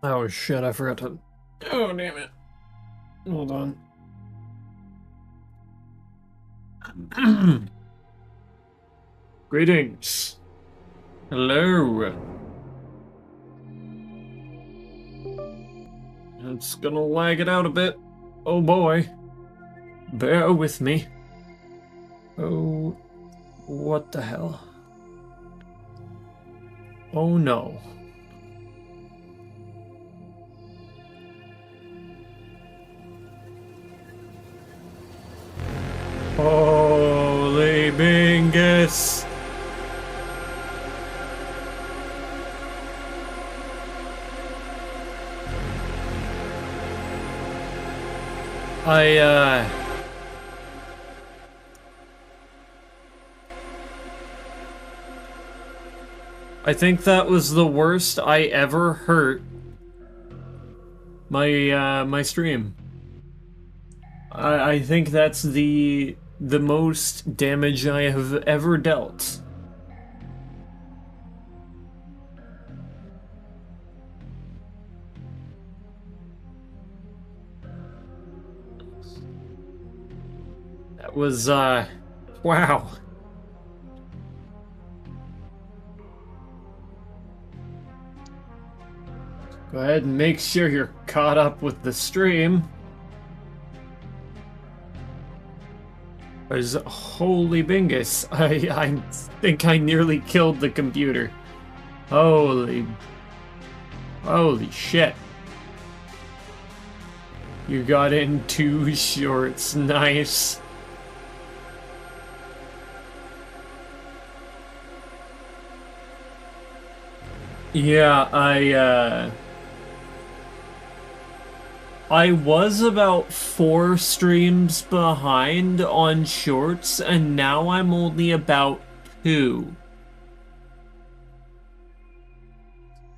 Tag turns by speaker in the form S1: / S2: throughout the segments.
S1: Oh shit, I forgot to... Oh, damn it. Hold on. Greetings. Hello. It's gonna lag it out a bit. Oh boy. Bear with me. Oh, what the hell? Oh no. Holy bingus! I think that was the worst I ever hurt my stream. I think that's the most damage I have ever dealt. That was wow. Go ahead and make sure you're caught up with the stream. Because holy bingus, I think I nearly killed the computer. Holy shit. You got in 2 shorts, nice. Yeah, I was about 4 streams behind on shorts, and now I'm only about 2.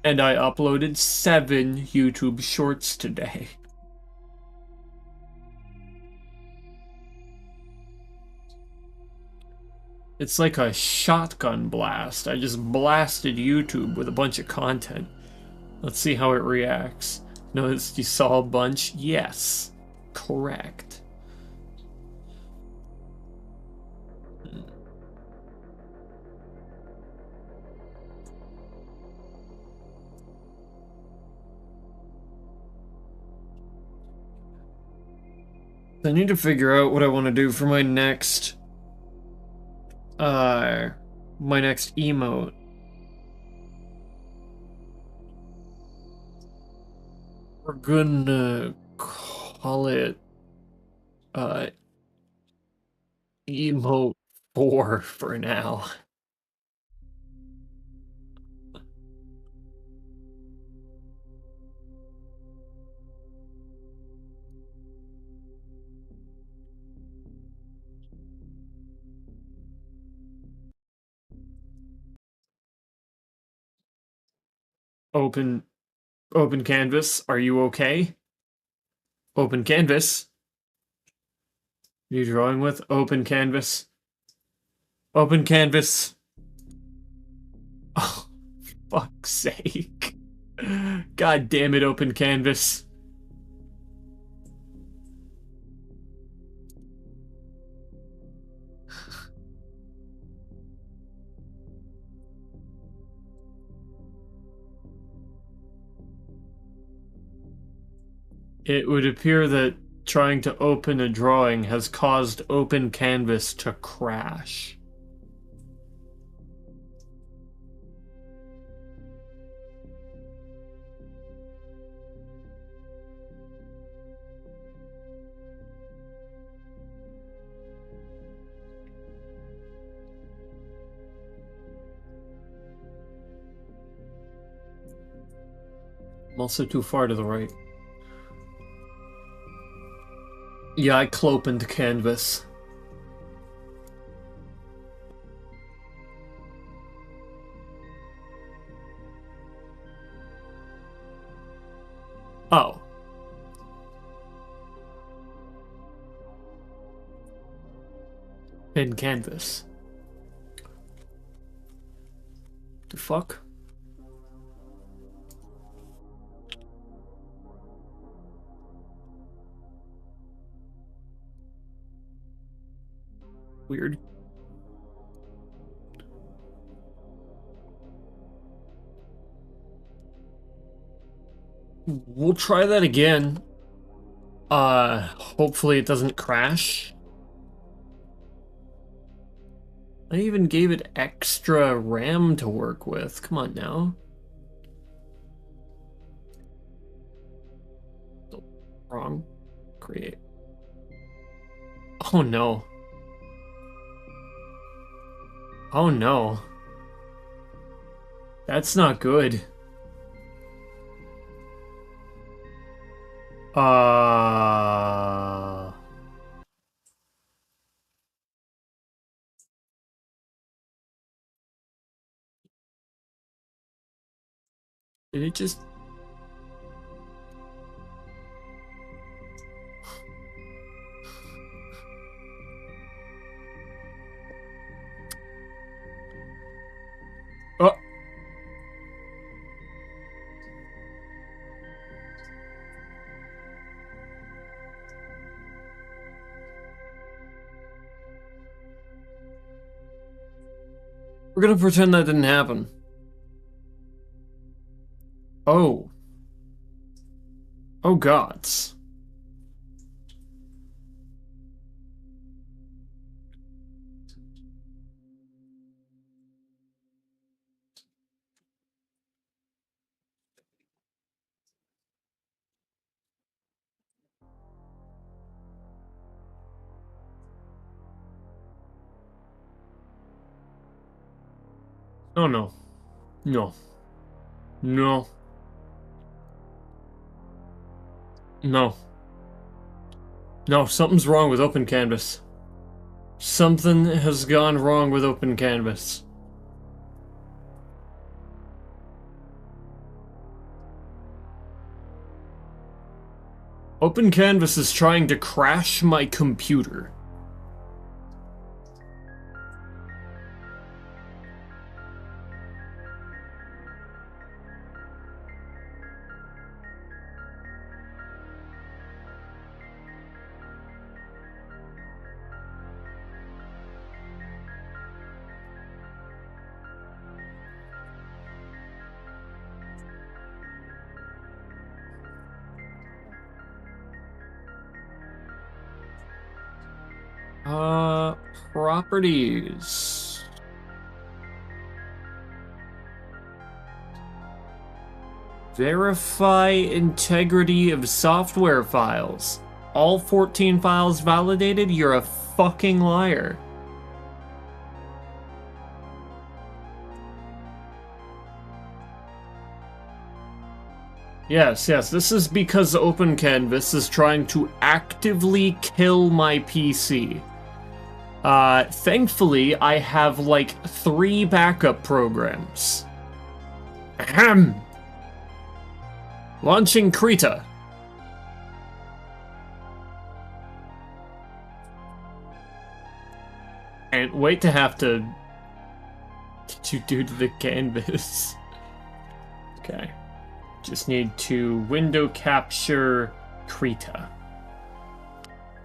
S1: And I uploaded 7 YouTube shorts today. It's like a shotgun blast. I just blasted YouTube with a bunch of content. Let's see how it reacts. Notice you saw a bunch? Yes. Correct. I need to figure out what I want to do for my next emote. We're gonna call it emote 4 for now. Open canvas. Are you okay? Open canvas. You drawing with open canvas? Open canvas. Oh, fuck's sake. God damn it, open canvas. It would appear that trying to open a drawing has caused open canvas to crash. I'm also too far to the right. Yeah, I clopened canvas. Oh. In canvas. The fuck? Weird. We'll try that again. Hopefully it doesn't crash. I even gave it extra RAM to work with. Come on now. Wrong. Create. Oh no. Oh no. That's not good. Did it just... Oh. We're gonna pretend that didn't happen. Oh. Oh gods. Oh no. No. No. No. No, something's wrong with Open Canvas. Something has gone wrong with Open Canvas. Open Canvas is trying to crash my computer. Properties. Verify integrity of software files. All 14 files validated? You're a fucking liar. Yes, this is because Open Canvas is trying to actively kill my PC. Thankfully, I have like 3 backup programs. Ahem. Launching Krita. And wait to have to... Did you do to the canvas? Okay. Just need to window capture Krita.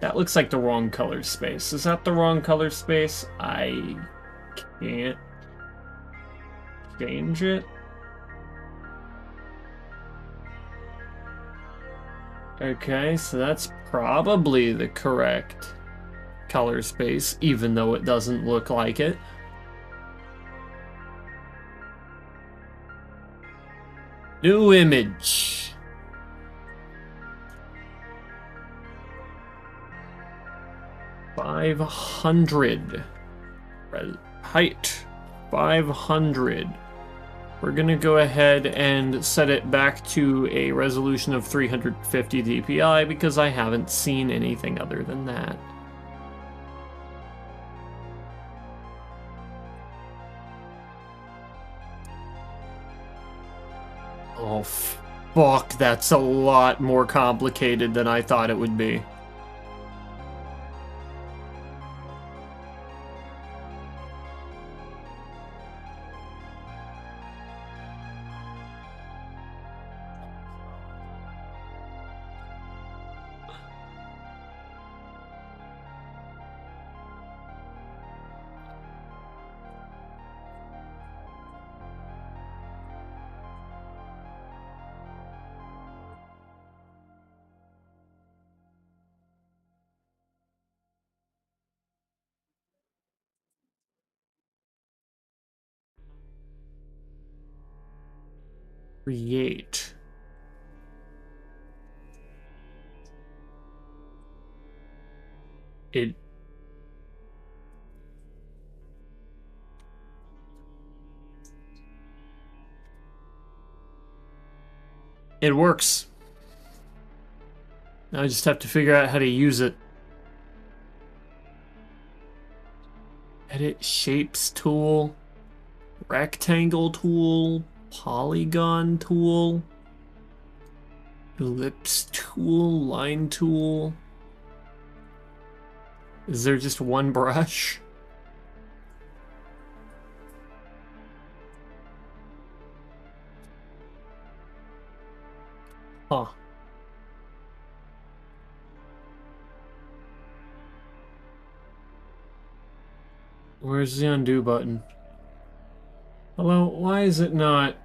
S1: That looks like the wrong color space. Is that the wrong color space? I can't change it. Okay, so that's probably the correct color space, even though it doesn't look like it. New image. $500. Height. 500. We're gonna go ahead and set it back to a resolution of 350 dpi because I haven't seen anything other than that. Oh, fuck, that's a lot more complicated than I thought it would be. Create. It works. Now I just have to figure out how to use it. Edit shapes tool, rectangle tool, polygon tool, ellipse tool, line tool. Is there just one brush? Huh. Where's the undo button? Hello, why is it not?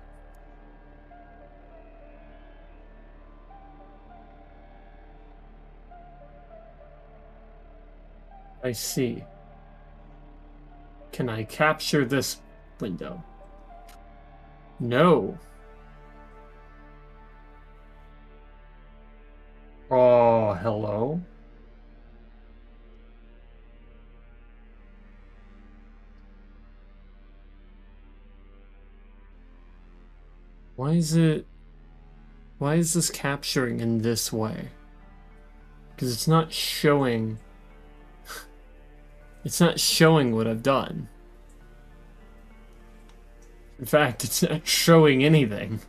S1: I see. Can I capture this window? No. Oh, hello? Why is this capturing in this way? Because it's not showing... It's not showing what I've done. In fact, it's not showing anything.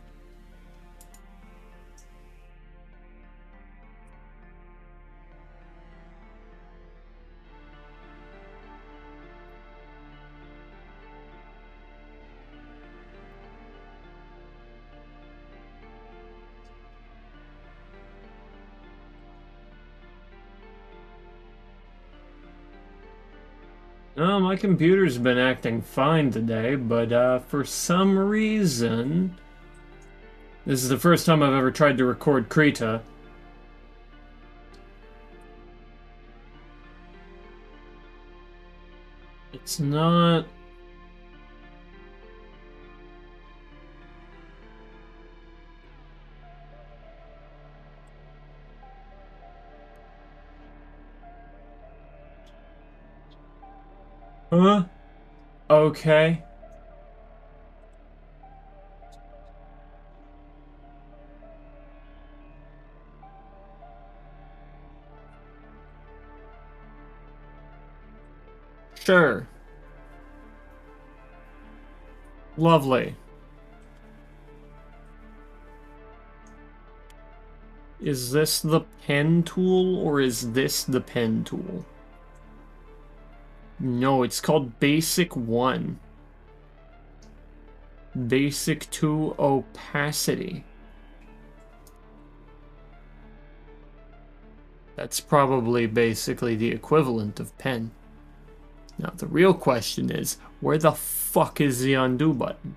S1: My computer's been acting fine today, but for some reason... This is the first time I've ever tried to record Krita. It's not... Huh? Okay. Sure. Lovely. Is this the pen tool, or is this the pen tool? No, it's called Basic 1. Basic 2 Opacity. That's probably basically the equivalent of pen. Now, the real question is, where the fuck is the undo button?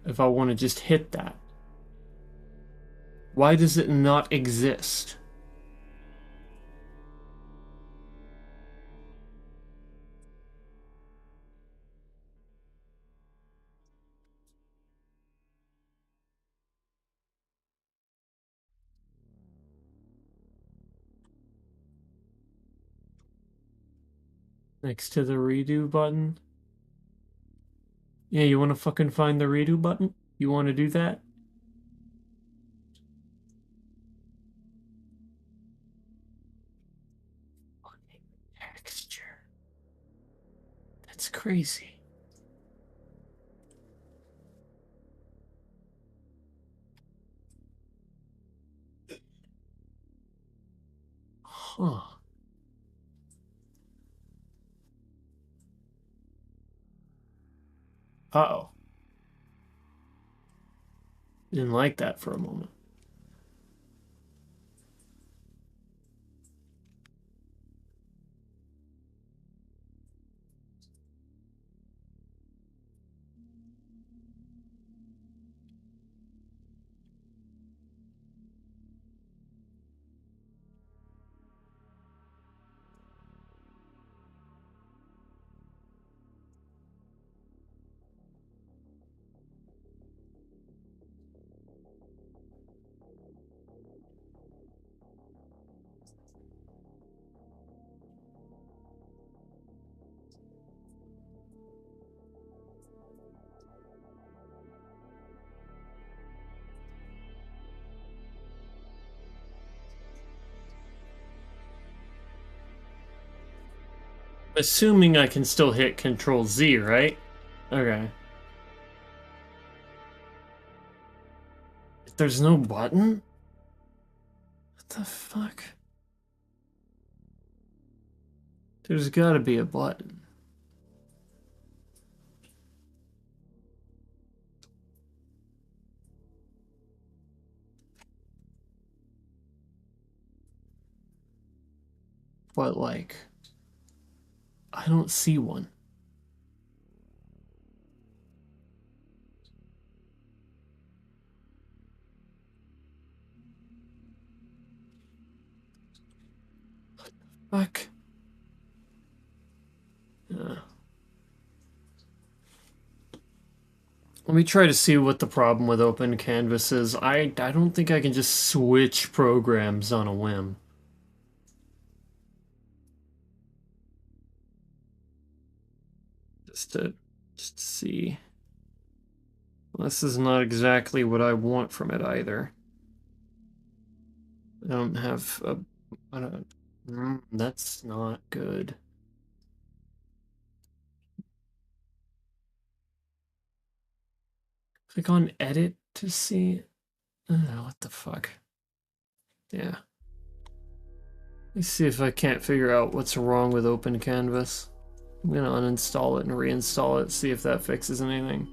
S1: If I want to just hit that. Why does it not exist? Next to the redo button? Yeah, you want to fucking find the redo button? You want to do that? Fucking texture. That's crazy. Huh. Uh-oh. Didn't like that for a moment. Assuming I can still hit Control Z, right? Okay. There's no button? What the fuck? There's gotta be a button. But, like, I don't see one. Fuck. Let me try to see what the problem with open canvas is. I don't think I can just switch programs on a whim. Just to see. Well, this is not exactly what I want from it either. I don't have a... I don't, that's not good. Click on edit to see. What the fuck? Yeah. Let's see if I can't figure out what's wrong with Open Canvas. I'm gonna uninstall it and reinstall it, see if that fixes anything.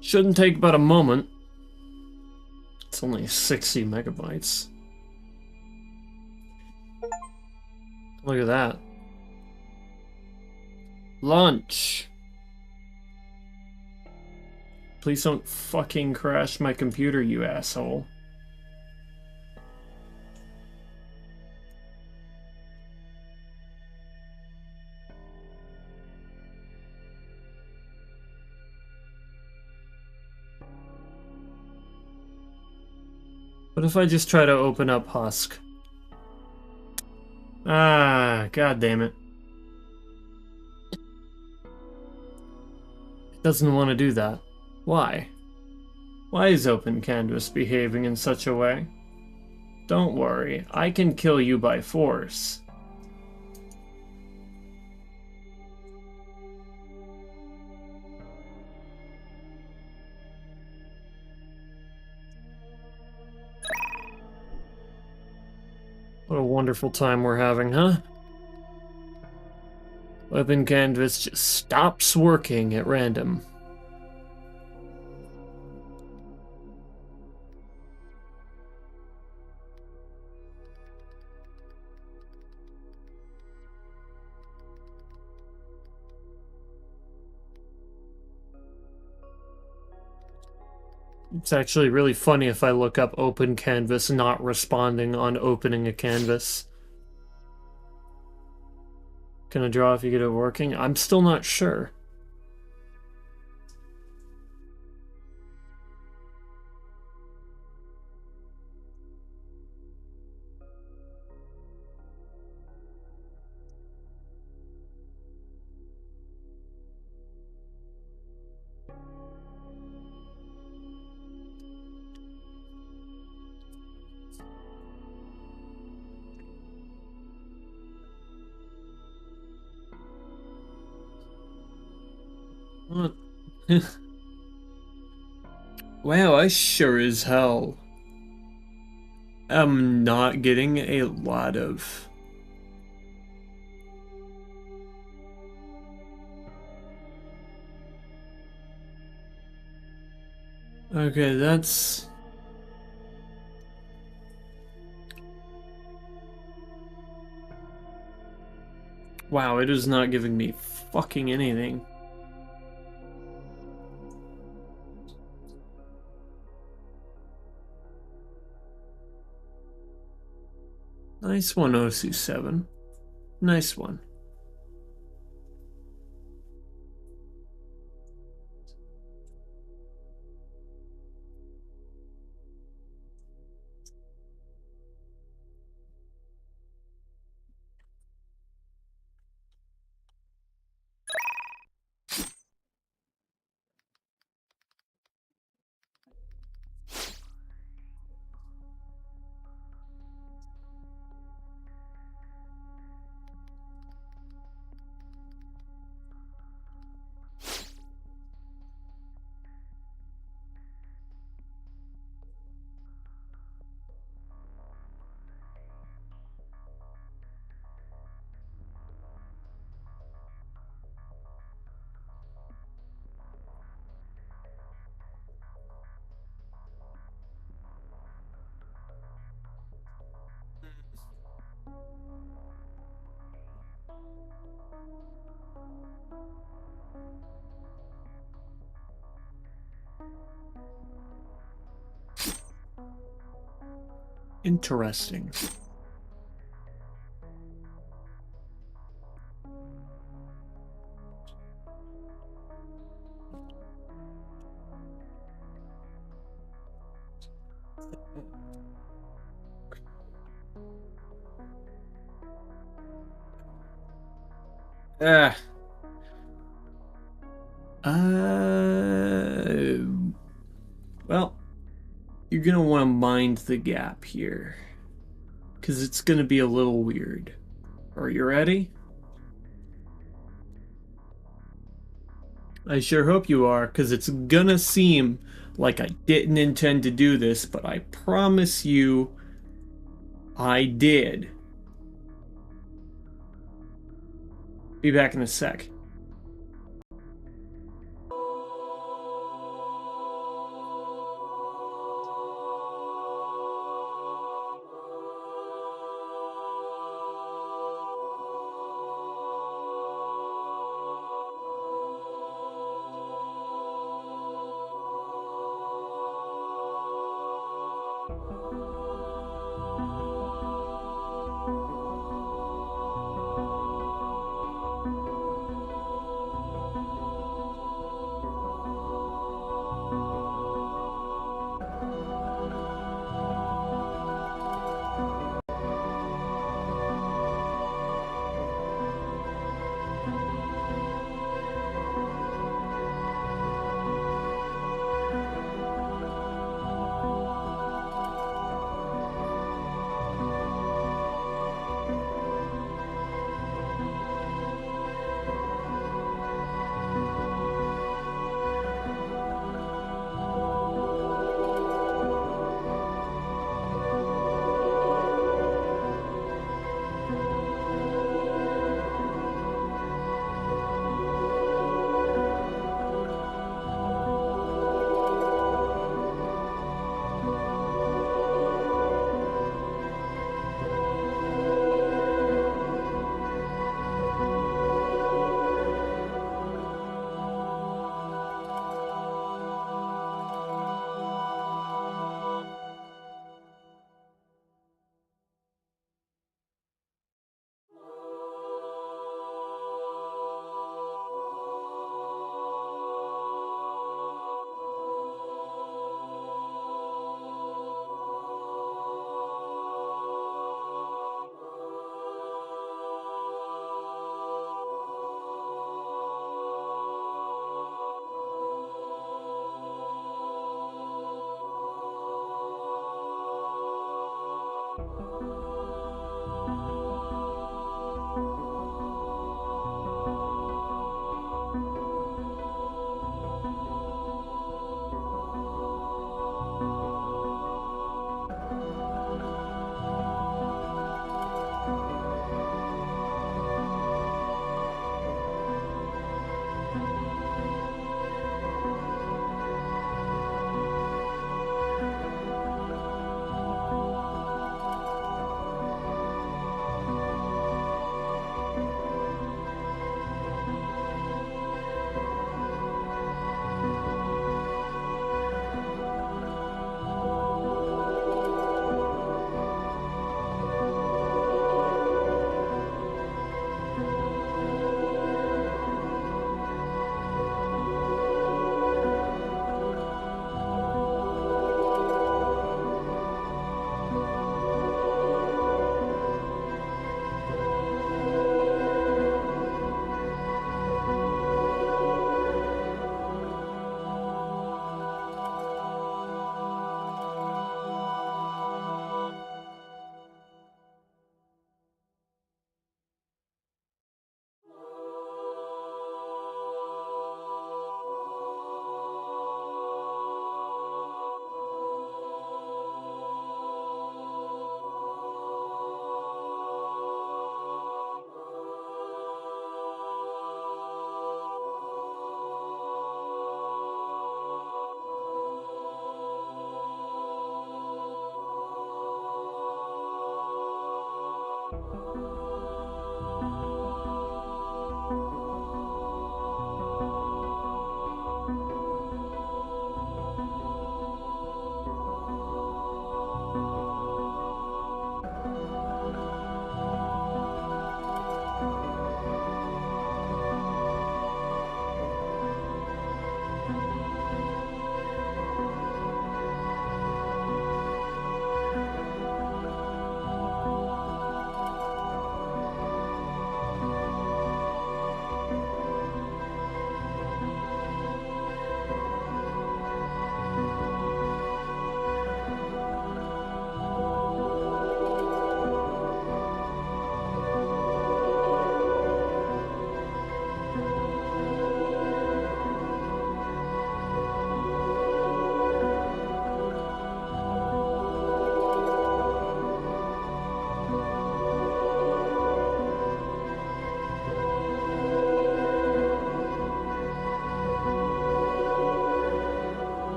S1: Shouldn't take but a moment. It's only 60 megabytes. Look at that. Lunch. Please don't fucking crash my computer, you asshole. What if I just try to open up Husk? Ah, god damn it. It doesn't want to do that. Why? Why is Open Canvas behaving in such a way? Don't worry, I can kill you by force. What a wonderful time we're having, huh? Open Canvas just stops working at random. It's actually really funny if I look up Open Canvas not responding on opening a canvas. Can I draw if you get it working? I'm still not sure. What? Wow, I sure as hell am not getting a lot of... Okay, that's... Wow, it is not giving me fucking anything. Nice one, OC7. Nice one. Interesting. Ah. Well, you're gonna want to mind the gap here, because it's gonna be a little weird. Are you ready? I sure hope you are, because it's gonna seem like I didn't intend to do this, but I promise you I did. Be back in a sec.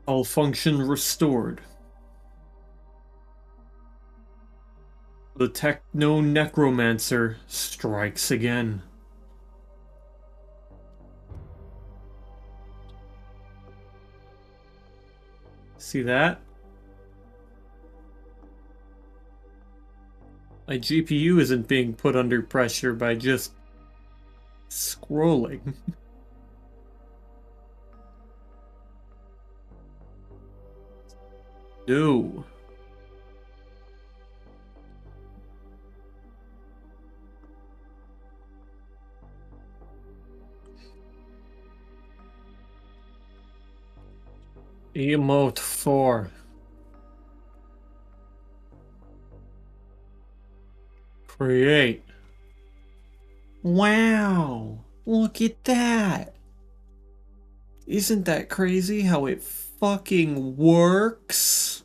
S1: All function restored. The techno-necromancer strikes again. See that? My GPU isn't being put under pressure by just scrolling. No. Emote 4. Create. Wow! Look at that! Isn't that crazy how it fucking works?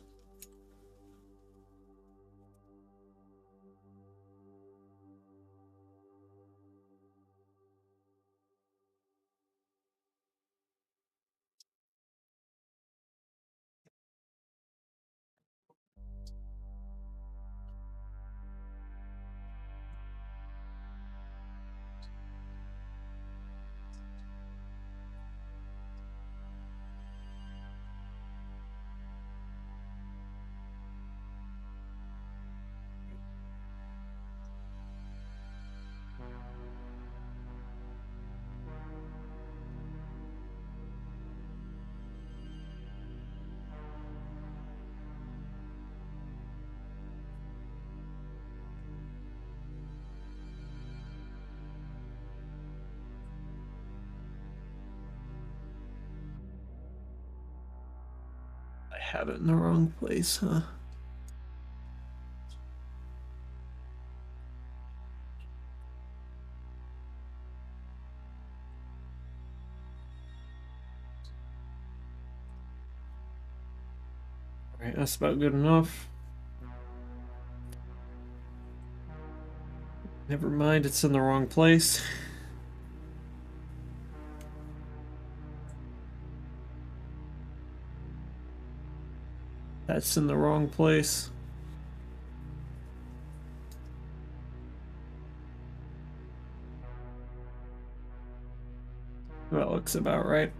S1: I have it in the wrong place, huh? Alright, that's about good enough. Never mind, it's in the wrong place. That's in the wrong place. That looks about right.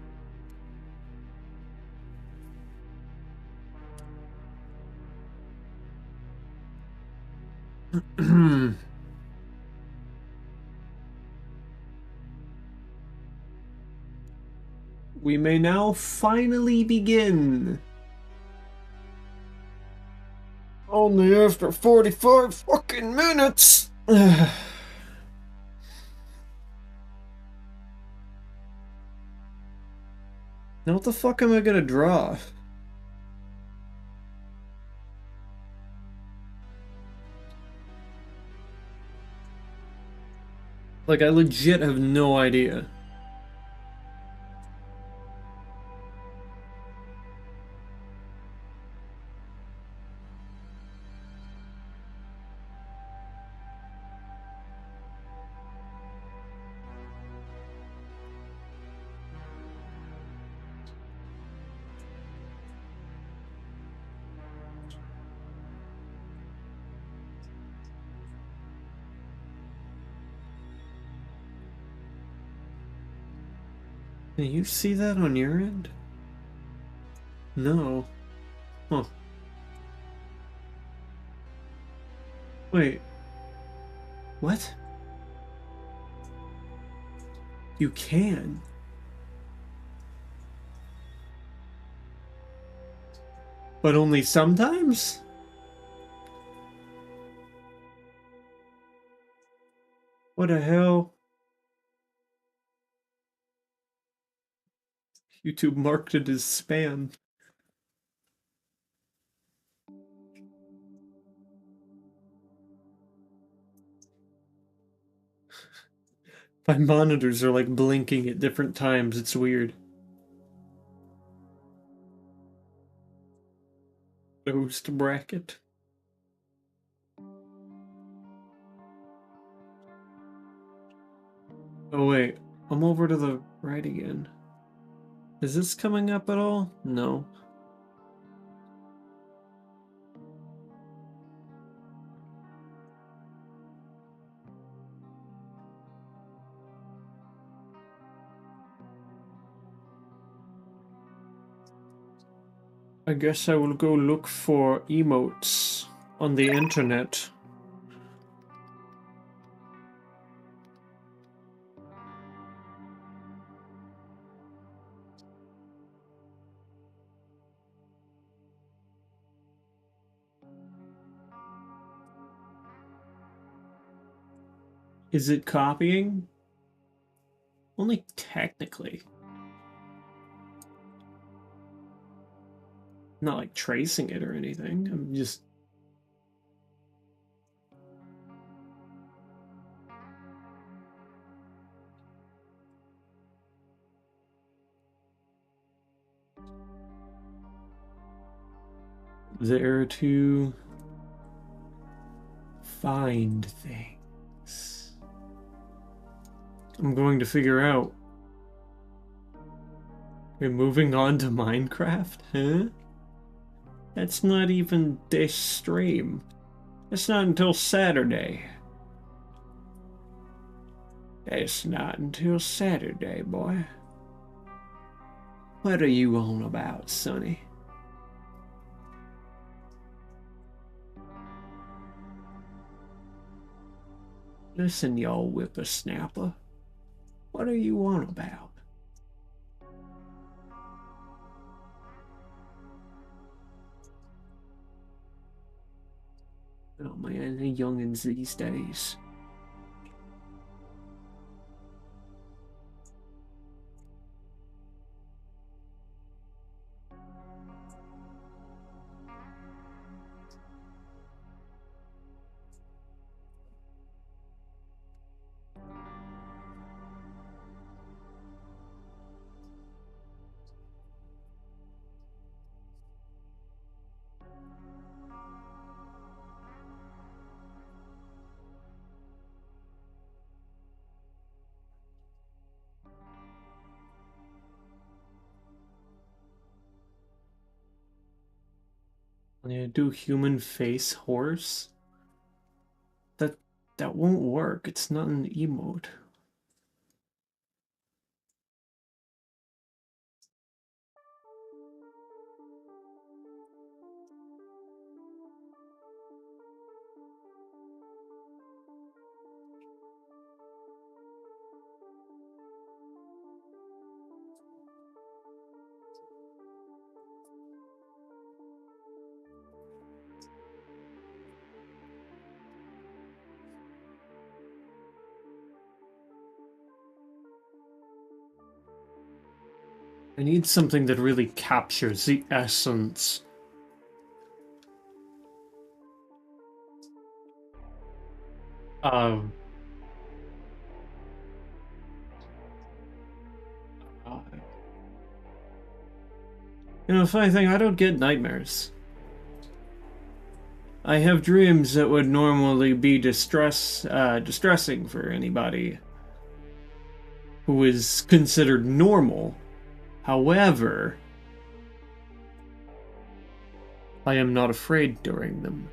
S1: We may now finally begin. Only after 45 fucking minutes. Now what the fuck am I gonna draw? Like, I legit have no idea. Can you see that on your end? No. Huh. Wait. What? You can. But only sometimes? What the hell? YouTube marked it as spam. My monitors are like blinking at different times. It's weird. Closed bracket. Oh wait, I'm over to the right again. Is this coming up at all? No. I guess I will go look for emotes on the internet. Is it copying? Only technically. Not like tracing it or anything. I'm just... there to find things. I'm going to figure out. We're moving on to Minecraft, huh? That's not even this stream. It's not until Saturday. It's not until Saturday, boy. What are you on about, Sonny? Listen, y'all whippersnapper. What are you on about? Oh man, the youngins these days. I'm gonna do human face horse. That won't work. It's not an emote. I need something that really captures the essence. Of you know, funny thing, I don't get nightmares. I have dreams that would normally be distressing for anybody who is considered normal. However, I am not afraid during them.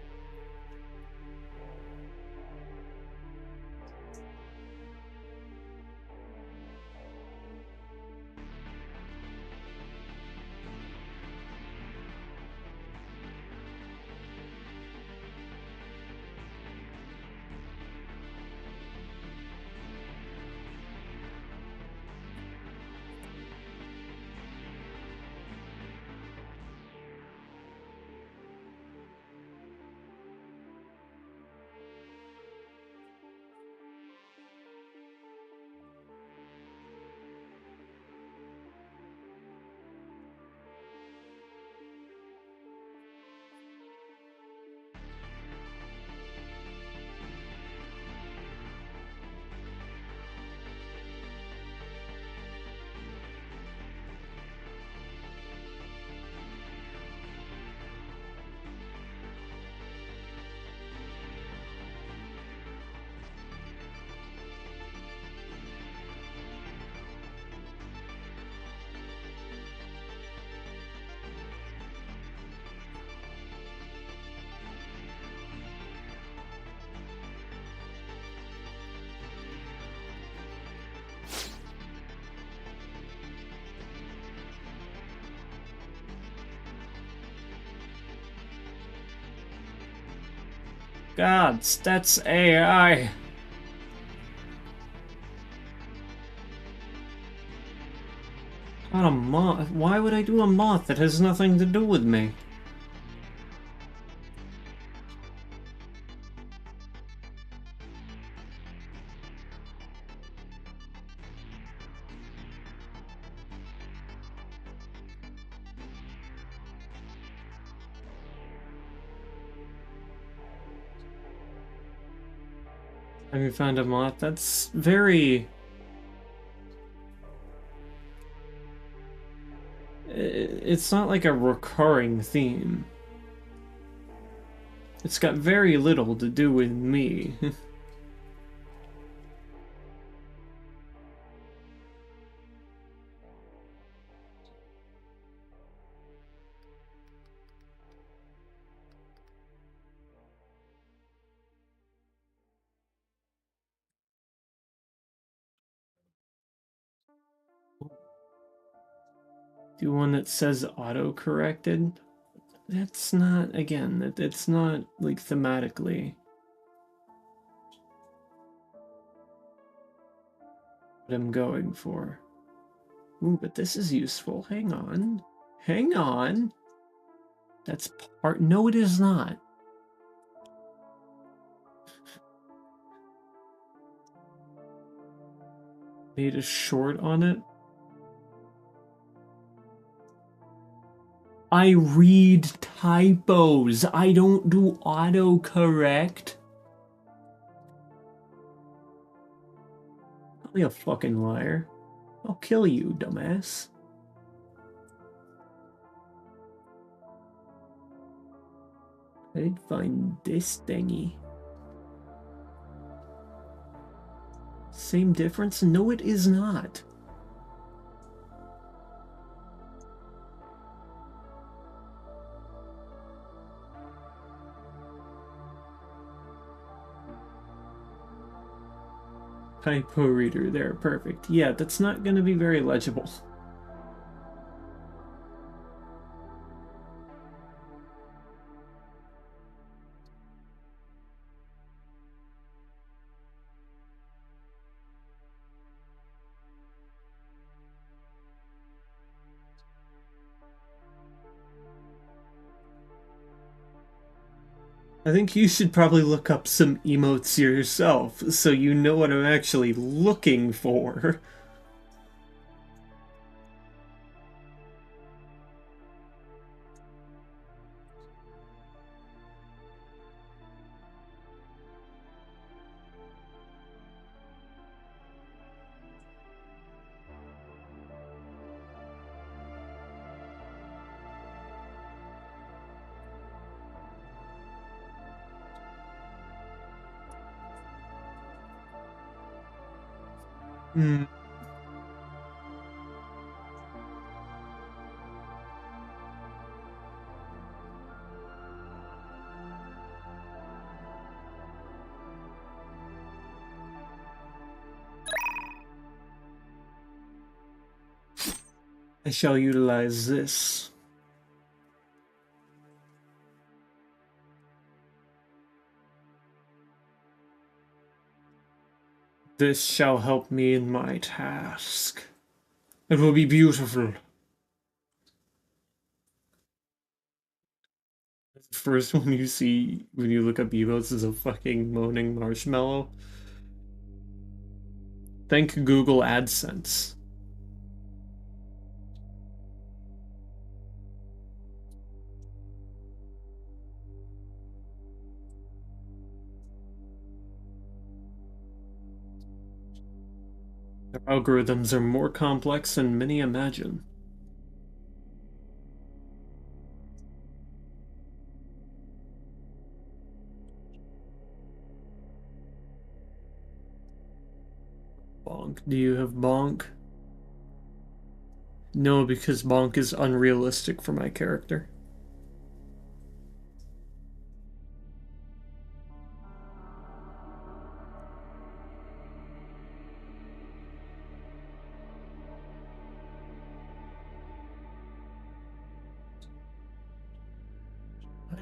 S1: God, that's AI. Not a moth. Why would I do a moth that has nothing to do with me? Have you found a moth? That's very... It's not like a recurring theme. It's got very little to do with me. Do one that says auto-corrected? That's not, again, it's not, like, thematically what I'm going for. Ooh, but this is useful. Hang on. Hang on. That's part... No, it is not. Made a short on it. I read typos. I don't do autocorrect. Call me a fucking liar. I'll kill you, dumbass. I did find this thingy. Same difference? No, it is not. Typo reader there, perfect. Yeah, that's not going to be very legible. I think you should probably look up some emotes yourself, so you know what I'm actually looking for. Hmm. I shall utilize this. This shall help me in my task. It will be beautiful. The first one you see when you look up emotes is a fucking moaning marshmallow. Thank Google AdSense. Their algorithms are more complex than many imagine. Bonk. Do you have Bonk? No, because Bonk is unrealistic for my character.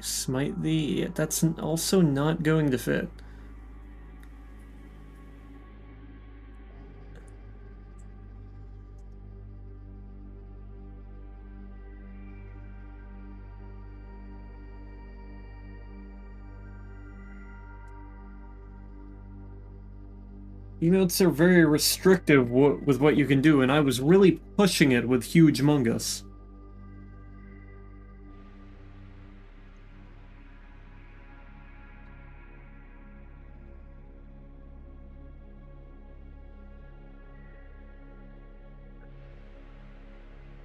S1: Smite thee. That's also not going to fit. Emotes are very restrictive with what you can do, and I was really pushing it with Huge Mungus.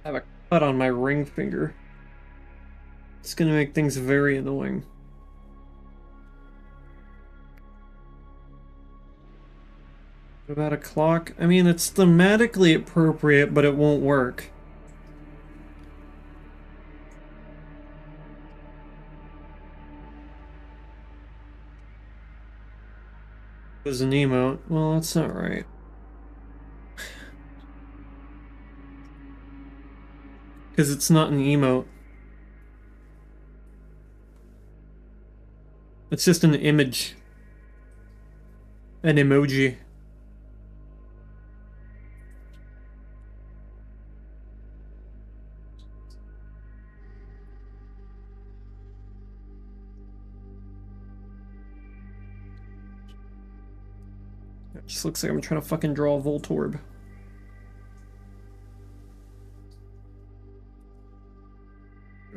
S1: I have a cut on my ring finger. It's gonna make things very annoying. What about a clock? I mean, it's thematically appropriate, but it won't work. It was an emote. Well, that's not right. Because it's not an emote. It's just an image. An emoji. It just looks like I'm trying to fucking draw a Voltorb.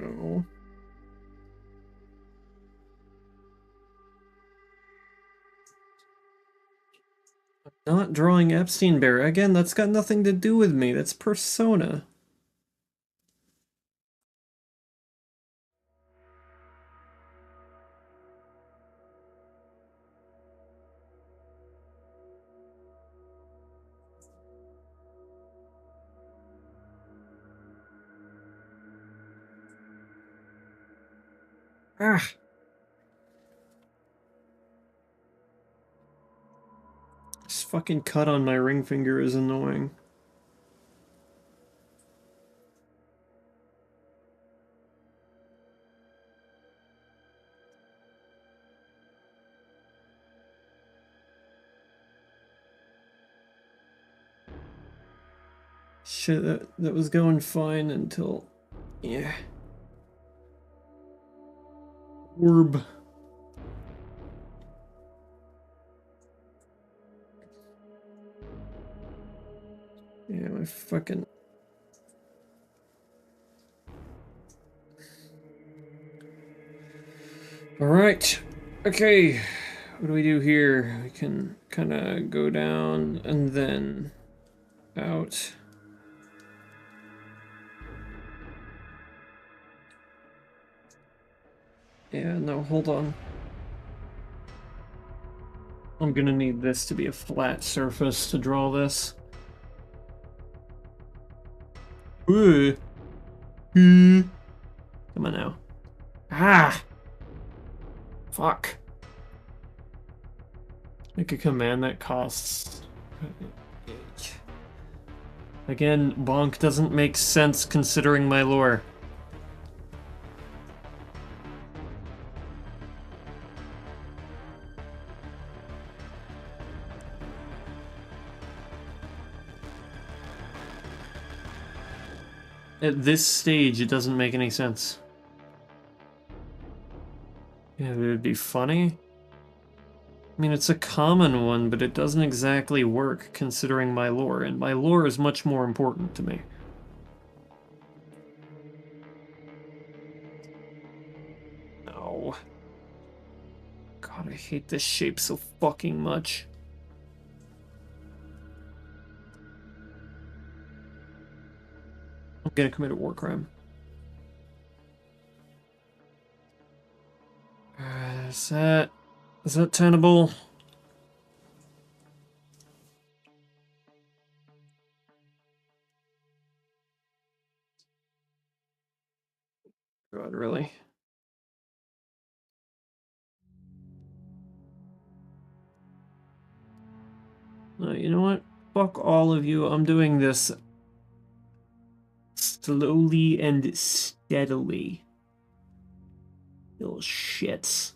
S1: Oh. I'm not drawing Epstein Bear. Again, that's got nothing to do with me. That's Persona. Ah. This fucking cut on my ring finger is annoying. Shit, that was going fine until... Yeah. Orb. Yeah, my fucking... Alright. Okay. What do we do here? We can kind of go down and then out. Yeah, no, hold on. I'm gonna need this to be a flat surface to draw this. Ooh. Come on now. Ah! Fuck. Make a command that costs... Again, bonk doesn't make sense considering my lore. At this stage, it doesn't make any sense. Yeah, it would be funny. I mean, it's a common one, but it doesn't exactly work considering my lore, and my lore is much more important to me. No. God, I hate this shape so fucking much. I'm gonna commit a war crime. Is that tenable? God, really? No, you know what? Fuck all of you. I'm doing this slowly and steadily. You little shits.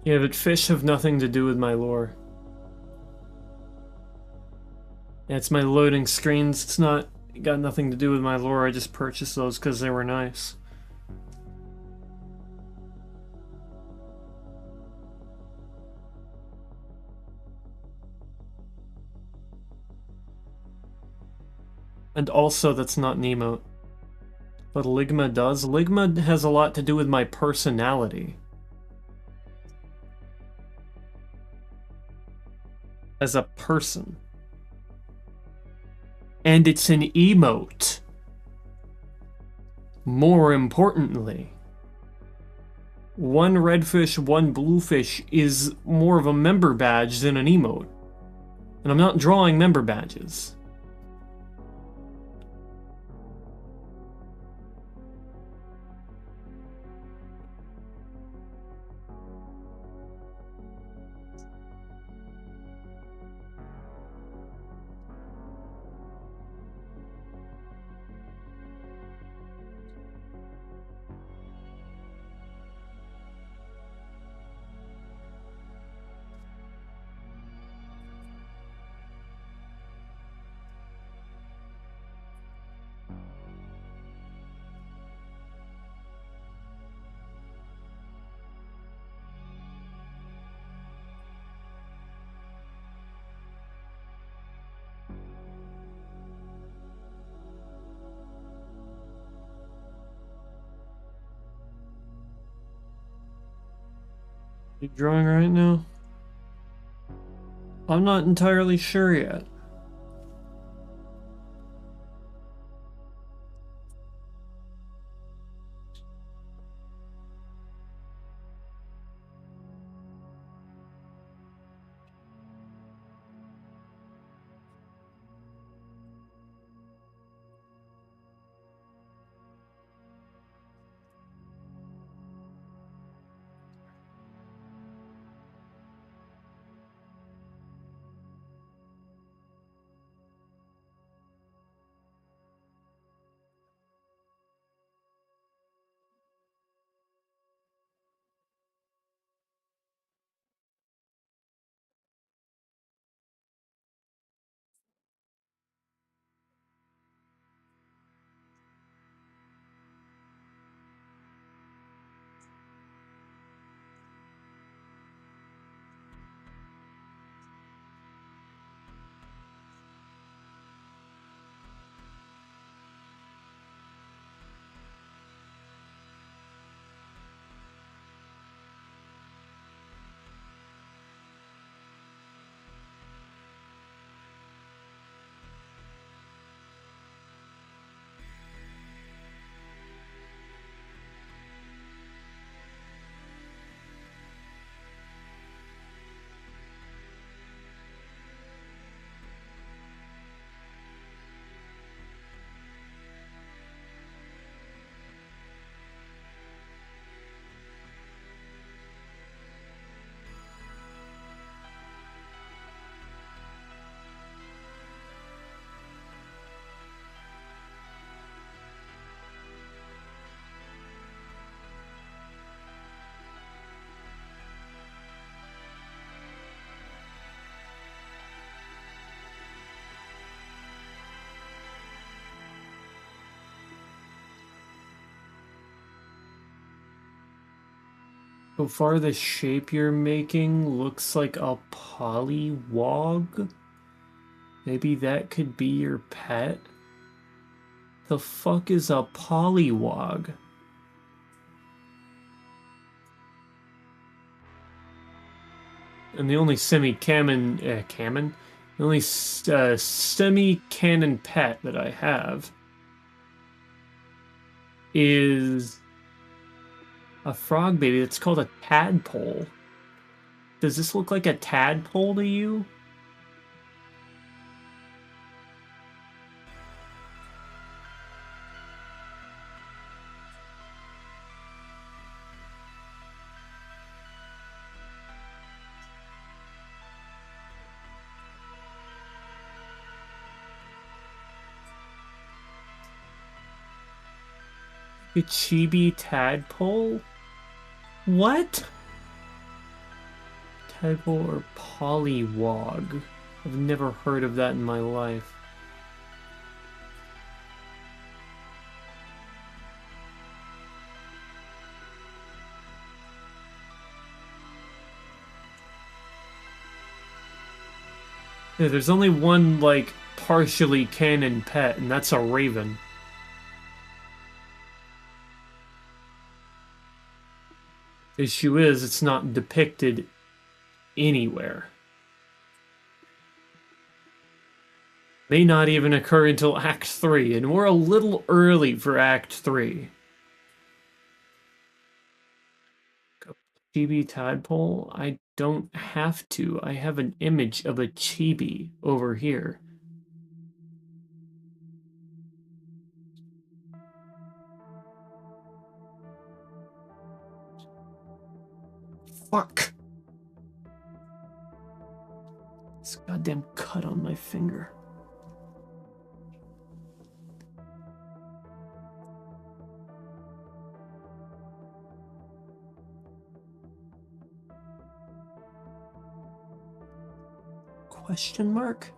S1: Yeah, but fish have nothing to do with my lore. Yeah, it's my loading screens. It's not got nothing to do with my lore. I just purchased those because they were nice. And also, that's not an emote. But Ligma does. Ligma has a lot to do with my personality. As a person. And it's an emote. More importantly, one redfish, one bluefish is more of a member badge than an emote. And I'm not drawing member badges. You drawing right now? I'm not entirely sure yet. So far, the shape you're making looks like a polywog. Maybe that could be your pet? The fuck is a polywog? And the only semi-canon, the only semi-canon pet that I have is a frog baby. It's called a tadpole. Does this look like a tadpole to you? A chibi tadpole? What? Tadpole or pollywog? I've never heard of that in my life. Yeah, there's only one, like, partially canon pet, and that's a raven. Issue is, it's not depicted anywhere. May not even occur until Act 3, and we're a little early for Act 3. Chibi tadpole? I don't have to. I have an image of a chibi over here. Fuck! This goddamn cut on my finger. Question mark?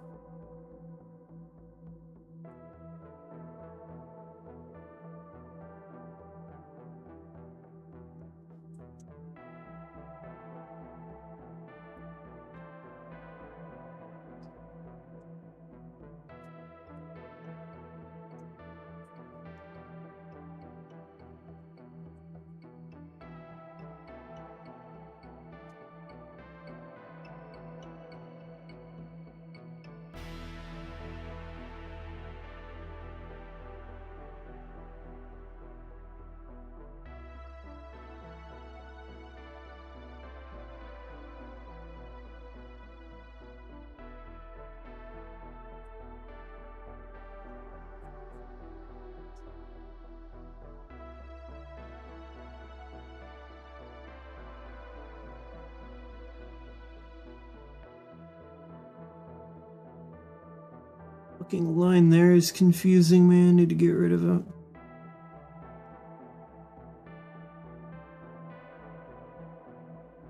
S1: Fucking line there is confusing, man. I need to get rid of it.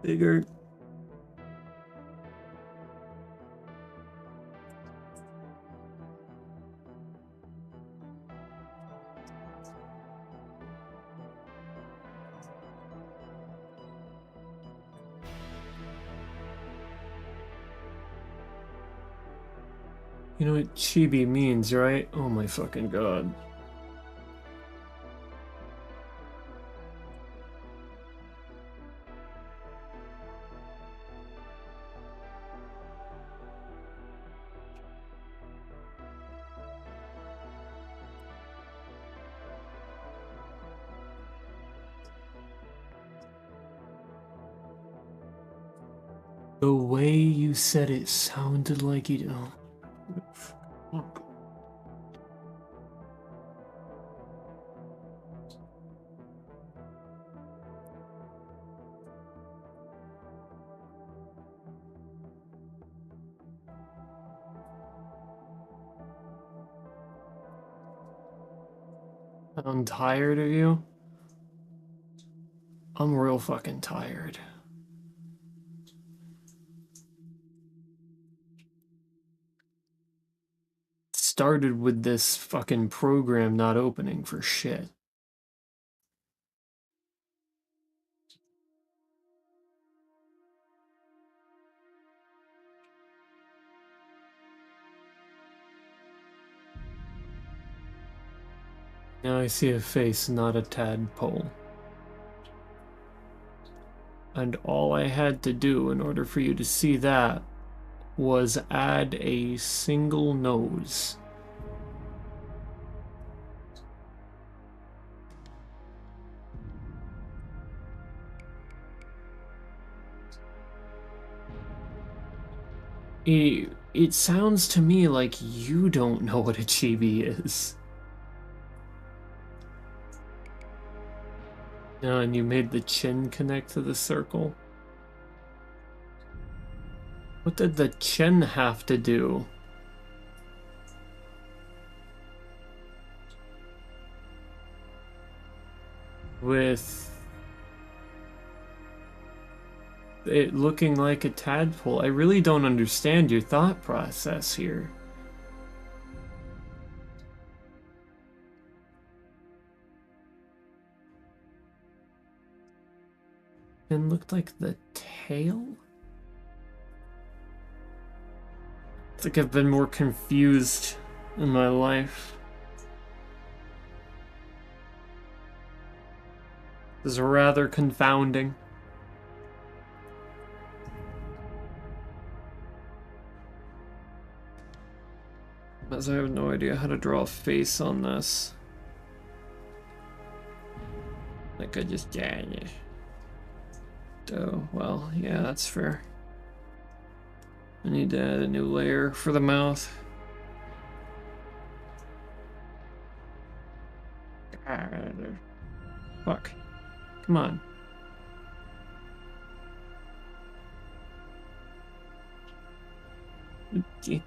S1: Bigger. You know what chibi means, right? Oh my fucking god. The way you said it sounded like you do. I'm tired of you. I'm real fucking tired. Started with this fucking program not opening for shit. Now I see a face, not a tadpole. And all I had to do in order for you to see that was add a single nose. It sounds to me like you don't know what a chibi is. And you made the chin connect to the circle. What did the chin have to do? With it looking like a tadpole? I really don't understand your thought process here. It looked like the tail? I think I've been more confused in my life. This is rather confounding. As I have no idea how to draw a face on this. Like I just, yeah. Oh, well, yeah, that's fair. I need to add a new layer for the mouth. God. Fuck. Come on. Okay.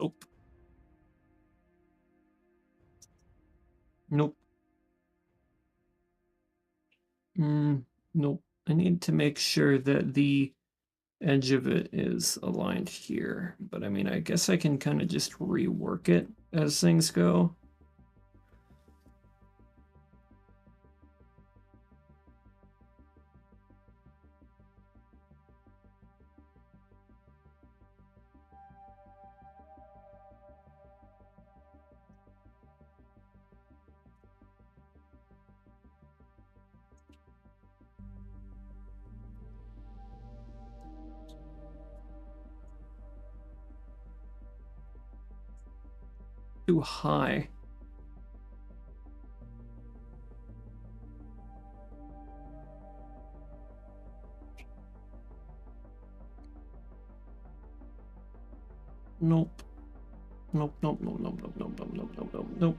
S1: Nope. Nope. Nope. I need to make sure that the edge of it is aligned here. But I mean, I guess I can kind of just rework it as things go. Too high. Nope. Nope, nope, nope, nope, nope, nope, nope, nope, nope, nope, nope.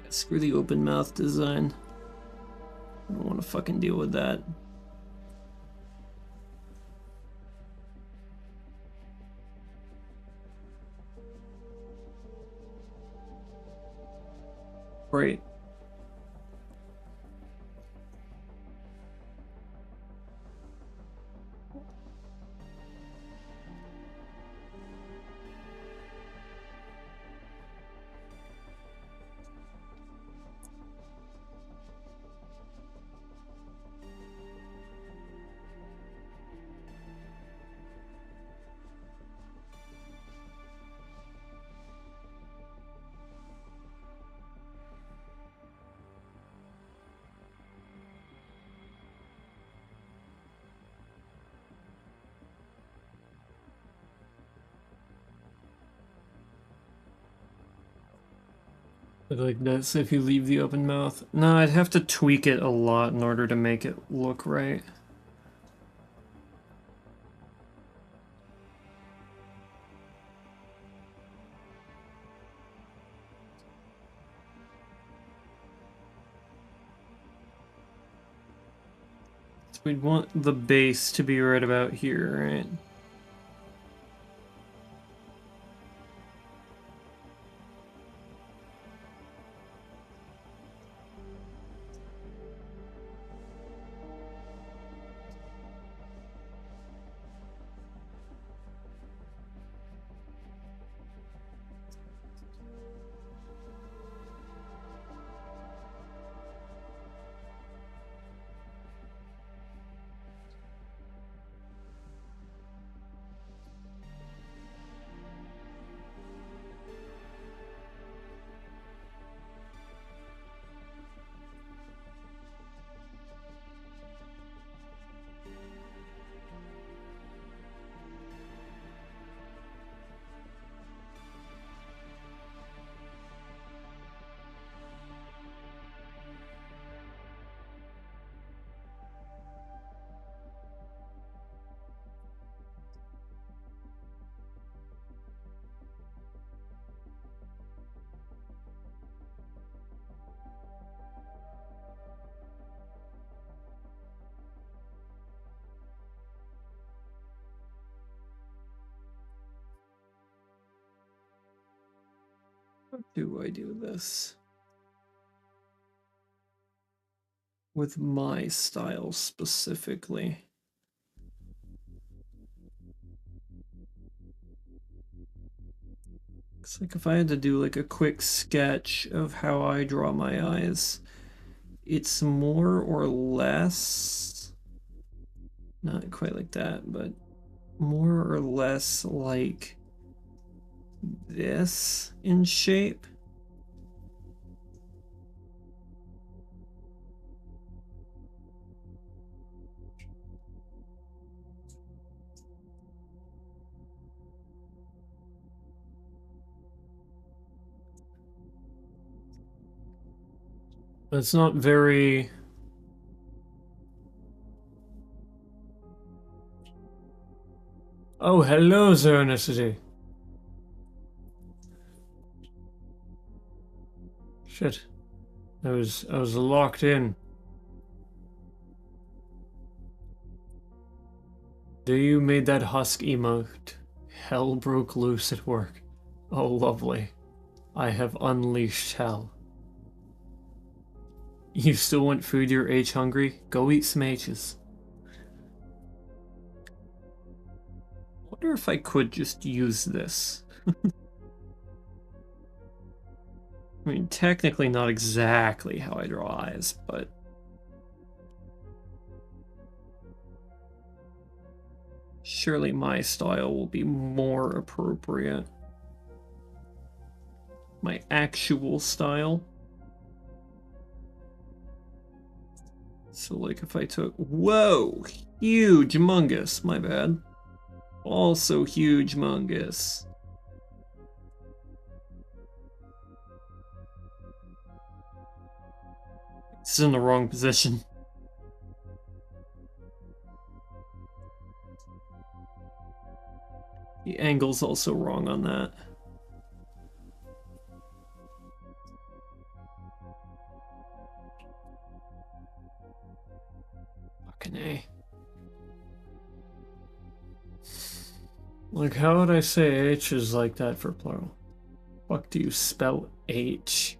S1: Yeah, screw the open mouth design. I don't want to fucking deal with that. Great. Look like this if you leave the open mouth. No, I'd have to tweak it a lot in order to make it look right. So we'd want the base to be right about here, right? How do I do this? With my style specifically. It's like if I had to do like a quick sketch of how I draw my eyes, it's more or less, not quite like that, but more or less like this in shape. It's not very... Oh, hello, Zeronicity. Shit. I was locked in. Do you made that husk emote? Hell broke loose at work. Oh, lovely. I have unleashed hell. You still want food? You're H-hungry? Go eat some H's. Wonder if I could just use this. I mean, technically not exactly how I draw eyes, but... surely my style will be more appropriate. My actual style. So like if I took... Whoa! Huge mungus, my bad. Also huge mungus. It's in the wrong position. The angle's also wrong on that. Fucking A. Like, how would I say H is like that for plural? Fuck do you spell H?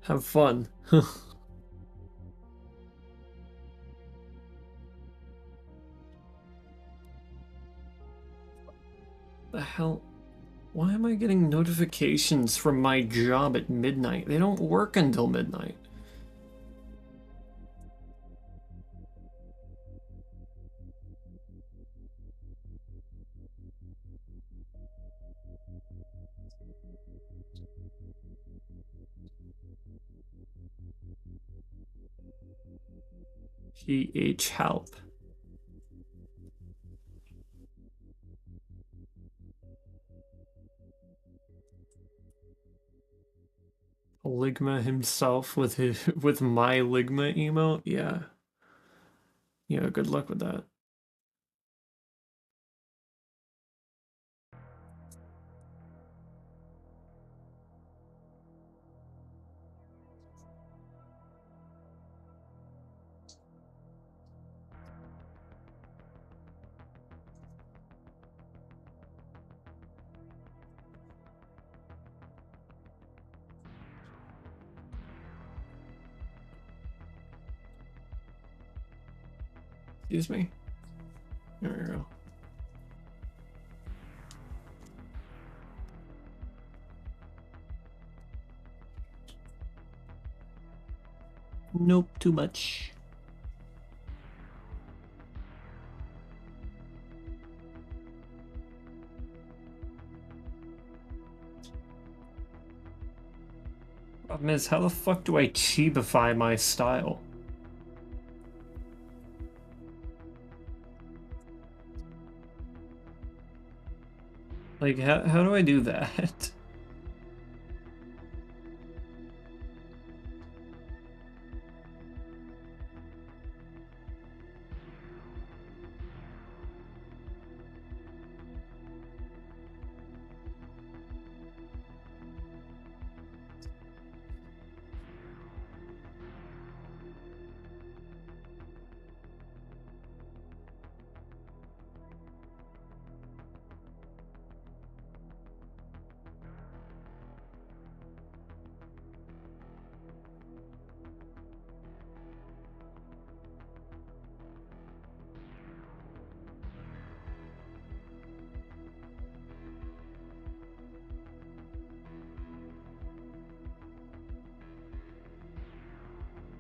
S1: Have fun. The hell? Why am I getting notifications from my job at midnight? They don't work until midnight. GH help. Ligma himself with his with my Ligma emote? Yeah. Yeah, good luck with that. Excuse me. There we go. Nope, too much. Problem is, how the fuck do I cheapify my style? Like, how do I do that?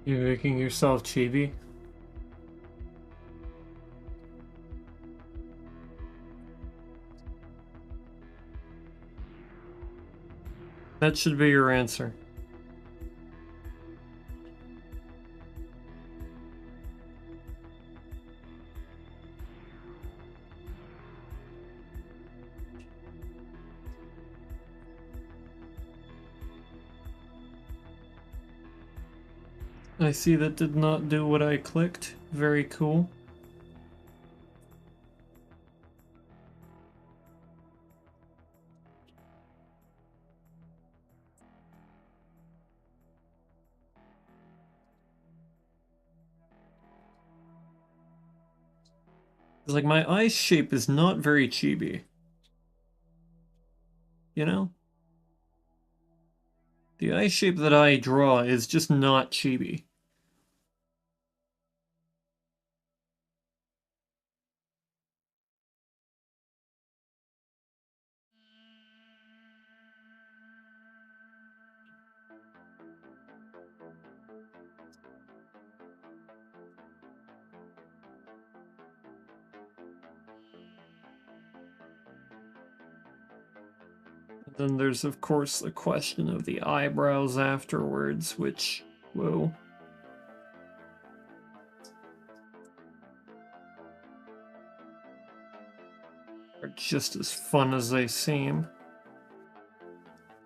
S1: You're making yourself chibi? That should be your answer. I see that did not do what I clicked. Very cool. Like, my eye shape is not very chibi. You know? The eye shape that I draw is just not chibi. Then there's, of course, the question of the eyebrows afterwards, which, whoa. Are just as fun as they seem.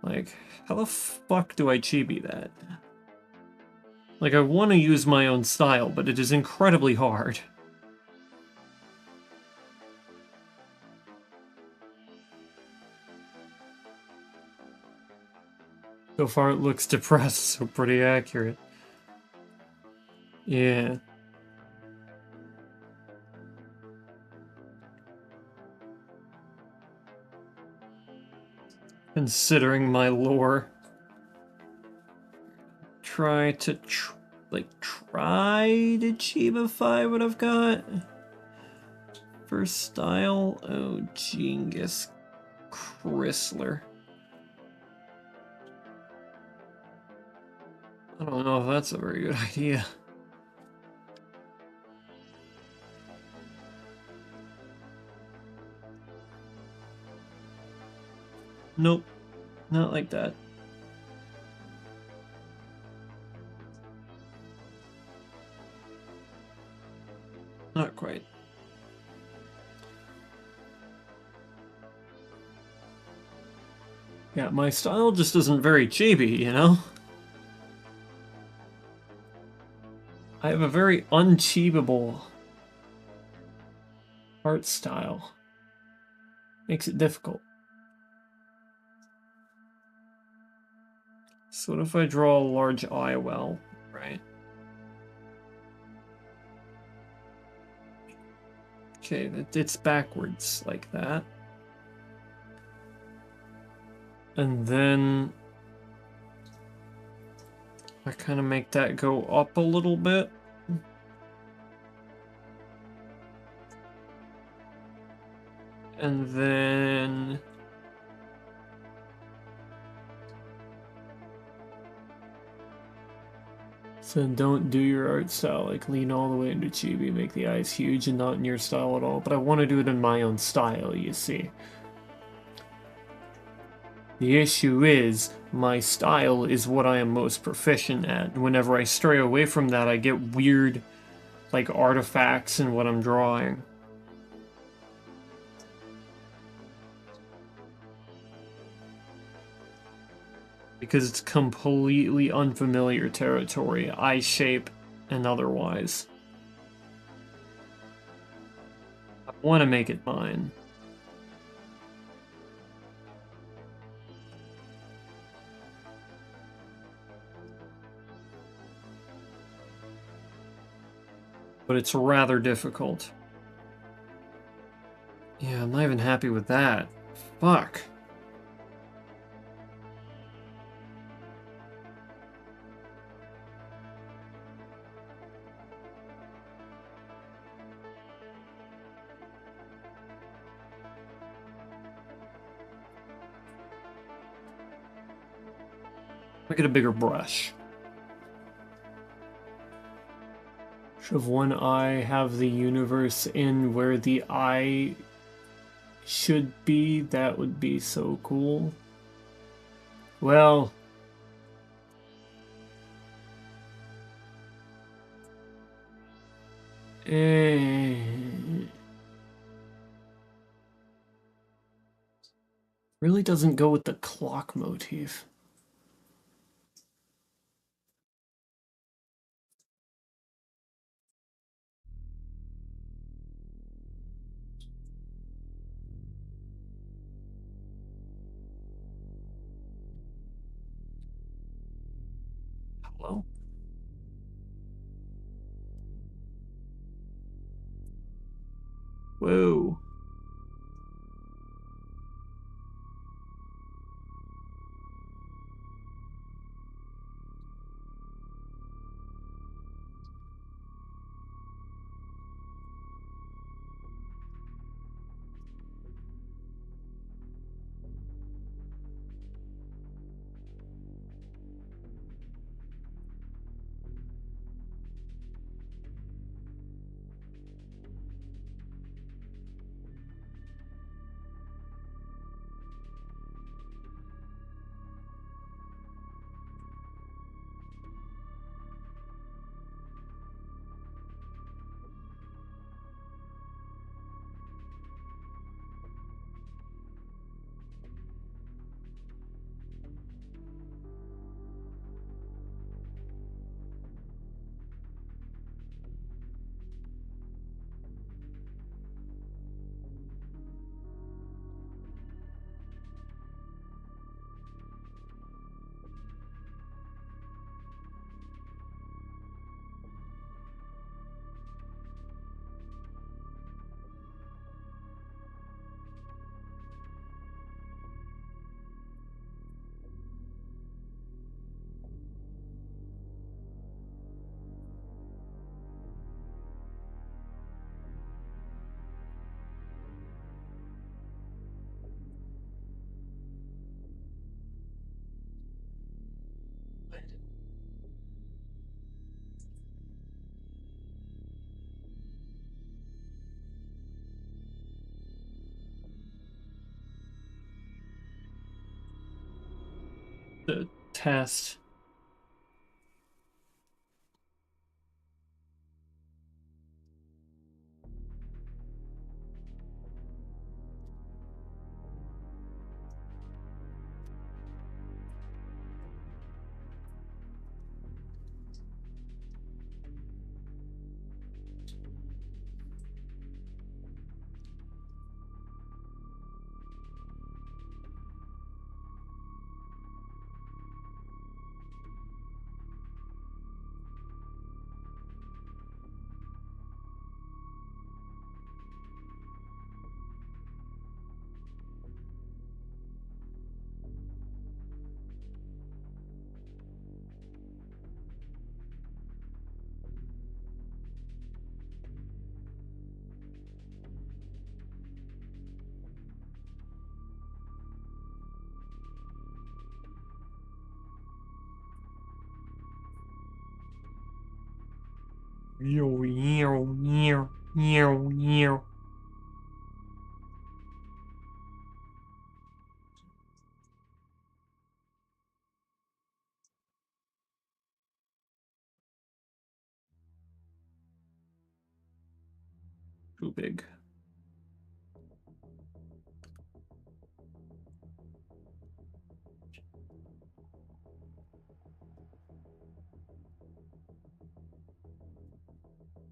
S1: Like, how the fuck do I chibi that? Like, I want to use my own style, but it is incredibly hard. So far it looks depressed, so pretty accurate. Yeah. Considering my lore. Try to, try to chibify what I've got. First style, oh, Genghis Chrysler. I don't know if that's a very good idea. Nope, not like that. Not quite. Yeah, my style just isn't very chibi, you know? I have a very unchibiable art style. Makes it difficult. So what if I draw a large eye well, right? Okay, it's backwards like that. And then I kind of make that go up a little bit. And then so don't do your art style, like lean all the way into chibi, make the eyes huge and not in your style at all. But I want to do it in my own style, you see. The issue is, my style is what I am most proficient at. Whenever I stray away from that, I get weird, like, artifacts in what I'm drawing. Because it's completely unfamiliar territory, eye shape and otherwise. I want to make it mine. But it's rather difficult. Yeah, I'm not even happy with that. Fuck. Make it a bigger brush. Should one eye have the universe in where the eye should be? That would be so cool. Well, really doesn't go with the clock motif. Hello? Whoa. The test. Too big.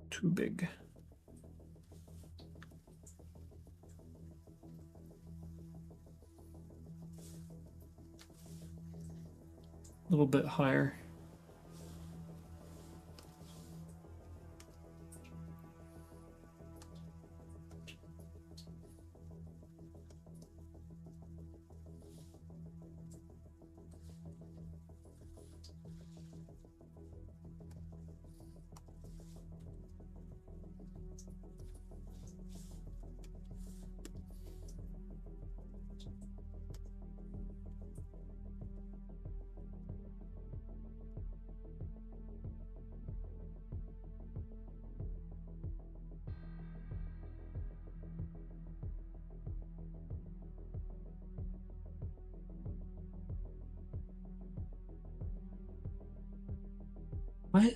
S1: Too big. A little bit higher. What?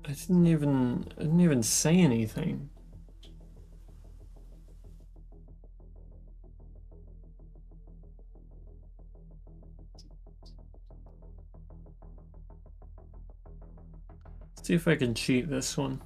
S1: I didn't even say anything. Let's see if I can cheat this one.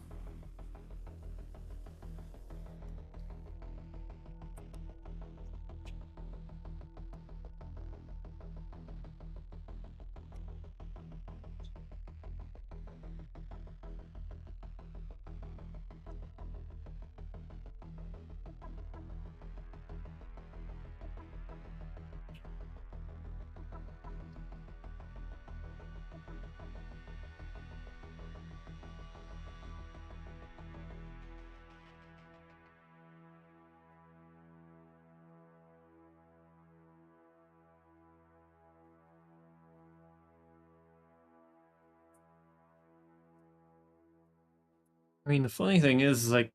S1: I mean, the funny thing is, I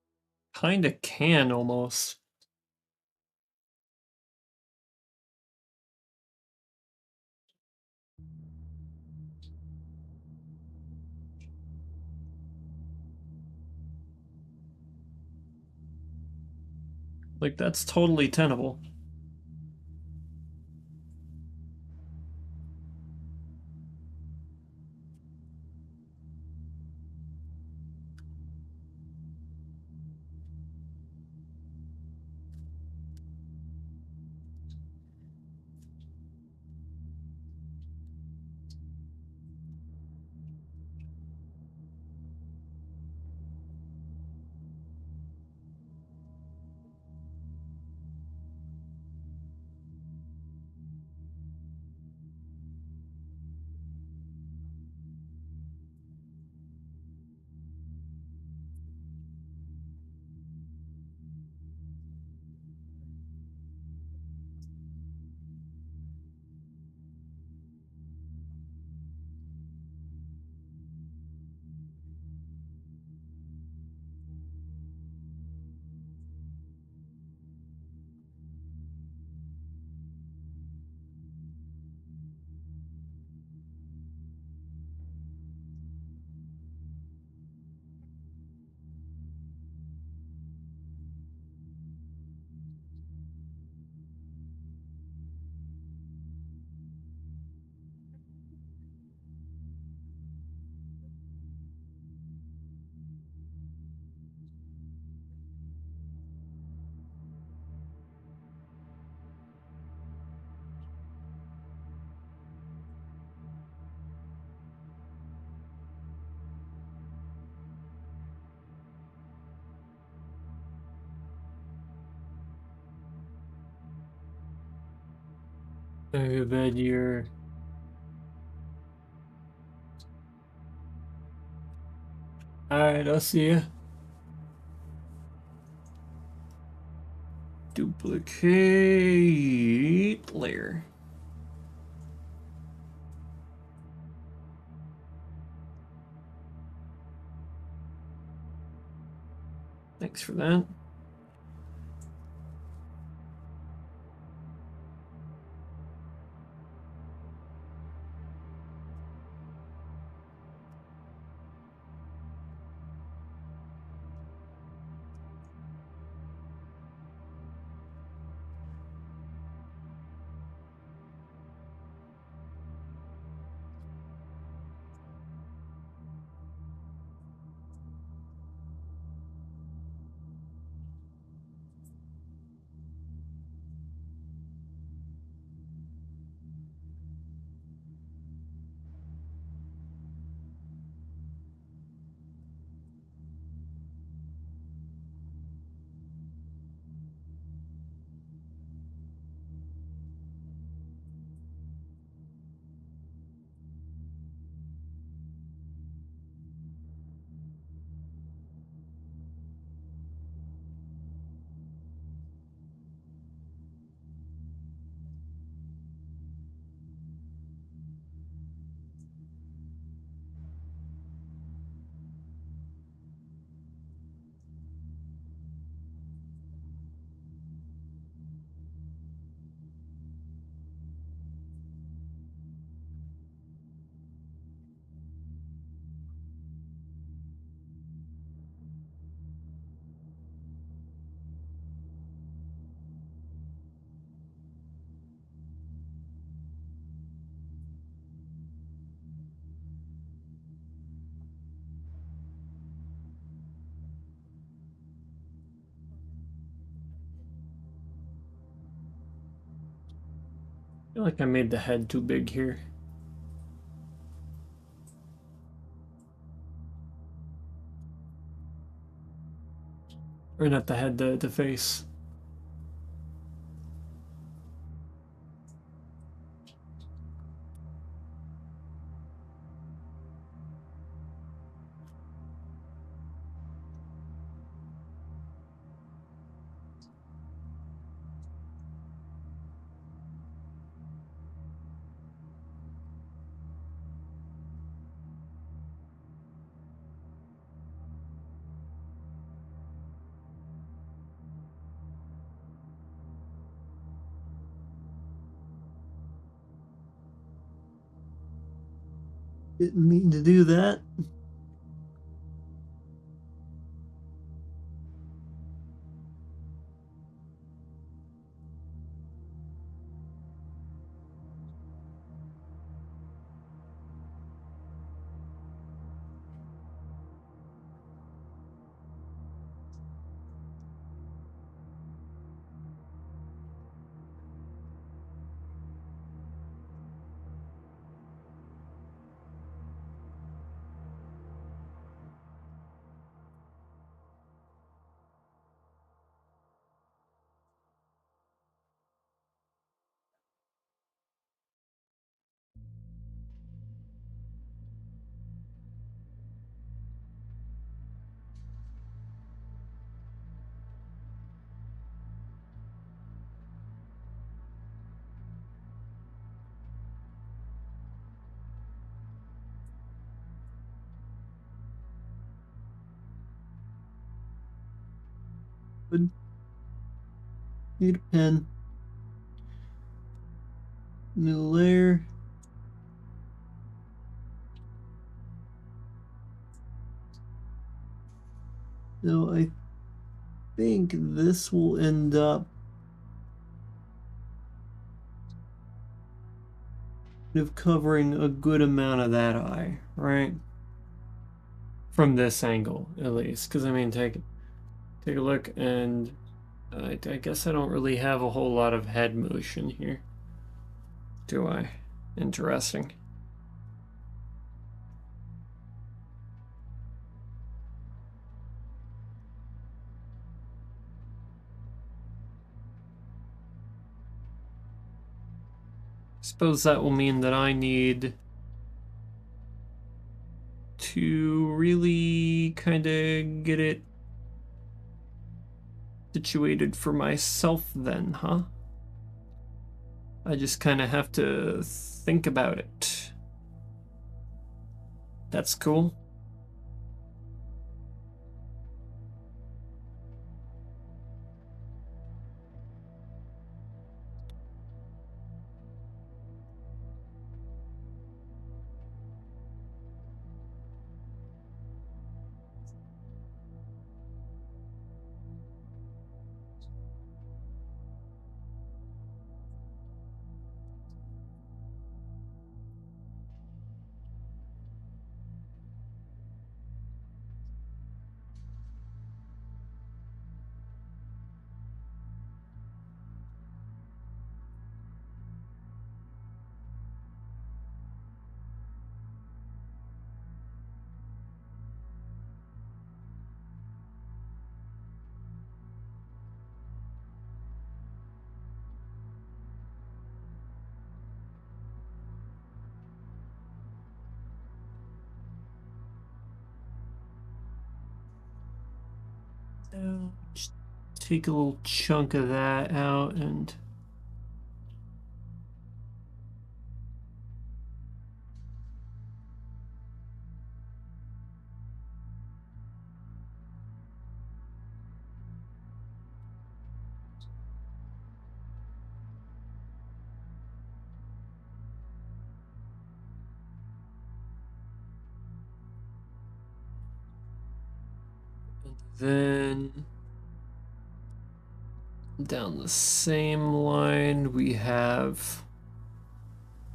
S1: kinda can almost. Like, that's totally tenable. I bet you're... Alright, I'll see ya. Duplicate layer. Thanks for that. feel like I made the head too big here. Or not the head, the face. Didn't mean to do that. Good. Need a pen. New layer. So I think this will end up covering a good amount of that eye, right? From this angle, at least. Because, I mean, take a look, and I guess I don't really have a whole lot of head motion here. Do I? Interesting. Suppose that will mean that I need to really kind of get it situated for myself then, huh? I just kind of have to think about it. That's cool. So just take a little chunk of that out and then down the same line we have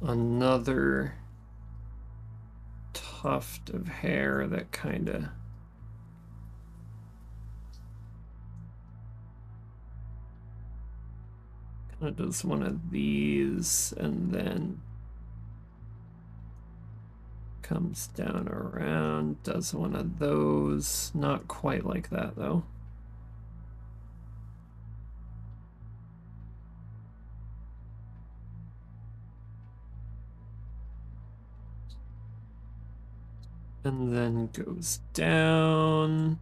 S1: another tuft of hair that kind of It does one of these and then comes down around, does one of those. Not quite like that though. And then goes down.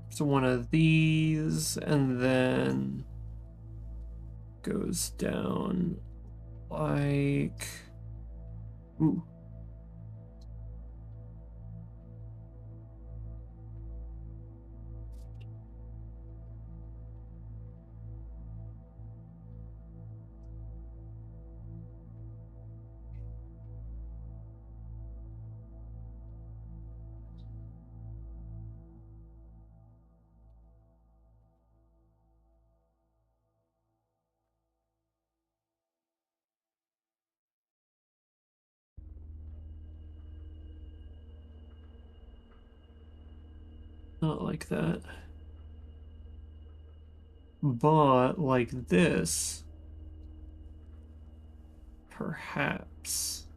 S1: So one of these and then goes down like, ooh. Not like that. But like this, perhaps.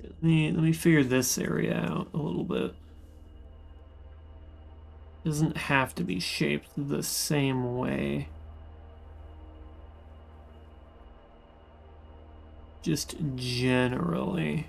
S1: Let me figure this area out a little bit. Doesn't have to be shaped the same way. Just generally.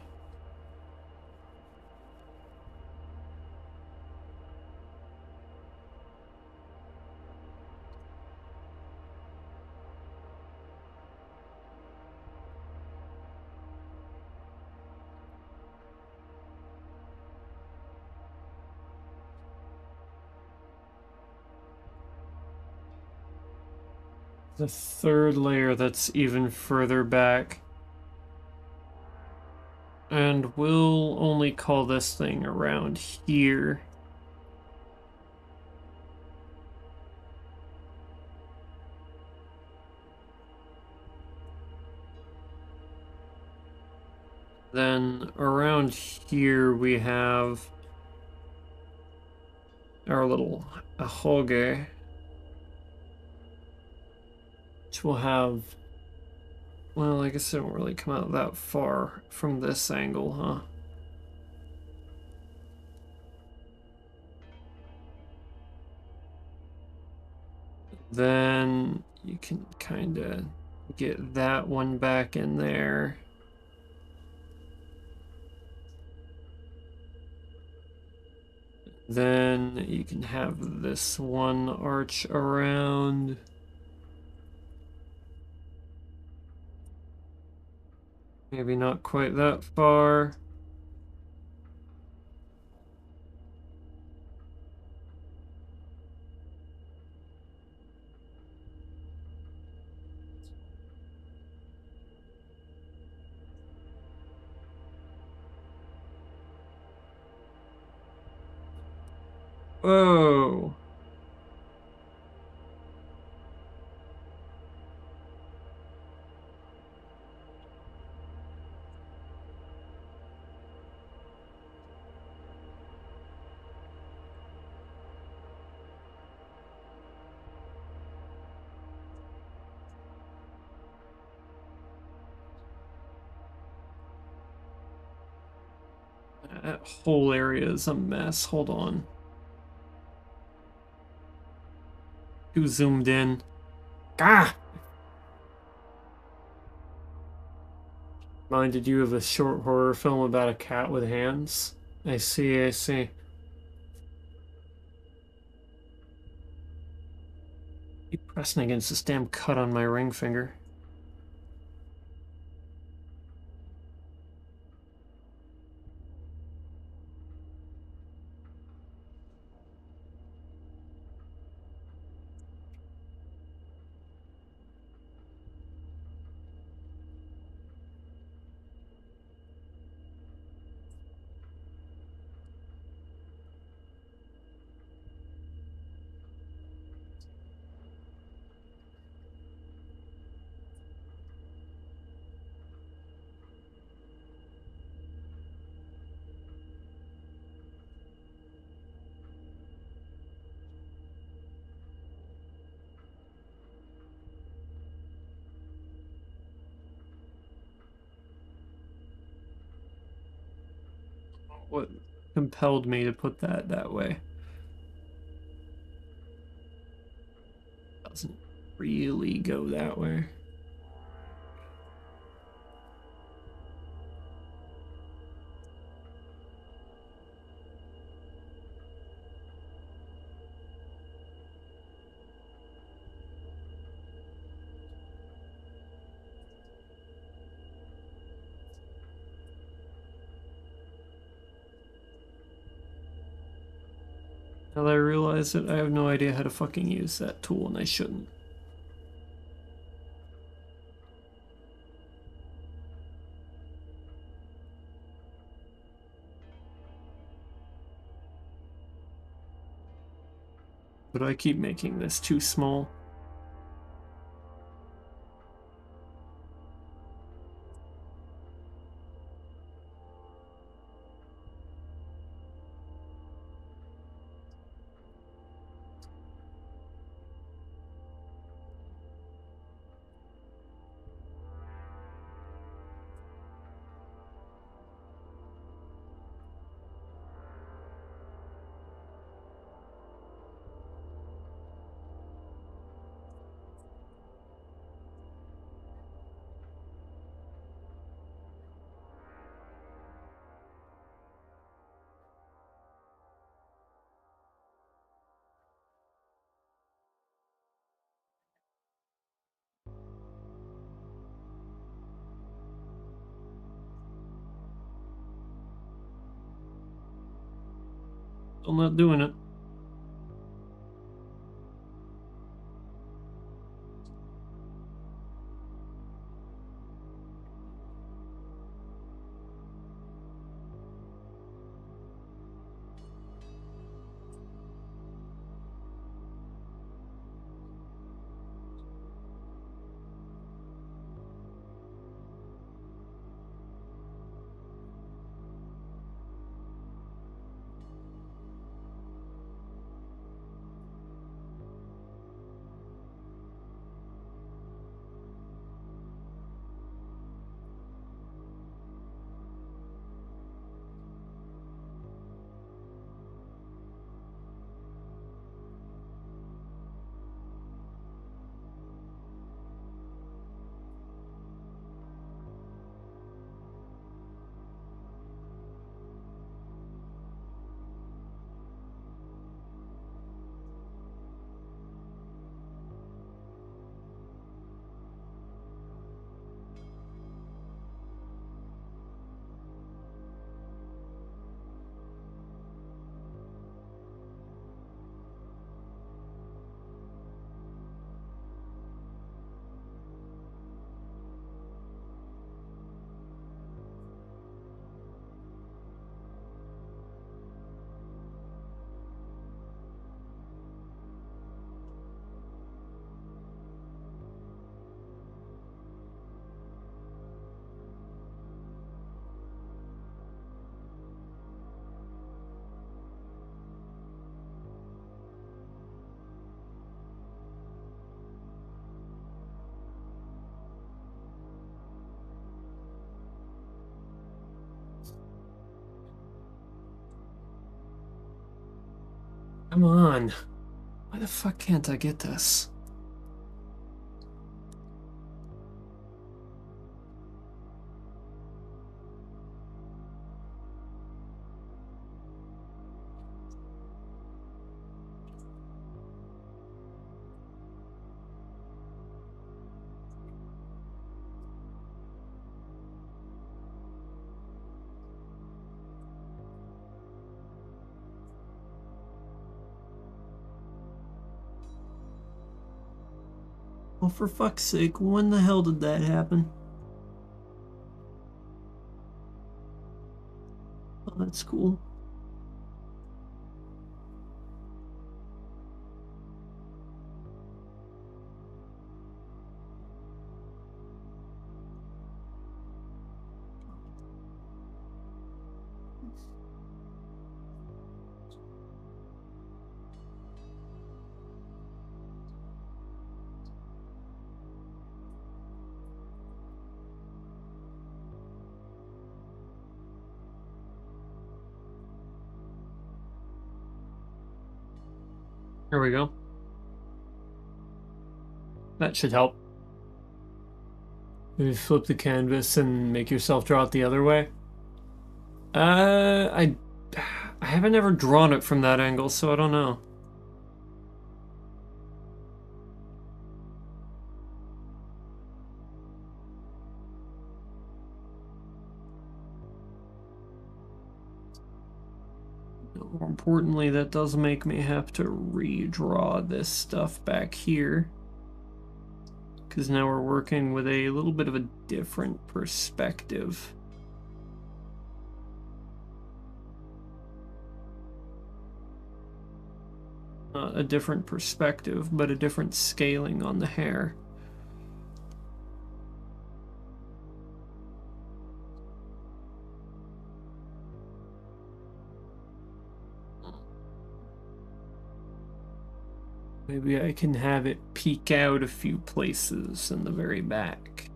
S1: The third layer that's even further back. And we'll only call this thing around here. Then around here we have our little ahoge, which will have, well, I guess it won't really come out that far from this angle, huh? Then you can kind of get that one back in there. Then you can have this one arch around. Maybe not quite that far. Whoa. That whole area is a mess. Hold on. Too zoomed in. Ah! Reminded you of a short horror film about a cat with hands? I see, I see. Keep pressing against this damn cut on my ring finger. what compelled me to put that way. Doesn't really go that way. Now that I realize it, I have no idea how to fucking use that tool, and I shouldn't. But I keep making this too small. I'm not doing it. Come on. Why the fuck can't I get this? Well, for fuck's sake, when the hell did that happen? Oh, that's cool. There we go. That should help. Maybe flip the canvas and make yourself draw it the other way. I haven't ever drawn it from that angle, so I don't know. More importantly, that does make me have to redraw this stuff back here, because now we're working with a little bit of a different perspective. Not a different perspective, but a different scaling on the hair. Maybe I can have it peek out a few places in the very back.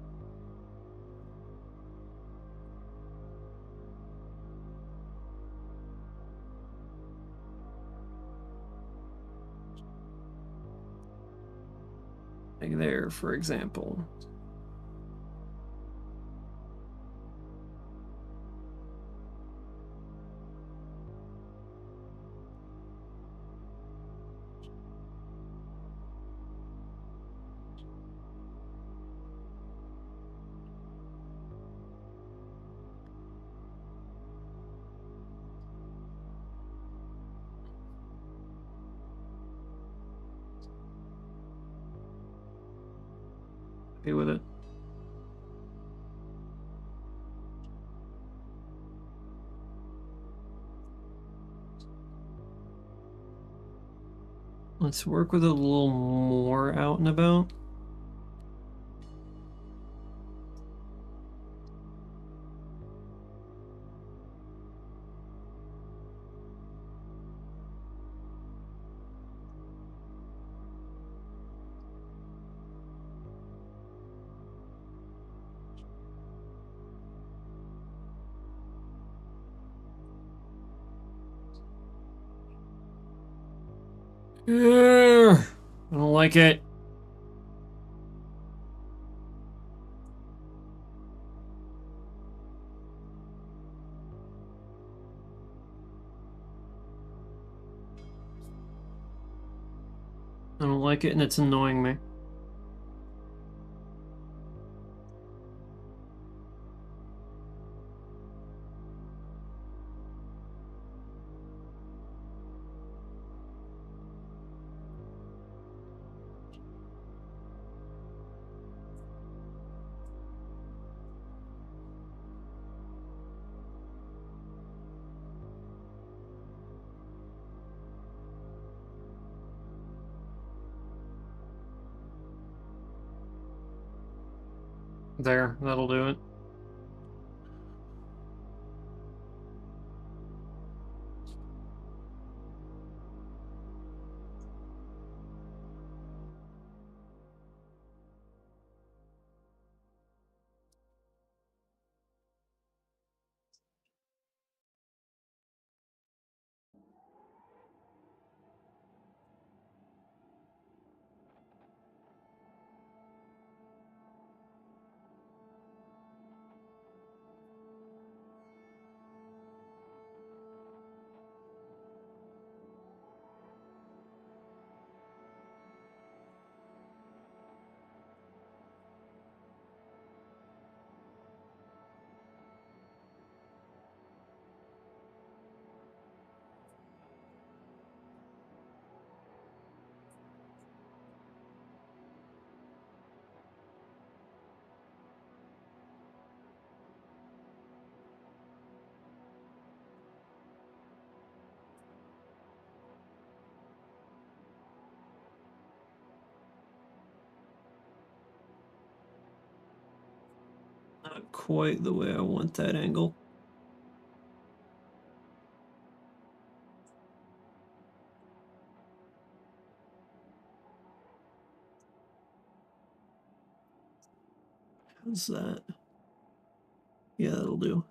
S1: Like there, for example. Happy with it. Let's work with it a little more out and about. I don't like it. I don't like it, and it's annoying me. There, that'll do it. Not quite the way I want that angle. How's that? Yeah, that'll do.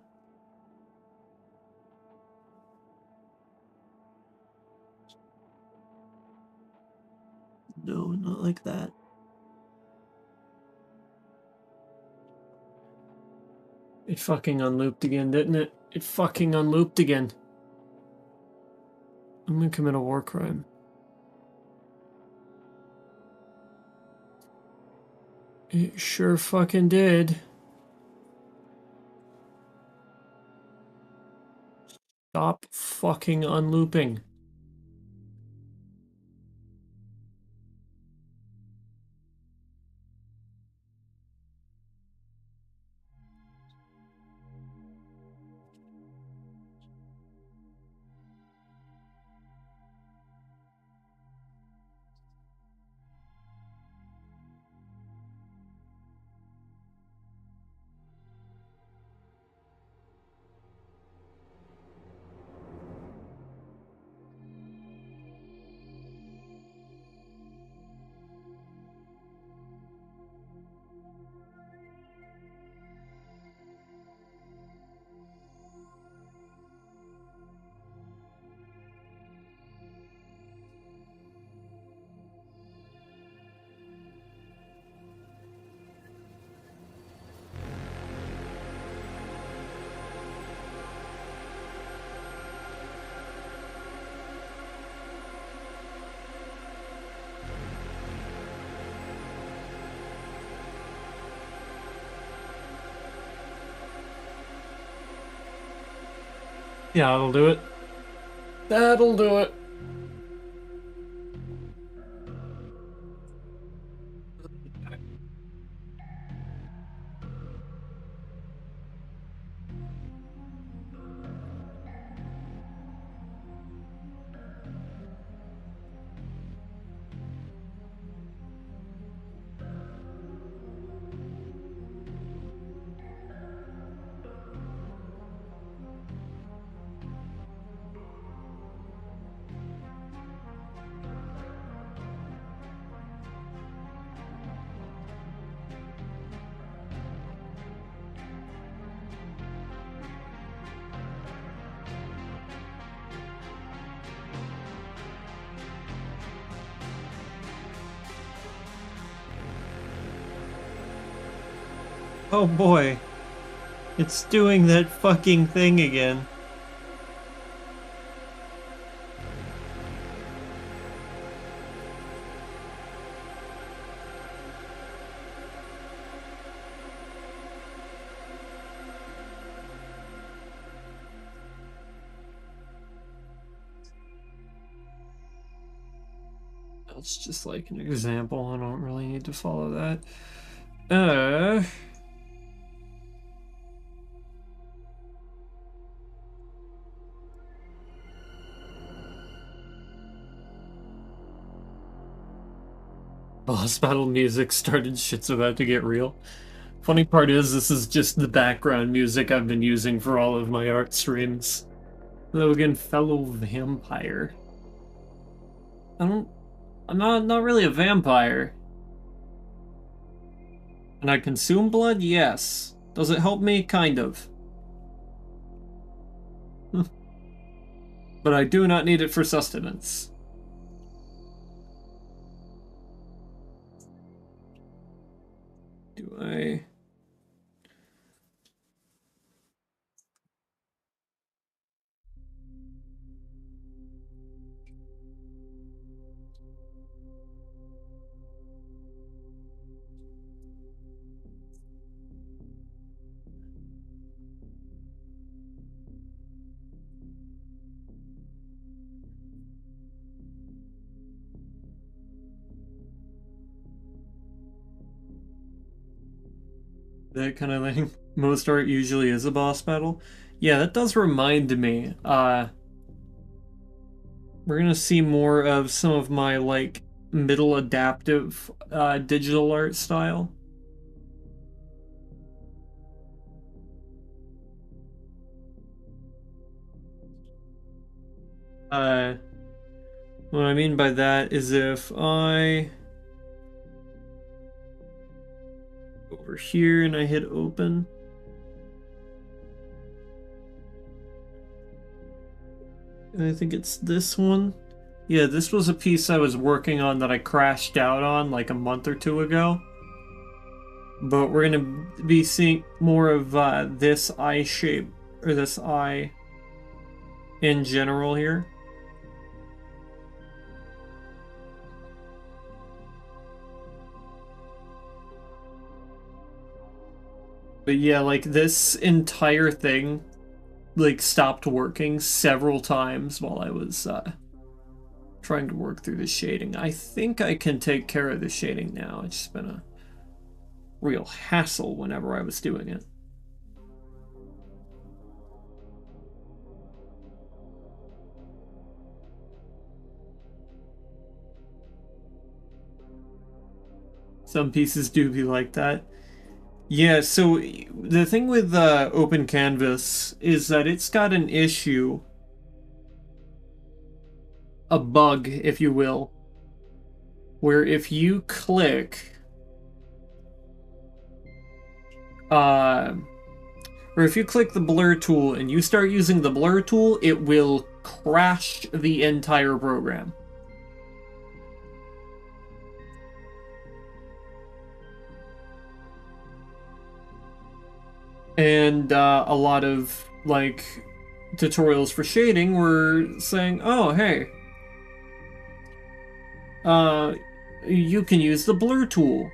S1: No, not like that. It fucking unlooped again, didn't it? It fucking unlooped again. I'm gonna commit a war crime. It sure fucking did. Stop fucking unlooping. Yeah, that'll do it. That'll do it. Oh boy. It's doing that fucking thing again. That's just like an example. I don't really need to follow that. Boss battle music started. Shit's about to get real. Funny part is, this is just the background music I've been using for all of my art streams. Logan, fellow vampire. I'm not really a vampire. And I consume blood? Yes. Does it help me? Kind of. But I do not need it for sustenance. Do I... that kind of thing. Most art usually is a boss battle. Yeah, that does remind me. We're gonna see more of some of my, like, middle adaptive digital art style. What I mean by that is if I go over here and I hit open, and I think it's this one. Yeah, this was a piece I was working on that I crashed out on like a month or two ago. But we're gonna be seeing more of this eye shape, or this eye in general here. But yeah, like this entire thing like stopped working several times while I was trying to work through the shading. I think I can take care of the shading now. It's just been a real hassle whenever I was doing it. Some pieces do be like that. Yeah, so the thing with Open Canvas is that it's got an issue, a bug, if you will, where if you click, or if you click the blur tool and you start using the blur tool, it will crash the entire program. And a lot of like tutorials for shading were saying, "Oh, hey, you can use the blur tool."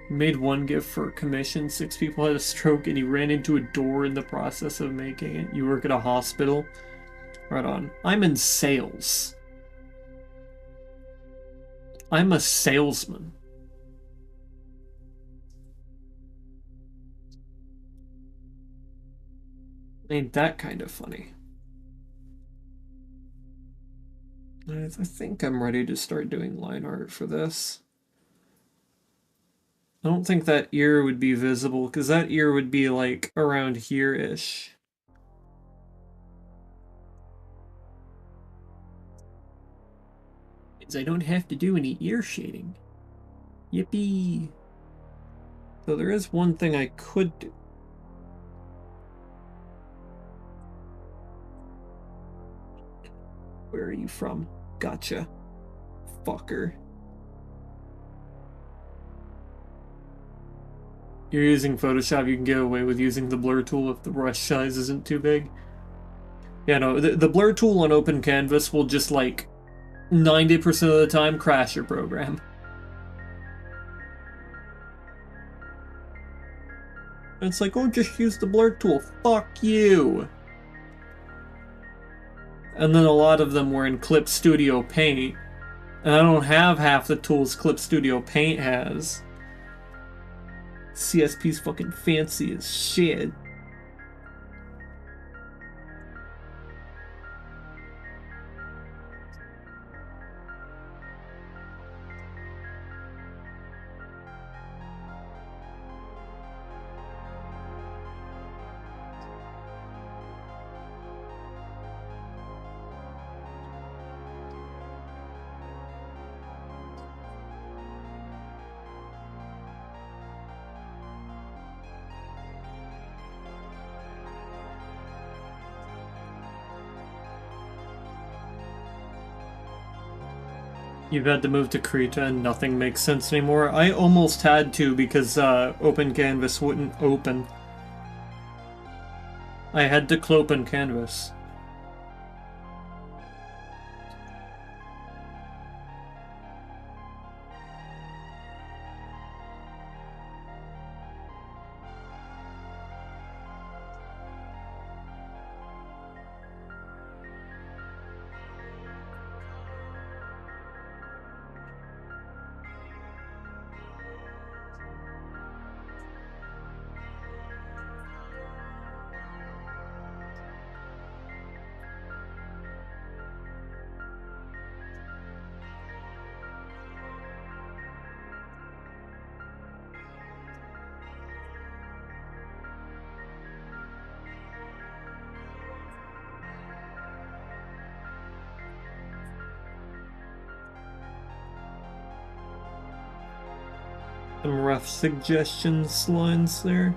S1: Made one GIF for commission. 6 people had a stroke, and he ran into a door in the process of making it. You work at a hospital. Right on. I'm in sales. I'm a salesman. Ain't that kind of funny? I think I'm ready to start doing line art for this. I don't think that ear would be visible, because that ear would be like around here-ish. Means I don't have to do any ear shading. Yippee! So there is one thing I could do. Where are you from? Gotcha. Fucker. You're using Photoshop, you can get away with using the blur tool if the brush size isn't too big. Yeah, no, the blur tool on Open Canvas will just like 90% of the time crash your program. And it's like, oh, just use the blur tool. Fuck you. And then a lot of them were in Clip Studio Paint. And I don't have half the tools Clip Studio Paint has. CSP's fucking fancy as shit. You've had to move to Krita and nothing makes sense anymore. I almost had to because Open Canvas wouldn't open. I had to clopen Canvas. Some rough suggestions lines there.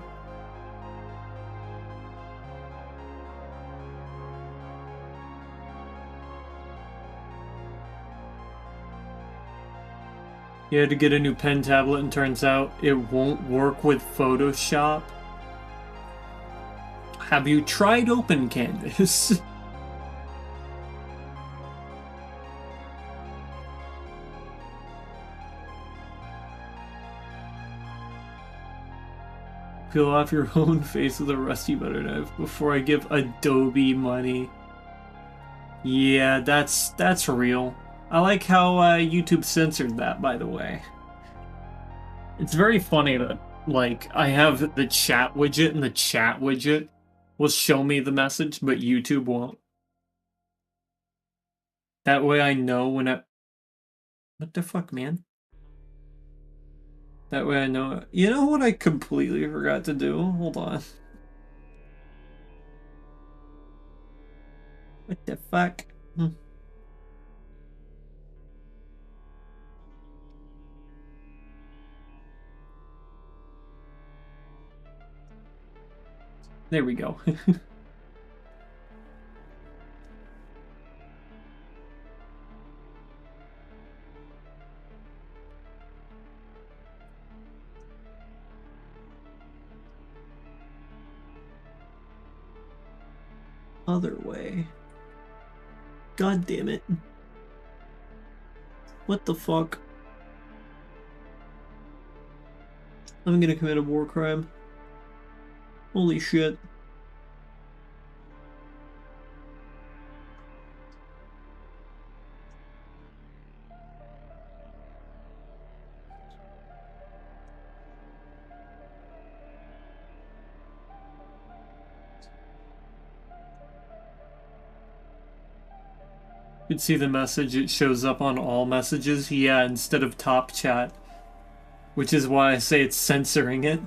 S1: You had to get a new pen tablet and turns out it won't work with Photoshop. Have you tried Open Canvas? Peel off your own face with a rusty butter knife before I give Adobe money. Yeah, that's real. I like how YouTube censored that, by the way. It's very funny that, like, I have the chat widget, and the chat widget will show me the message, but YouTube won't. That way I know when I... What the fuck, man? That way I know... You know what I completely forgot to do? Hold on. What the fuck? There we go. Other way. God damn it. What the fuck? I'm gonna commit a war crime. Holy shit. You can see the message, it shows up on all messages. Yeah, instead of top chat. Which is why I say it's censoring it.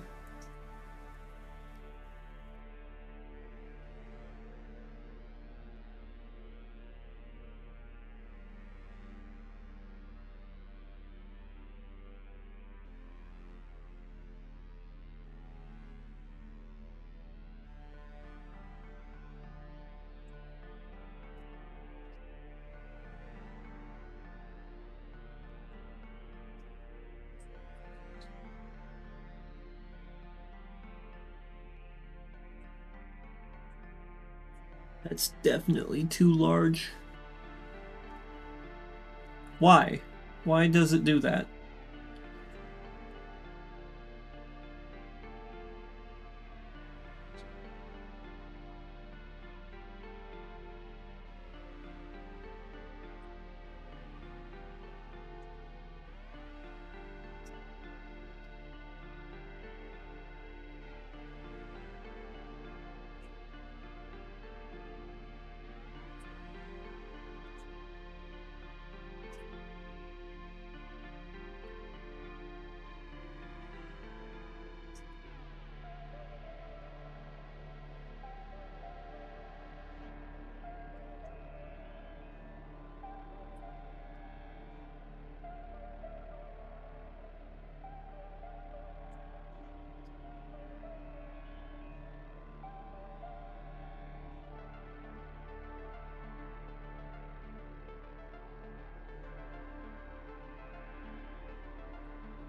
S1: That's definitely too large. Why? Why does it do that?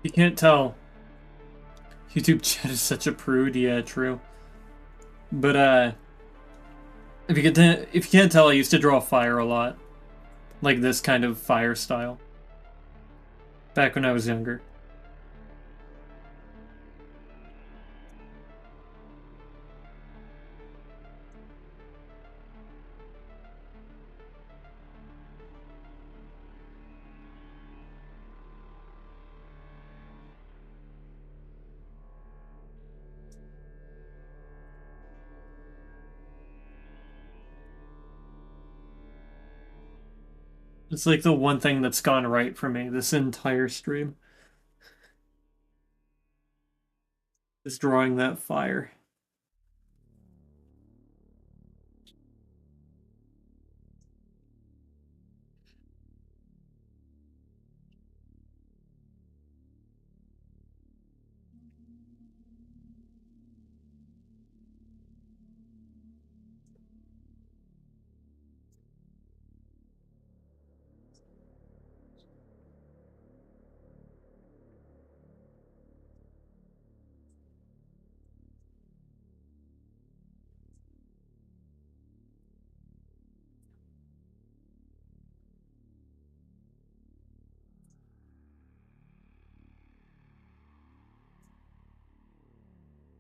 S1: You can't tell. YouTube chat is such a prude. Yeah, true. But if you can't tell, I used to draw fire a lot, like this kind of fire style, back when I was younger. It's like the one thing that's gone right for me this entire stream is drawing that fire.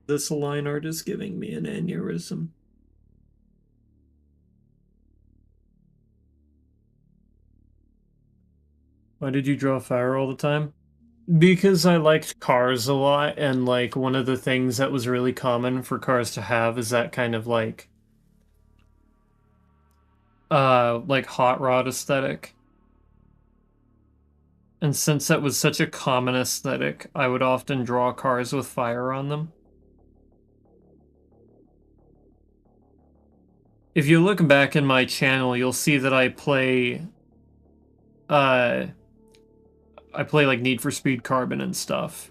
S1: This line art is giving me an aneurysm. Why did you draw fire all the time? Because I liked cars a lot, and like one of the things that was really common for cars to have is that kind of like hot rod aesthetic. And since that was such a common aesthetic, I would often draw cars with fire on them. If you look back in my channel, you'll see that uh I play like Need for Speed Carbon and stuff.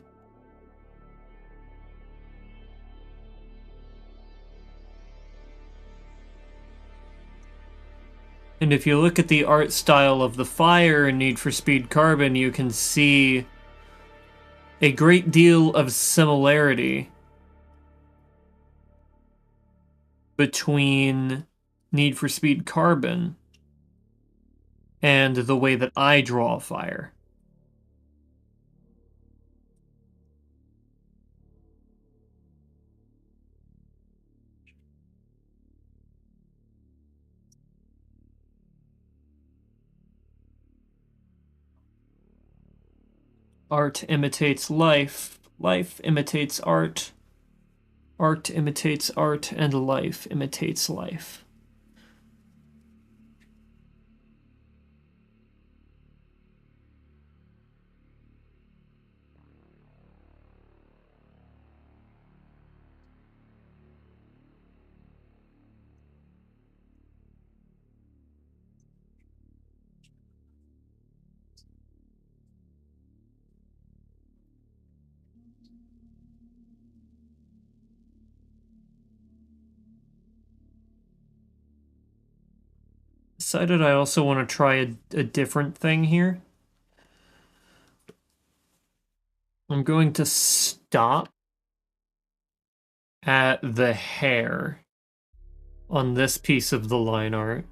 S1: And if you look at the art style of the fire in Need for Speed Carbon, you can see a great deal of similarity between Need for Speed Carbon and the way that I draw fire. Art imitates life, life imitates art, art imitates art, and life imitates life. Decided I also want to try a different thing here. I'm going to stop at the hair on this piece of the line art.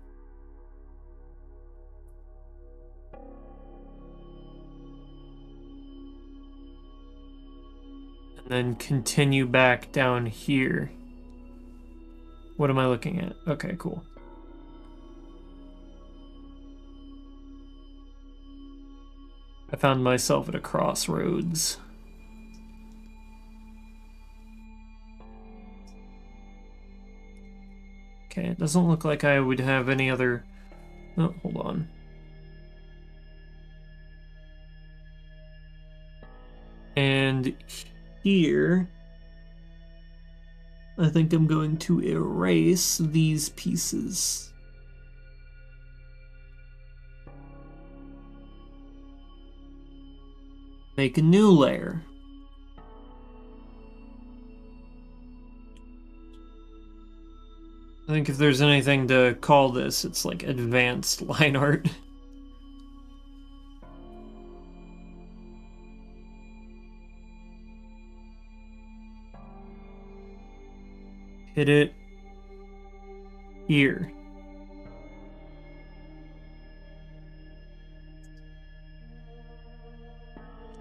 S1: And then continue back down here. What am I looking at? Okay, cool. I found myself at a crossroads. Okay, it doesn't look like I would have any other... Oh, hold on. And here, I think I'm going to erase these pieces. Make a new layer. I think if there's anything to call this, it's like advanced line art. Hit it here.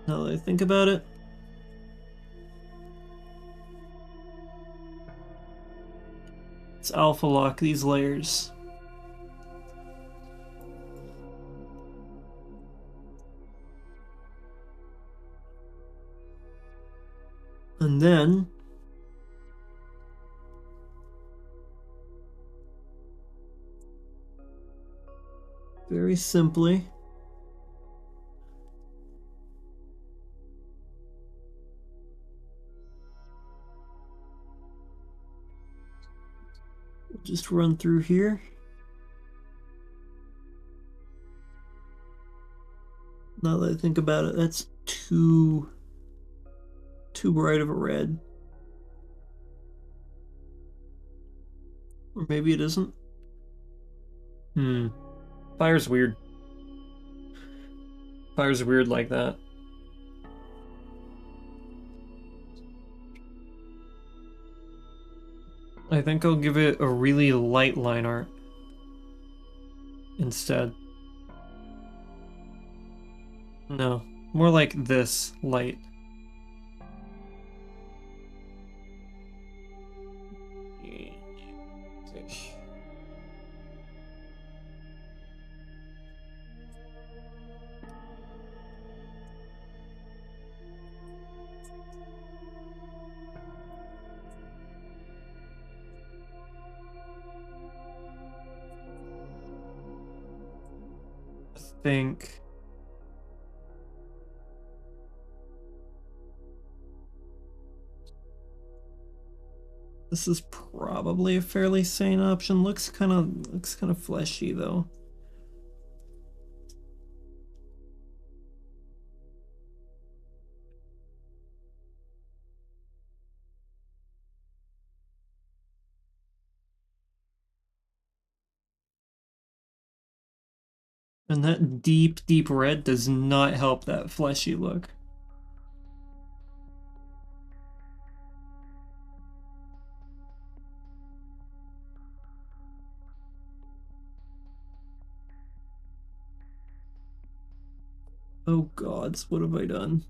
S1: Now that I think about it, let's alpha lock these layers. And then very simply just run through here. Now that I think about it, that's too bright of a red. Or maybe it isn't. Fire's weird. Fire's weird like that. I think I'll give it a really light line art instead. No, more like this light. think... This is probably a fairly sane option. Looks kind of fleshy though. And that deep red does not help that fleshy look. Oh gods, what have I done?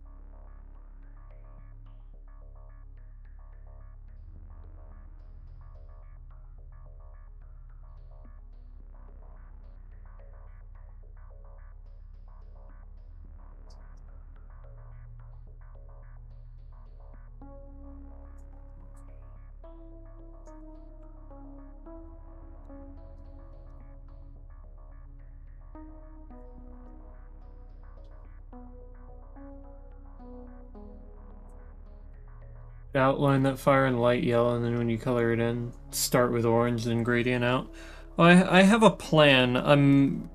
S1: Outline that fire in light yellow, and then when you color it in, start with orange, then gradient out. Well, I have a plan.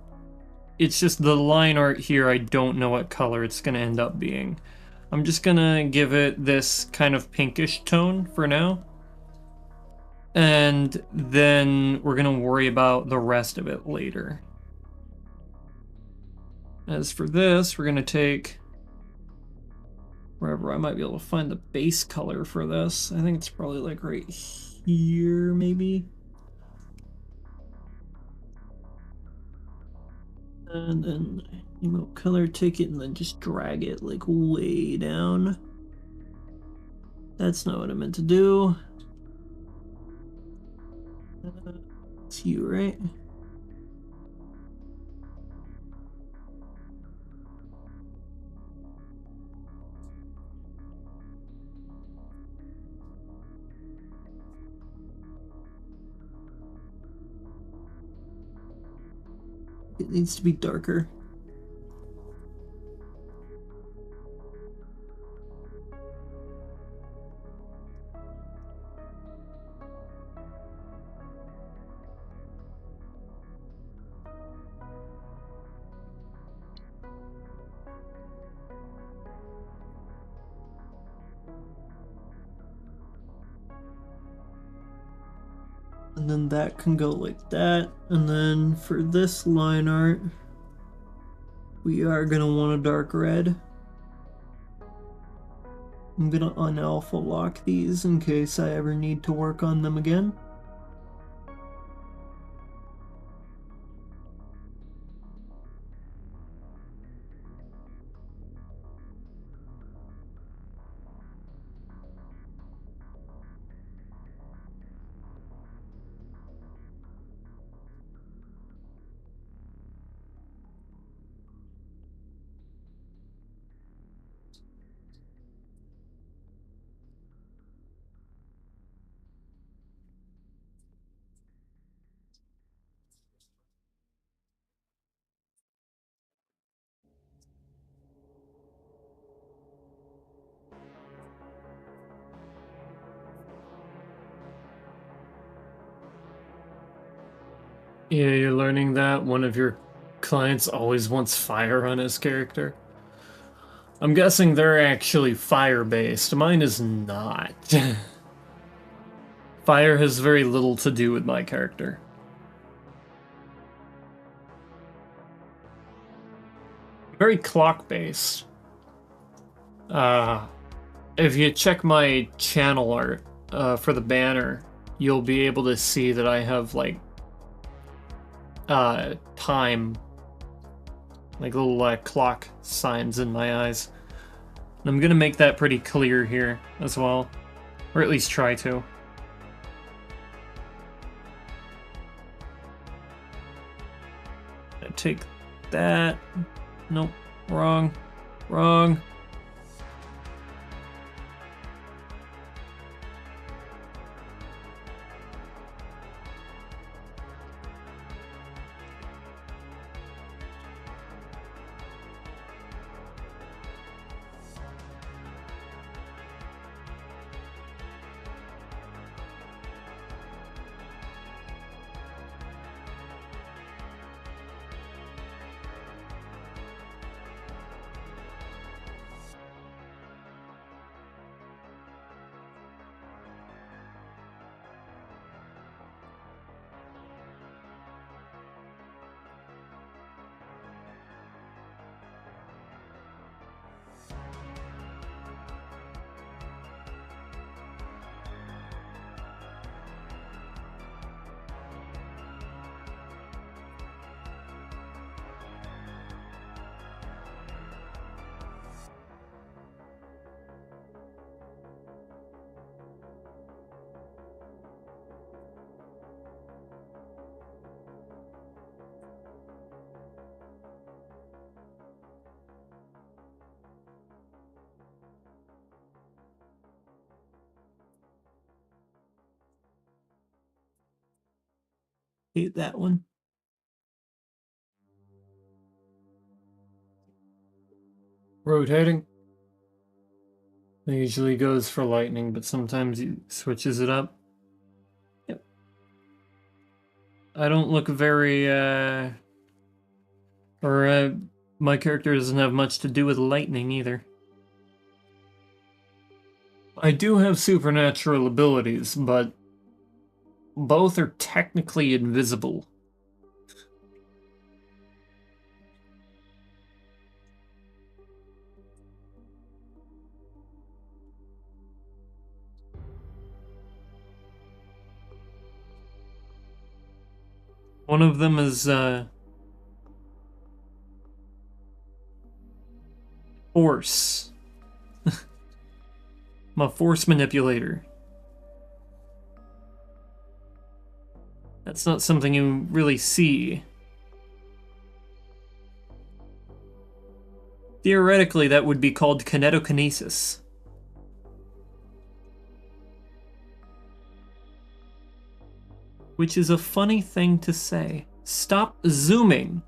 S1: It's just the line art here, I don't know what color it's gonna end up being. I'm just gonna give it this kind of pinkish tone for now. And then we're gonna worry about the rest of it later. As for this, we're gonna take... wherever I might be able to find the base color for this. I think it's probably like right here, maybe. And then emote color, take it and then just drag it like way down. That's not what I meant to do. It's you, right? It needs to be darker. And then that can go like that. And then for this line art, we are gonna want a dark red. I'm gonna unalpha lock these in case I ever need to work on them again. Yeah, you're learning that one of your clients always wants fire on his character. I'm guessing they're actually fire-based. Mine is not. Fire has very little to do with my character. Very clock-based. If you check my channel art for the banner, you'll be able to see that I have, like, time, like little clock signs in my eyes. And I'm gonna make that pretty clear here as well, or at least try to. I take that. Nope, wrong. Hate that one. Rotating. It usually goes for lightning, but sometimes he switches it up. Yep. I don't look very, my character doesn't have much to do with lightning either. I do have supernatural abilities, but both are technically invisible. One of them is, force. I'm a force manipulator. That's not something you really see. Theoretically, that would be called kinetokinesis. Which is a funny thing to say. Stop zooming.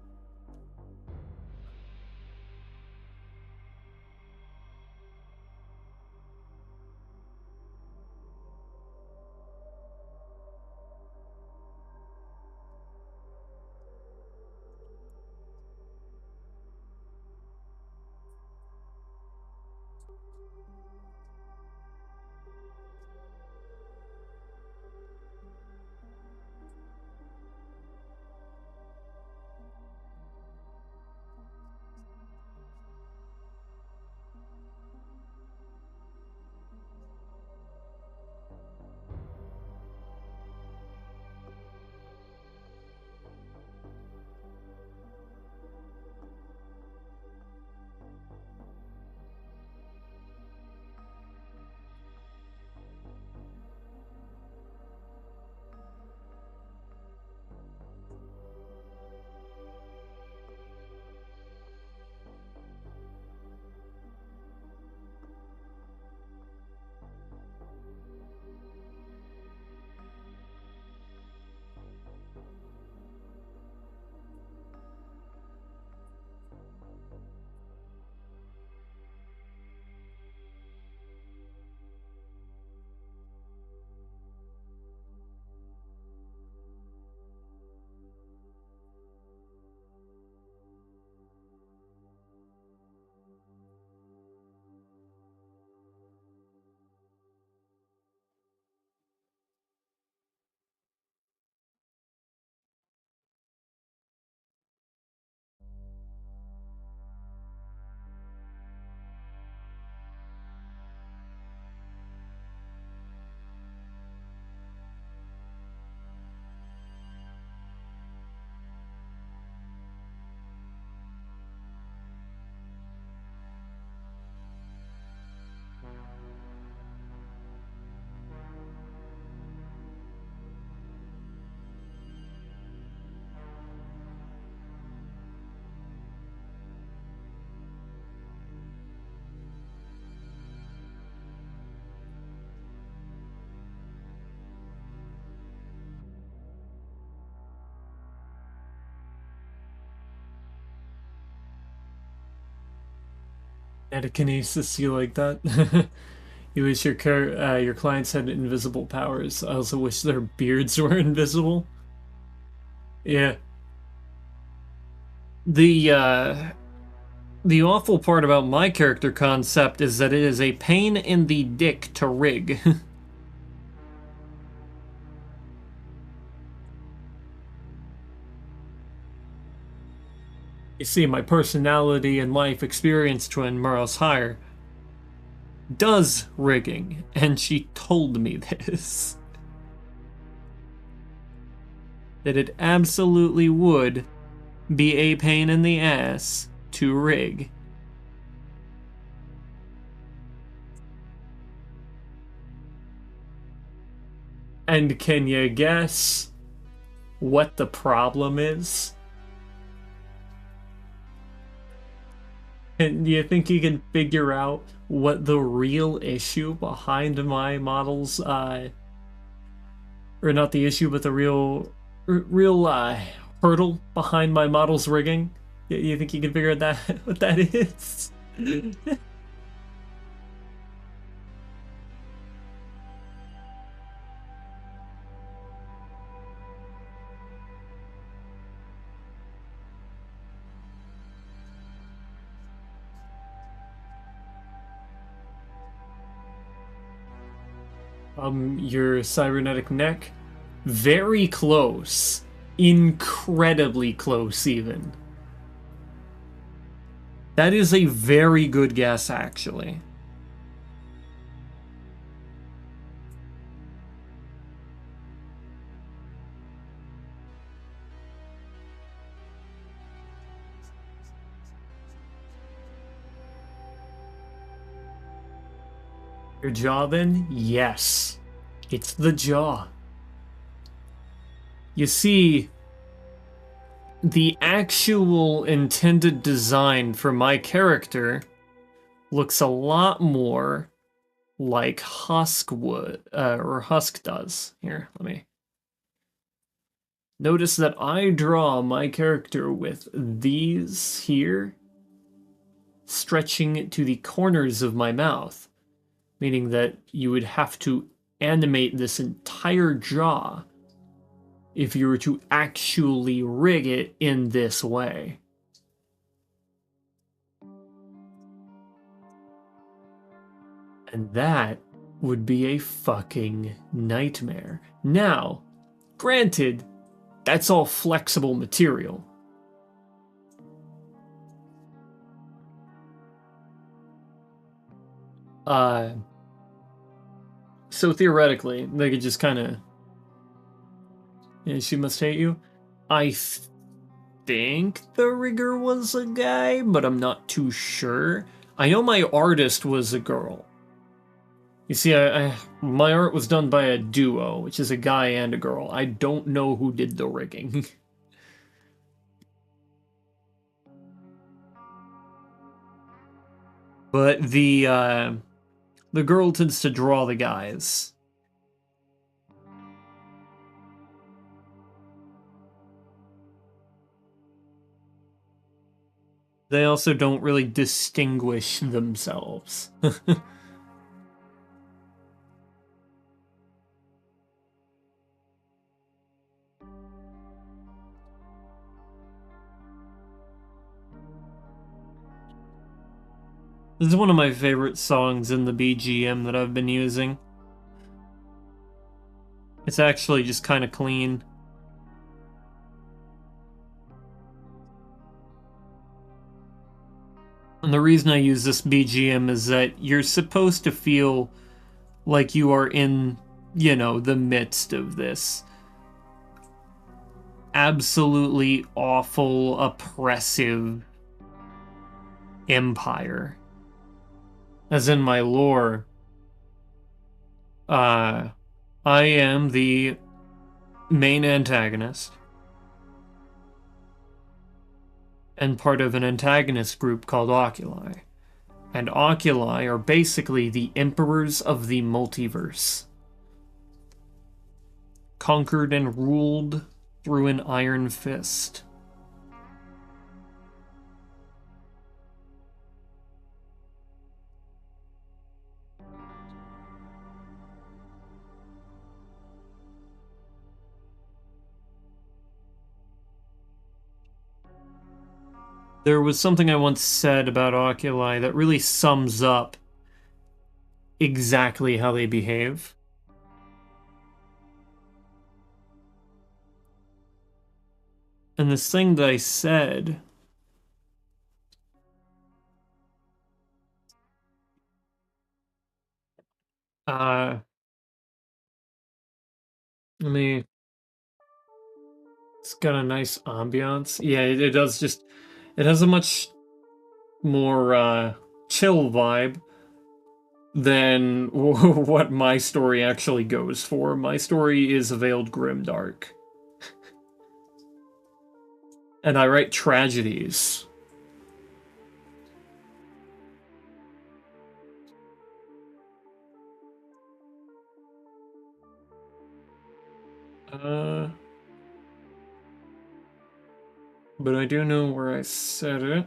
S1: Kinetokinesis, you like that? You wish your clients had invisible powers. I also wish their beards were invisible. Yeah. The awful part about my character concept is that it is a pain in the dick to rig. You see, my personality and life experience twin, Maros Hire, does rigging, and she told me this. That it absolutely would be a pain in the ass to rig. And can you guess what the problem is? And do you think you can figure out what the real issue behind my models, or not the issue, but the real real hurdle behind my model's rigging? You think you can figure out that what that is? Your cybernetic neck? Very close. Incredibly close, even. That is a very good guess, actually. Your jaw, then? Yes. It's the jaw. You see, the actual intended design for my character looks a lot more like Husk would, or Husk does. Here, let me. Notice that I draw my character with these here stretching to the corners of my mouth, meaning that you would have to animate this entire jaw if you were to actually rig it in this way. And that would be a fucking nightmare. Now, granted, that's all flexible material. So theoretically, they could just kind of... Yeah, she must hate you. I think the rigger was a guy, but I'm not too sure. I know my artist was a girl. You see, my art was done by a duo, which is a guy and a girl. I don't know who did the rigging. But the girl tends to draw the guys. They also don't really distinguish themselves. This is one of my favorite songs in the BGM that I've been using. It's actually just kind of clean. And the reason I use this BGM is that you're supposed to feel like you are in, you know, the midst of this absolutely awful, oppressive empire. As in my lore, I am the main antagonist and part of an antagonist group called Oculi. And Oculi are basically the emperors of the multiverse, conquered and ruled through an iron fist. There was something I once said about Oculi that really sums up exactly how they behave. And this thing that I said let me... It's got a nice ambiance. Yeah, it does just... It has a much more chill vibe than what my story actually goes for. My story is a veiled grimdark. And I write tragedies. Uh... But I do know where I said it.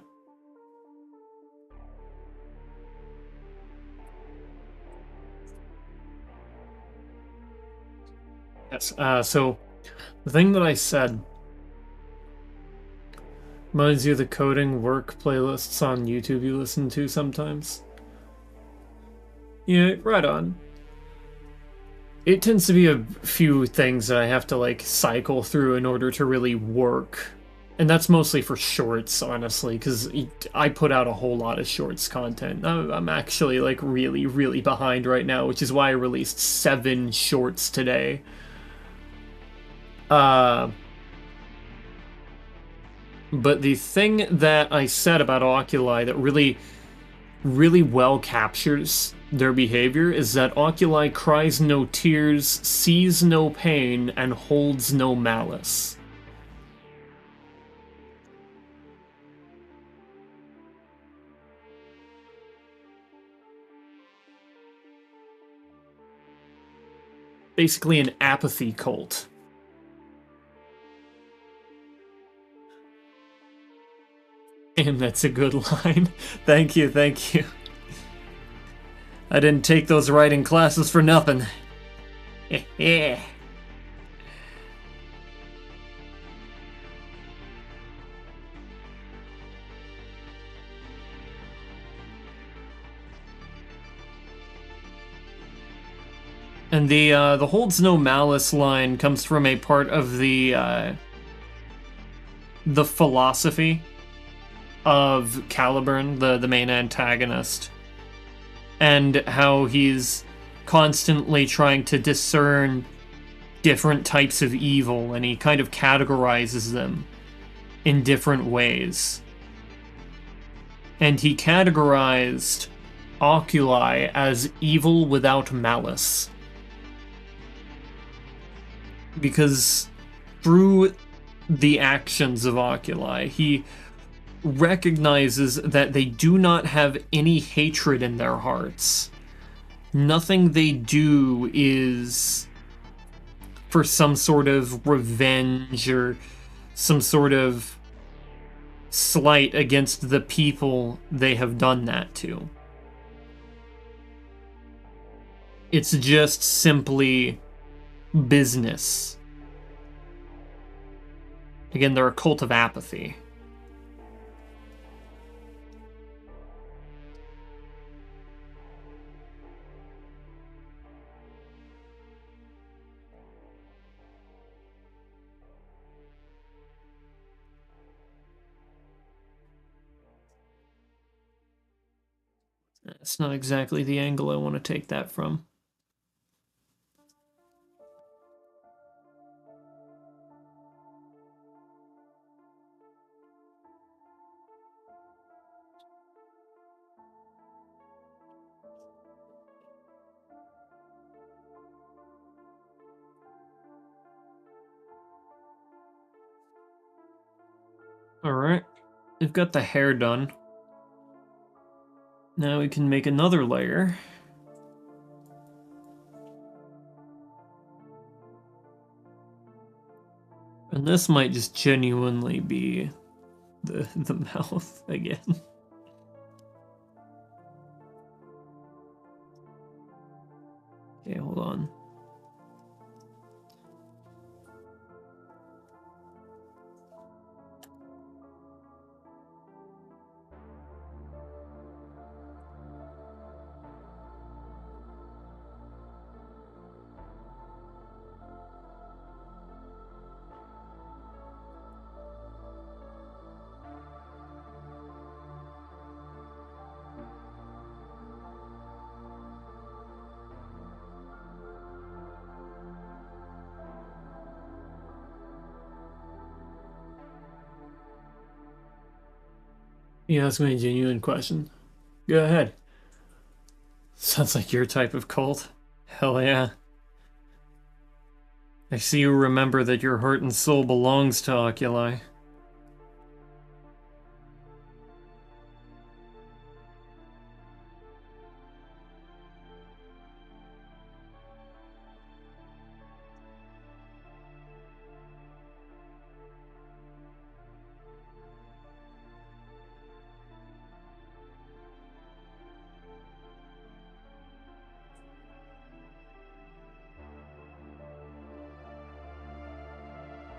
S1: Yes, so the thing that I said reminds you of the coding work playlists on YouTube you listen to sometimes. Yeah, right on. It tends to be a few things that I have to like cycle through in order to really work. And that's mostly for shorts, honestly, because I put out a whole lot of shorts content. I'm actually like really, really behind right now, which is why I released 7 shorts today. But the thing that I said about oculi that really, really well captures their behavior is that oculi cries no tears, sees no pain, and holds no malice. Basically an apathy cult. And that's a good line. Thank you, thank you. I didn't take those writing classes for nothing. Yeah. And the holds no malice line comes from a part of the philosophy of Caliburn, the main antagonist, and how he's constantly trying to discern different types of evil, and he kind of categorizes them in different ways. And he categorized oculi as evil without malice. Because through the actions of oculi, he recognizes that they do not have any hatred in their hearts. Nothing they do is for some sort of revenge or some sort of slight against the people they have done that to. It's just simply business. Again, they're a cult of apathy. That's not exactly the angle I want to take that from. Alright, we've got the hair done. Now we can make another layer. And this might just genuinely be the mouth again. Okay, hold on. You ask me a genuine question. Go ahead. Sounds like your type of cult. Hell yeah. I see you remember that your heart and soul belongs to oculi.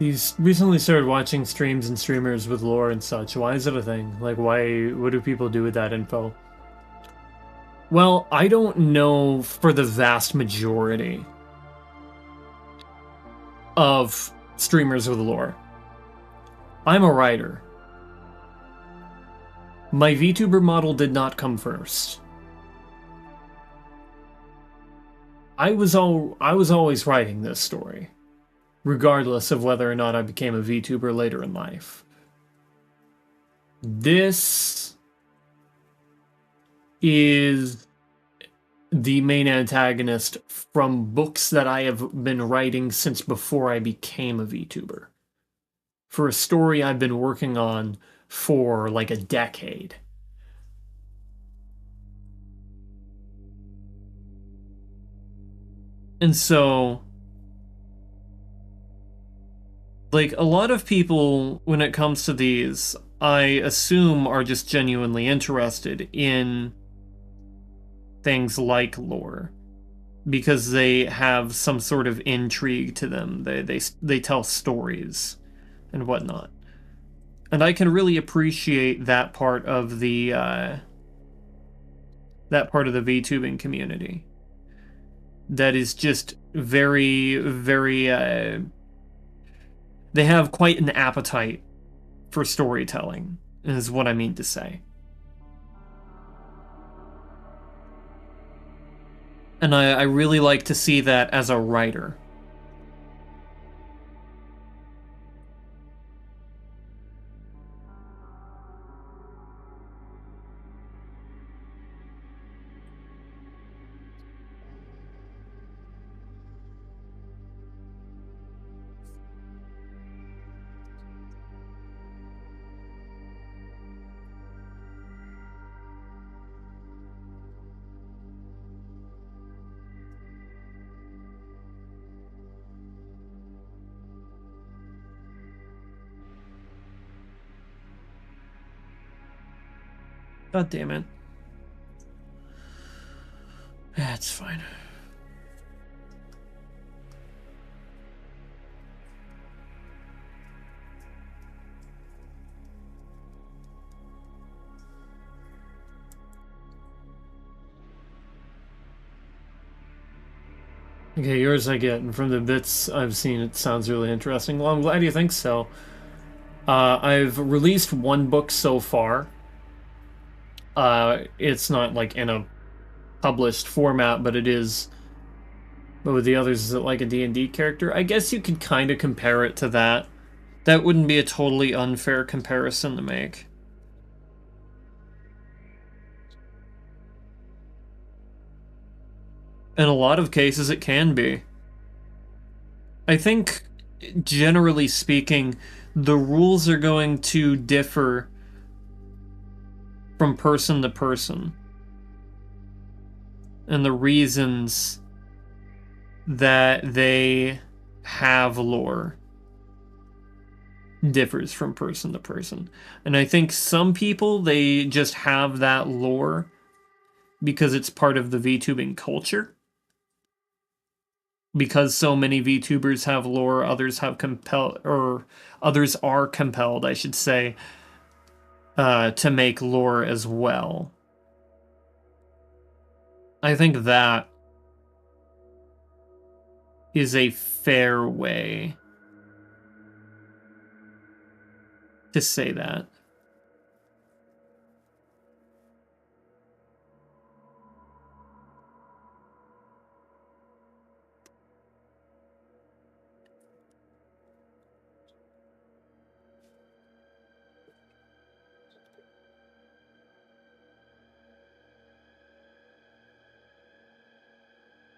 S1: He's recently started watching streams and streamers with lore and such. Why is it a thing? Like, why? What do people do with that info? Well, I don't know for the vast majority of streamers with lore. I'm a writer. My VTuber model did not come first. I was always writing this story, regardless of whether or not I became a VTuber later in life. This is the main antagonist from books that I have been writing since before I became a VTuber. For a story I've been working on for like a decade. And so, like, a lot of people, when it comes to these, I assume are just genuinely interested in things like lore because they have some sort of intrigue to them. They tell stories and whatnot. And I can really appreciate that part of the VTubing community. That is just very, very. They have quite an appetite for storytelling, is what I mean to say. And I really like to see that as a writer. God damn it. That's fine. Okay, yours I get, and from the bits I've seen, it sounds really interesting. Well, I'm glad you think so. I've released one book so far. It's not like in a published format, but it is. But with the others, is it like a D&D character? I guess you could kind of compare it to that. That wouldn't be a totally unfair comparison to make. In a lot of cases, it can be. I think, generally speaking, the rules are going to differ from person to person. And the reasons that they have lore differs from person to person. And I think some people, they just have that lore because it's part of the VTubing culture. Because so many VTubers have lore, others have compelled, or others are compelled, I should say, to make lore as well. I think that is a fair way to say that.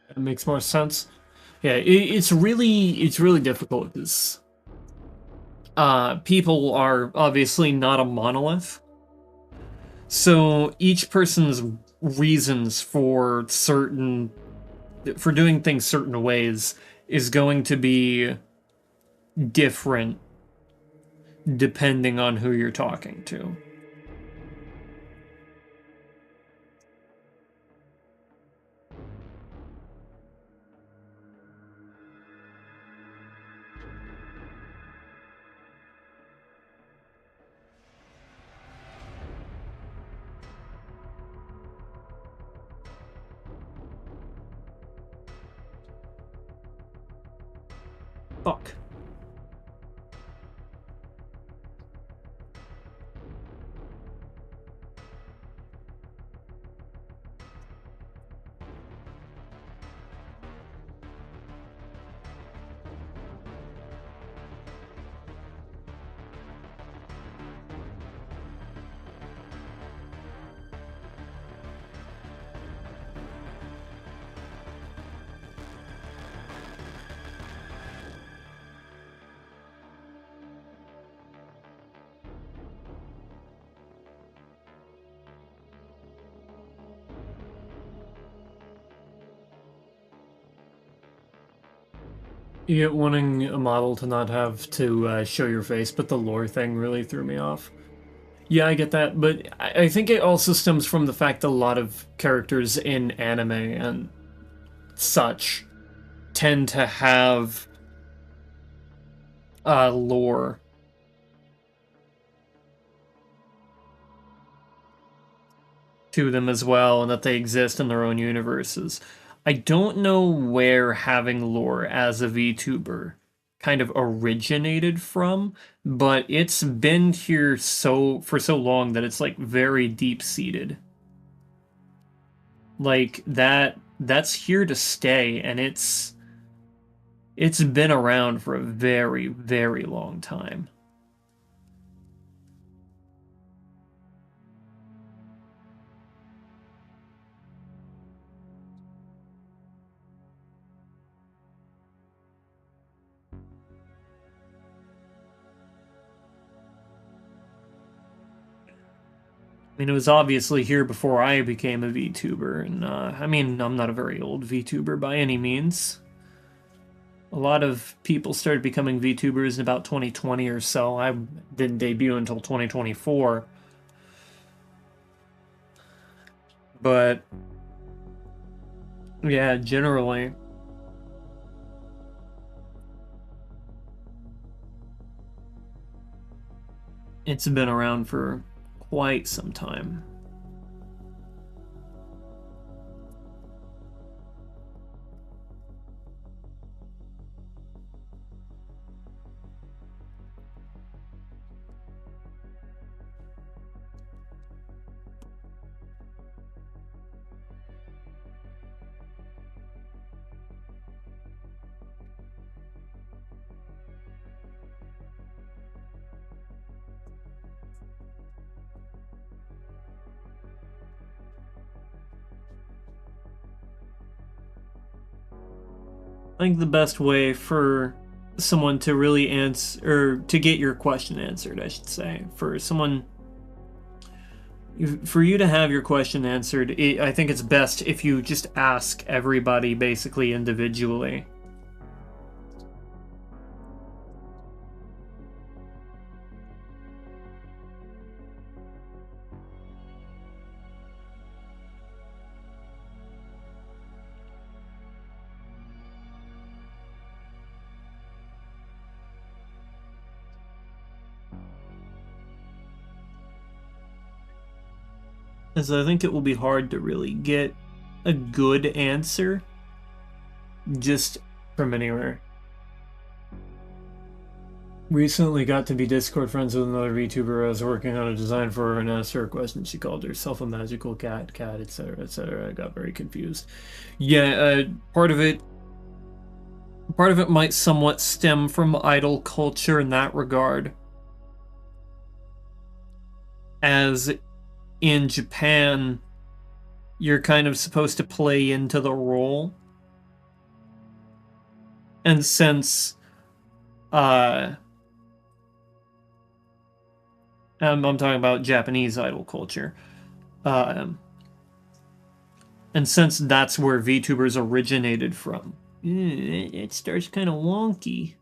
S1: That makes more sense. Yeah, it's really difficult because people are obviously not a monolith. So each person's reasons for doing things certain ways is going to be different depending on who you're talking to. Fuck. Yeah, wanting a model to not have to show your face, but the lore thing really threw me off. Yeah, I get that, but I think it also stems from the fact that a lot of characters in anime and such tend to have lore to them as well, and that they exist in their own universes. I don't know where having lore as a VTuber kind of originated from, but it's been here for so long that it's like very deep seated. Like that's here to stay, and it's been around for a very, very long time. I mean, it was obviously here before I became a VTuber, and I mean, I'm not a very old VTuber by any means. A lot of people started becoming VTubers in about 2020 or so. I didn't debut until 2024. But yeah, generally, it's been around for quite some time. I think the best way for someone to really answer, or to get your question answered, I should say, for you to have your question answered, I think it's best if you just ask everybody basically individually. As I think it will be hard to really get a good answer just from anywhere. Recently got to be Discord friends with another VTuber I was working on a design for, and asked her a question. She called herself a magical cat, etc., etc. I got very confused. Yeah, part of it might somewhat stem from idol culture in that regard. As in Japan, you're kind of supposed to play into the role. And since I'm talking about Japanese idol culture. And since that's where VTubers originated from, it starts kind of wonky.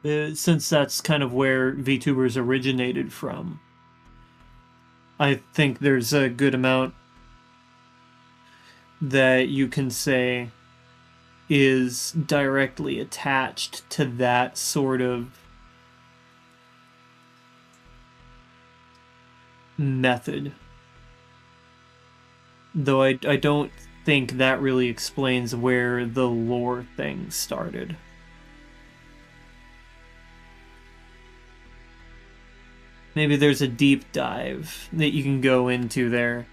S1: Since that's kind of where VTubers originated from. I think there's a good amount that you can say is directly attached to that sort of method. Though I don't think that really explains where the lore thing started. Maybe there's a deep dive that you can go into there.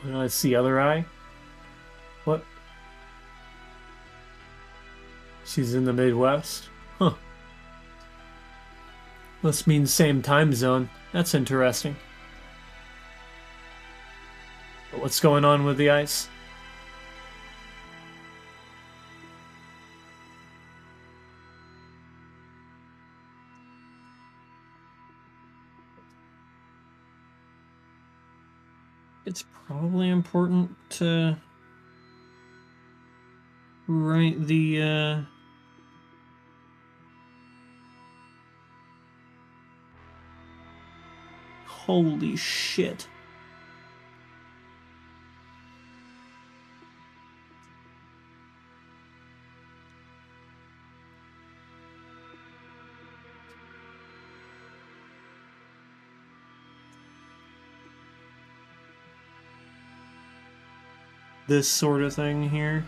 S1: Oh, it's the other eye? What? She's in the Midwest? Huh. Must mean same time zone. That's interesting. But what's going on with the ice? It's probably important to write the, Holy shit. This sort of thing here.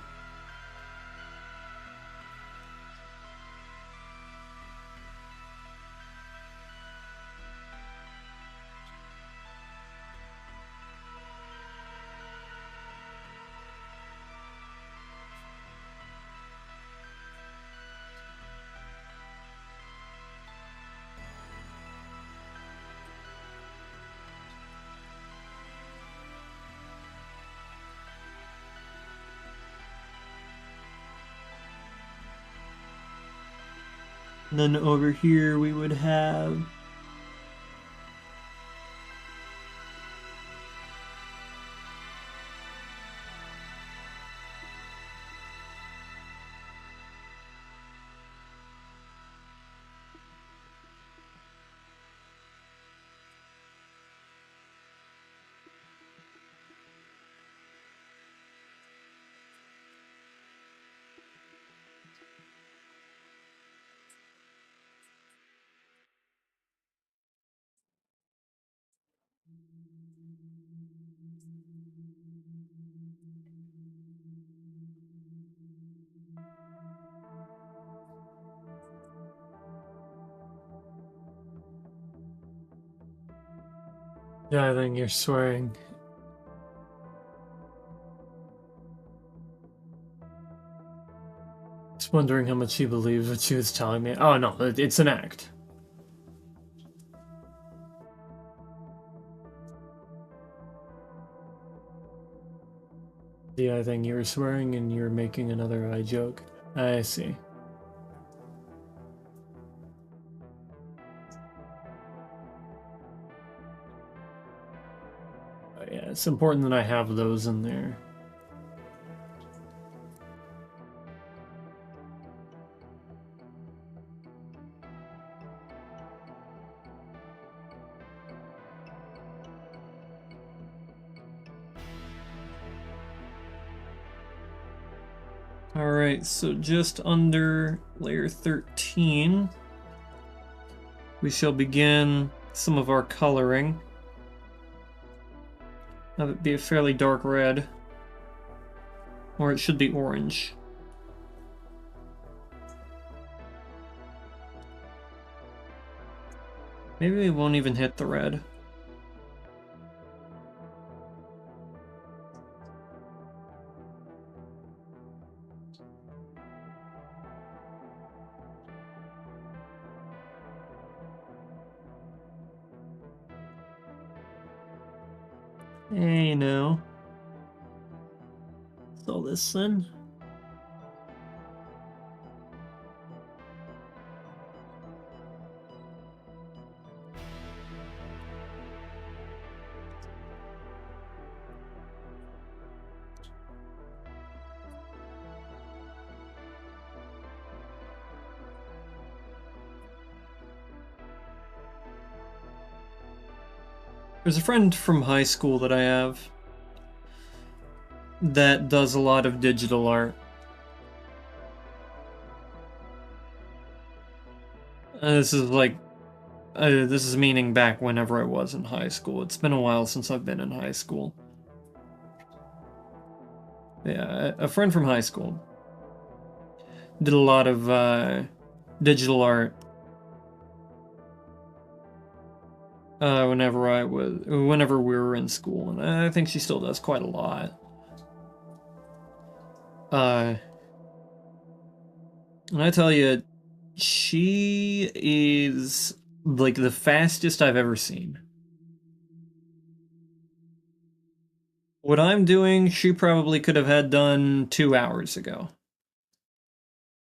S1: And then over here we would have Yeah, I think you're swearing. Just wondering how much she believes what she was telling me. Oh no, it's an act. Yeah, I think you're swearing and you're making another eye joke. I see. But yeah, it's important that I have those in there. Alright, so just under layer 13, we shall begin some of our coloring. Have it be a fairly dark red, or it should be orange. Maybe we won't even hit the red. Hey, no. So listen. There's a friend from high school that I have that does a lot of digital art. This is like, this is meaning back whenever I was in high school. It's been a while since I've been in high school. Yeah, a friend from high school did a lot of digital art whenever we were in school, and I think she still does quite a lot. And I tell you, she is like the fastest I've ever seen. What I'm doing, she probably could have had done 2 hours ago.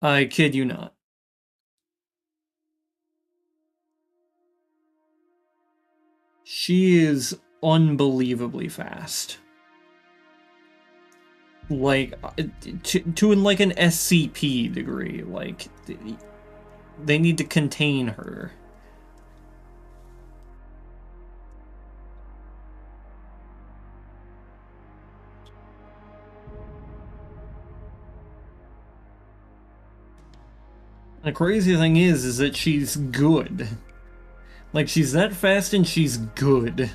S1: I kid you not. She is unbelievably fast. Like, to like an SCP degree. Like, they need to contain her. The crazy thing is that she's good. Like, she's that fast and she's good.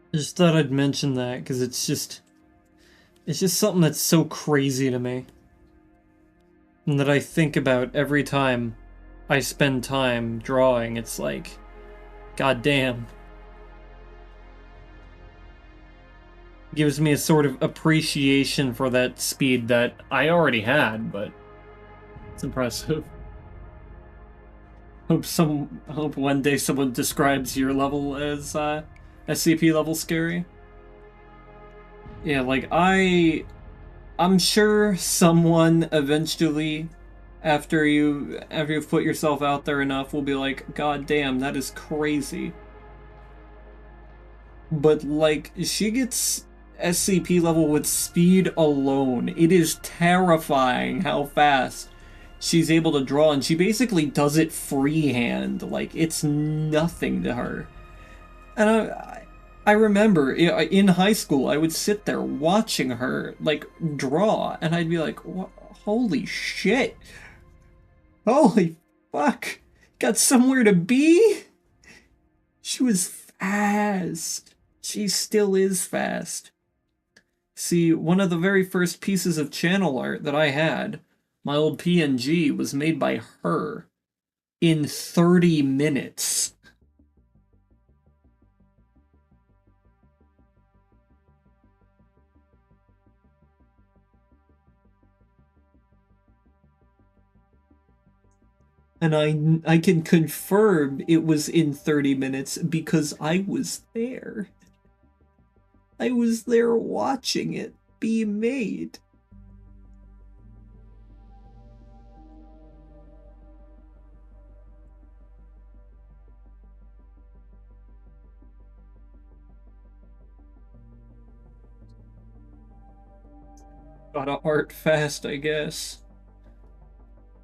S1: I just thought I'd mention that because it's just something that's so crazy to me. And that I think about every time I spend time drawing. It's like, god damn. Gives me a sort of appreciation for that speed that I already had, but it's impressive. Hope one day someone describes your level as SCP level scary. Yeah, like I'm sure someone eventually after you've put yourself out there enough will be like, god damn, that is crazy. But like, she gets SCP level with speed alone. It is terrifying how fast she's able to draw, and she basically does it freehand. Like, it's nothing to her. And I remember in high school, I would sit there watching her, like, draw, and I'd be like, holy shit. Holy fuck. Got somewhere to be? She was fast. She still is fast. See, one of the very first pieces of channel art that I had, my old PNG, was made by her in 30 minutes. And I can confirm it was in 30 minutes because I was there. I was there watching it be made. Gotta art fast, I guess.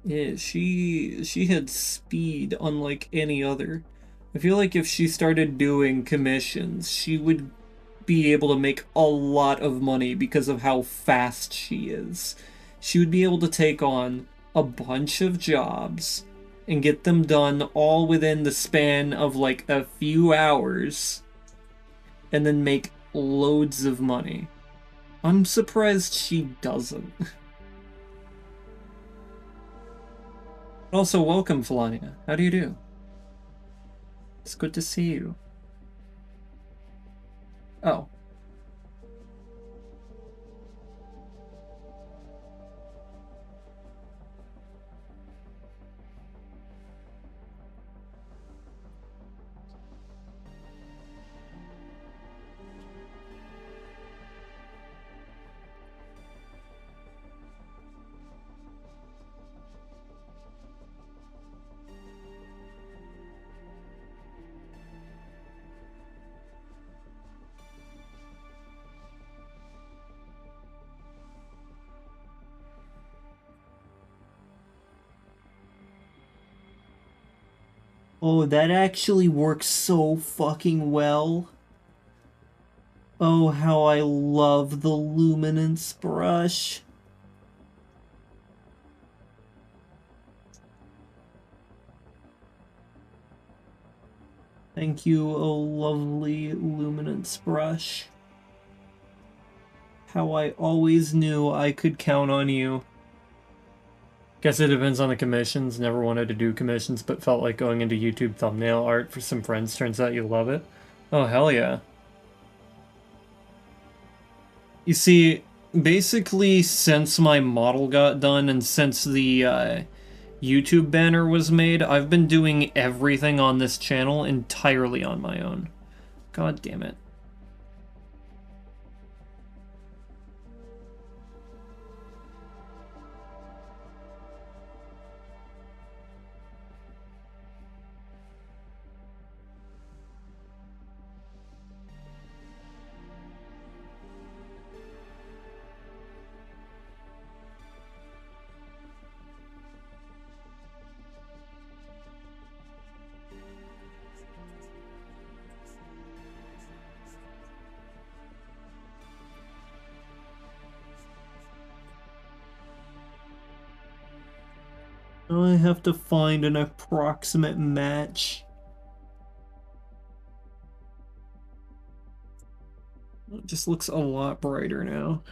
S1: Yeah, she had speed unlike any other. I feel like if she started doing commissions, she would be able to make a lot of money because of how fast she is. She would be able to take on a bunch of jobs and get them done all within the span of like a few hours and then make loads of money. I'm surprised she doesn't. Also, welcome, Felania. How do you do? It's good to see you. Oh. Oh, that actually works so fucking well. Oh, how I love the luminance brush. Thank you, oh lovely luminance brush. How I always knew I could count on you. Guess it depends on the commissions. Never wanted to do commissions, but felt like going into YouTube thumbnail art for some friends. Turns out you love it. Oh, hell yeah. You see, basically since my model got done and since the YouTube banner was made, I've been doing everything on this channel entirely on my own. God damn it. I have to find an approximate match. It just looks a lot brighter now.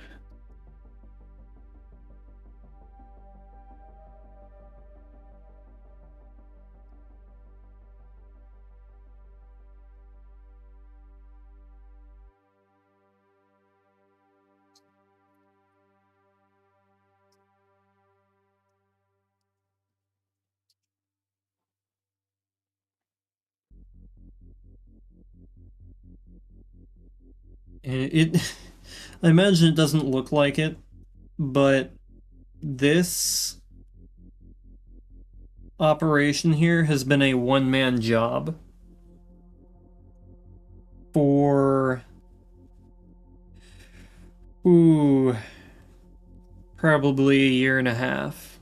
S1: I imagine it doesn't look like it, but this operation here has been a one-man job for probably a year and a half.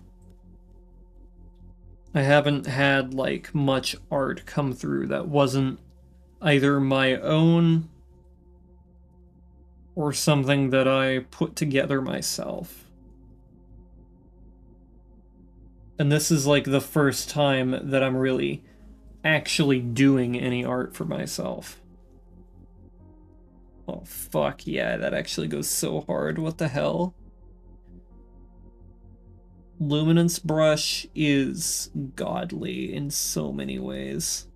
S1: I haven't had like much art come through that wasn't either my own or something that I put together myself. And this is like the first time that I'm really actually doing any art for myself. Oh, fuck yeah, that actually goes so hard. What the hell? Luminance brush is godly in so many ways.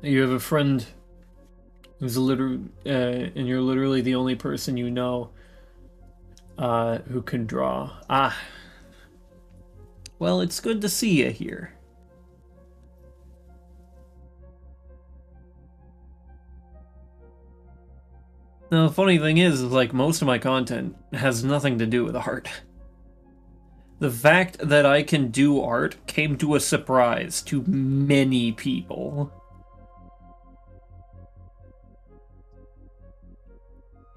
S1: You have a friend who's and you're literally the only person you know who can draw. Ah. Well, it's good to see you here. Now, the funny thing is, like, most of my content has nothing to do with art. The fact that I can do art came to a surprise to many people.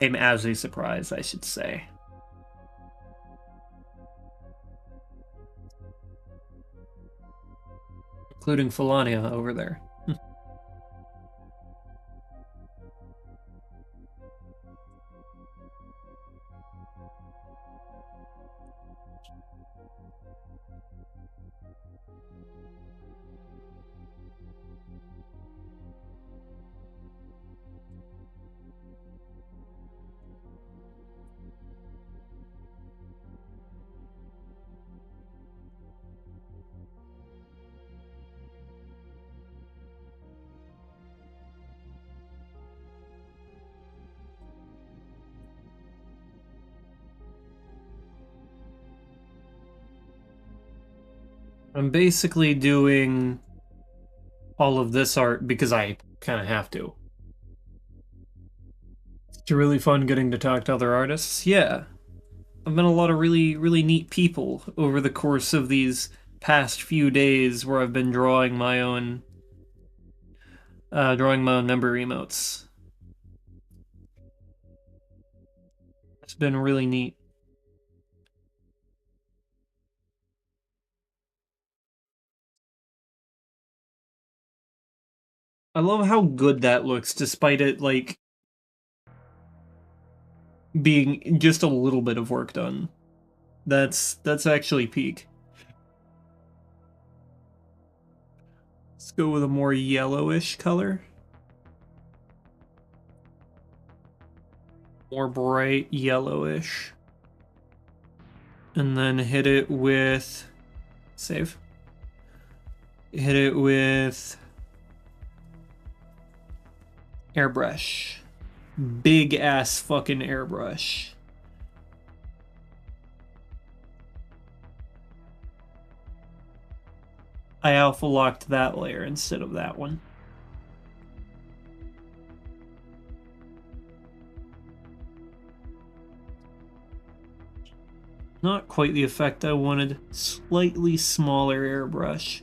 S1: Came as a surprise, I should say. Including Felania over there. I'm basically doing all of this art because I kind of have to. It's really fun getting to talk to other artists. Yeah. I've met a lot of really, really neat people over the course of these past few days where I've been drawing my own member emotes. It's been really neat. I love how good that looks, despite it, like, being just a little bit of work done. That's actually peak. Let's go with a more yellowish color. More bright yellowish. And then hit it with... Save. Hit it with... airbrush. Big ass fucking airbrush. I alpha locked that layer instead of that one. Not quite the effect I wanted. Slightly smaller airbrush.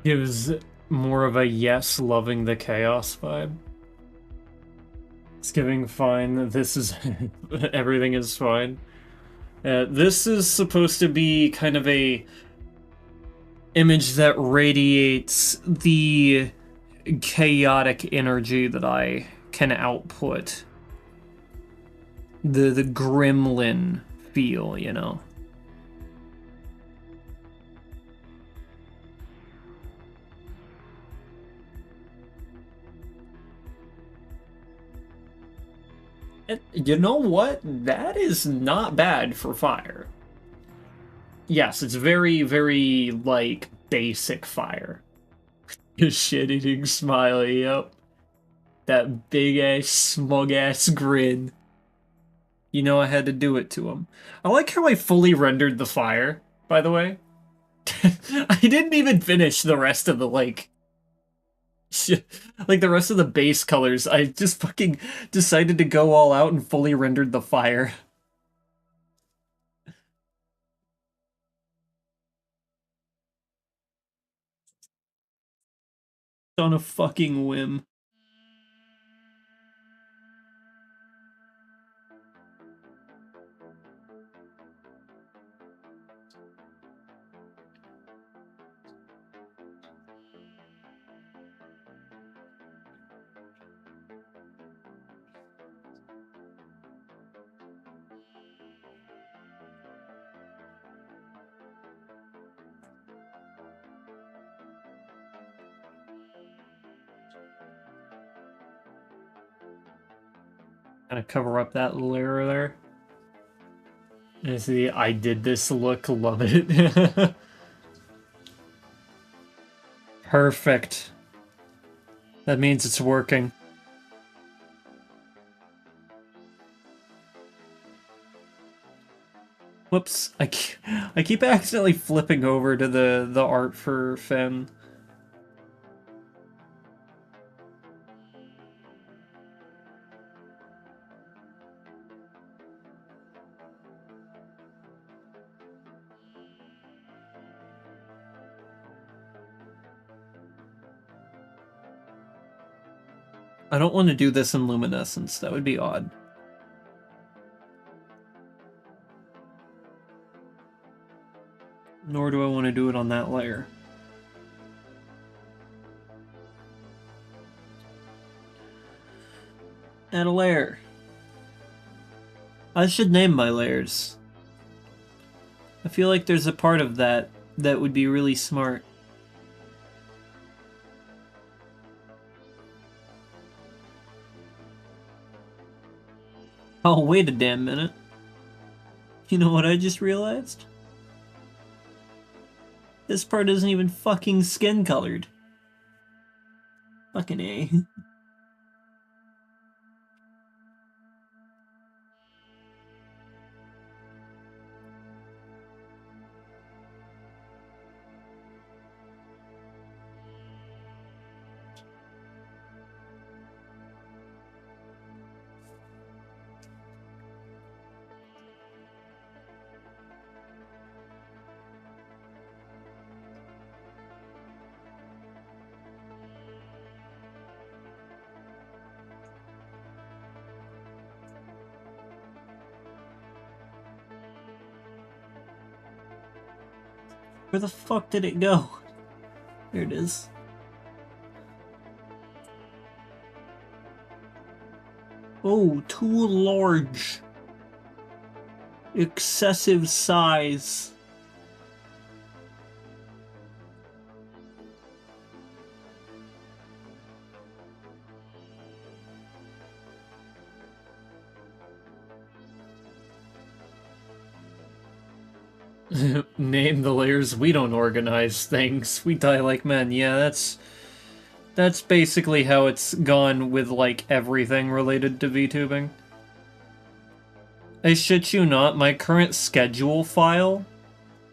S1: Gives more of a yes, loving the chaos vibe. It's giving fine. This is everything is fine. This is supposed to be kind of a image that radiates the chaotic energy that I can output. The gremlin feel, you know. You know what? That is not bad for fire. Yes, it's very, very, like, basic fire. Shit-eating smiley, yep. That big-ass, smug-ass grin. You know I had to do it to him. I like how I fully rendered the fire, by the way. I didn't even finish the rest of the, like... like, the rest of the base colors. I just fucking decided to go all out and fully rendered the fire. On a fucking whim. Kind of cover up that layer there. And see, I did this look, love it. Perfect. That means it's working. Whoops, I keep accidentally flipping over to the art for Fen. I don't want to do this in luminescence, that would be odd. Nor do I want to do it on that layer. Add a layer. I should name my layers. I feel like there's a part of that that would be really smart. Oh, wait a damn minute. You know what I just realized? This part isn't even fucking skin colored. Fucking A. Where the fuck did it go? There it is. Oh, too large. Excessive size. Name the layers. We don't organize things. We die like men. Yeah, that's basically how it's gone with like everything related to VTubing. I shit you not, my current schedule file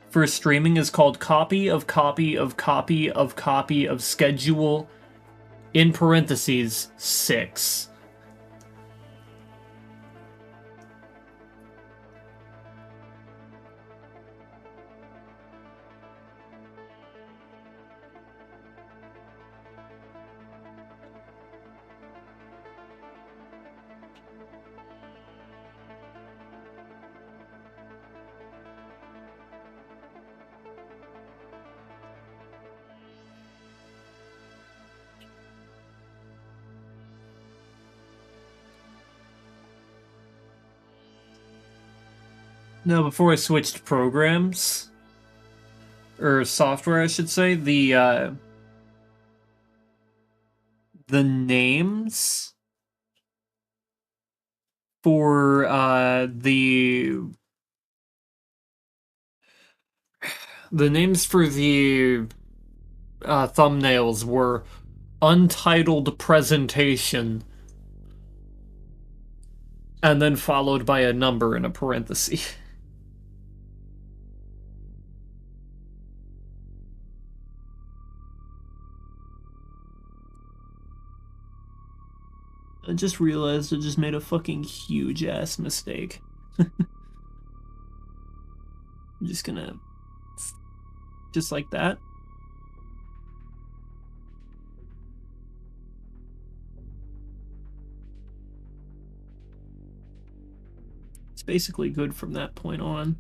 S1: for streaming is called copy of copy of copy of copy of schedule in parentheses 6. Now, before I switched programs, or software, I should say, the names for the names for the thumbnails were untitled presentation, and then followed by a number in a parenthesis. I just realized I just made a fucking huge ass mistake. I'm just gonna... just like that. It's basically good from that point on.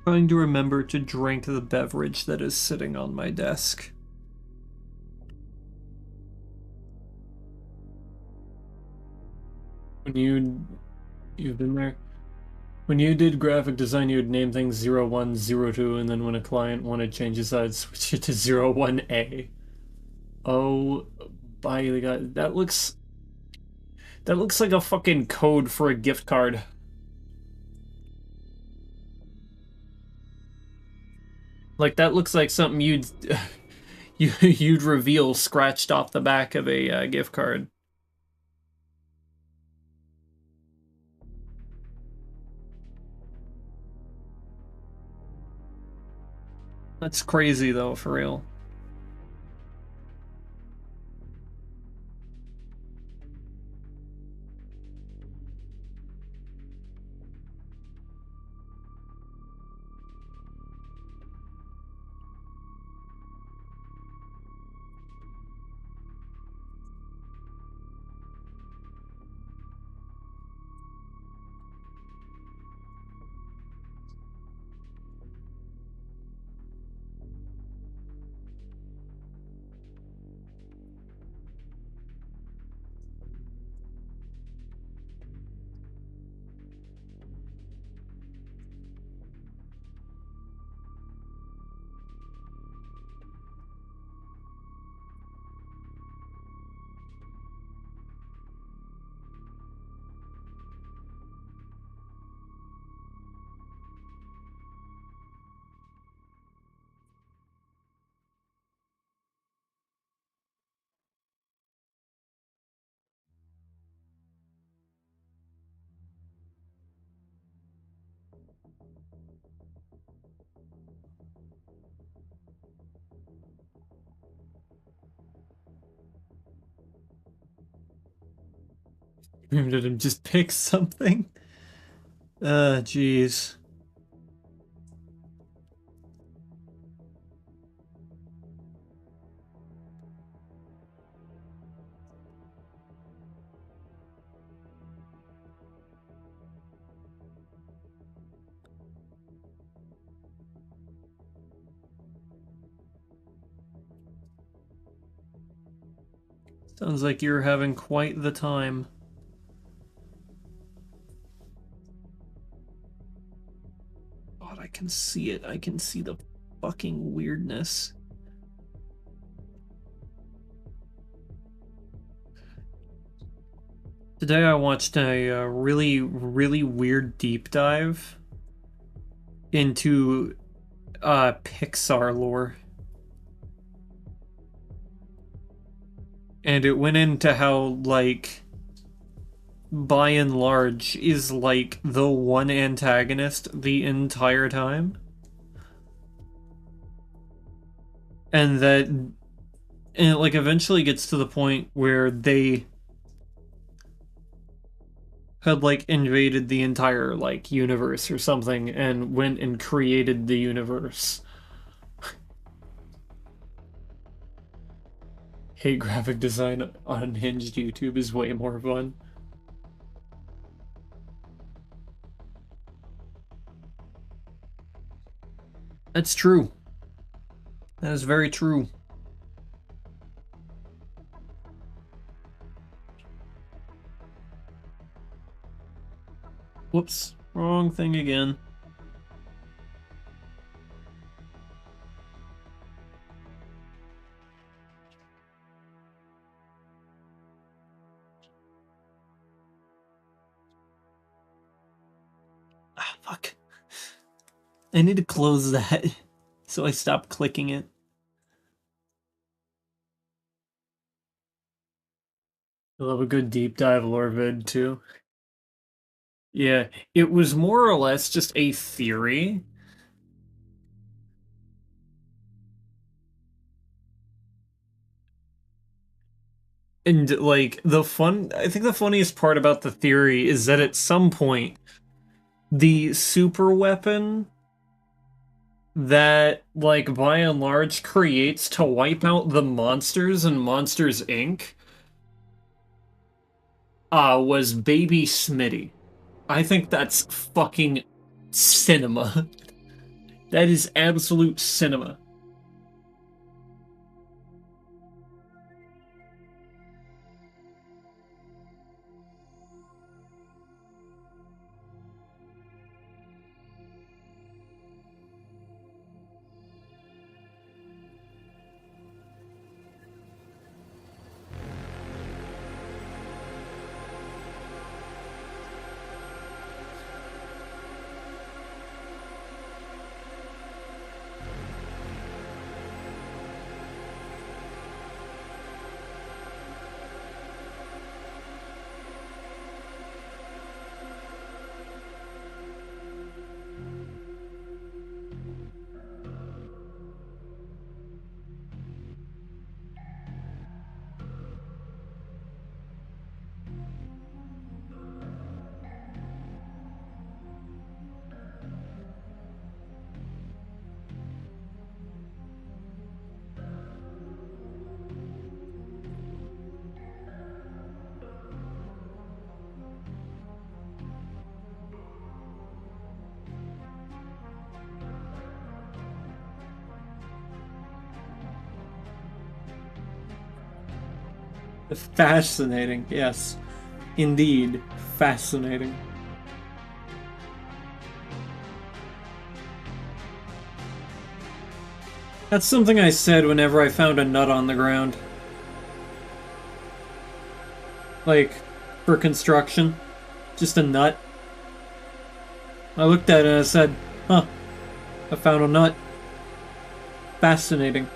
S1: Trying to remember to drink the beverage that is sitting on my desk. When you've been there. When you did graphic design, you would name things 01, 02, and then when a client wanted changes, I'd switch it to 01A. Oh, by the god, that looks like a fucking code for a gift card. Like, that looks like something you'd reveal scratched off the back of a gift card. That's crazy though, for real. Did him just pick something? Jeez. Sounds like you're having quite the time. God, I can see it. I can see the fucking weirdness. Today I watched a really, really weird deep dive into Pixar lore. And it went into how, like, by and large, is like the one antagonist the entire time. And that, and it like eventually gets to the point where they had like invaded the entire like universe or something and went and created the universe. Hey, graphic design on unhinged YouTube is way more fun. That's true. That is very true. Whoops, wrong thing again. Ah, fuck. I need to close that so I stop clicking it. I love a good deep dive lore vid too. Yeah, it was more or less just a theory. And like I think the funniest part about the theory is that at some point the super weapon that like by and large creates to wipe out the monsters in Monsters Inc. Was Baby Smitty. I think that's fucking cinema. That is absolute cinema. Fascinating, yes. Indeed, fascinating. That's something I said whenever I found a nut on the ground. Like, for construction. Just a nut. I looked at it and I said, huh, I found a nut. Fascinating.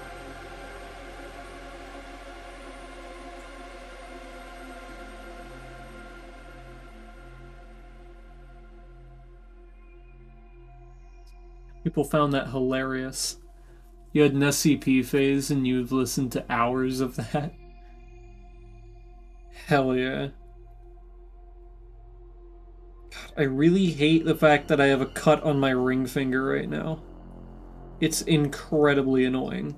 S1: People found that hilarious. You had an SCP phase and you've listened to hours of that. Hell yeah. I really hate the fact that I have a cut on my ring finger right now. It's incredibly annoying.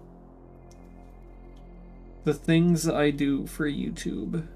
S1: The things I do for YouTube.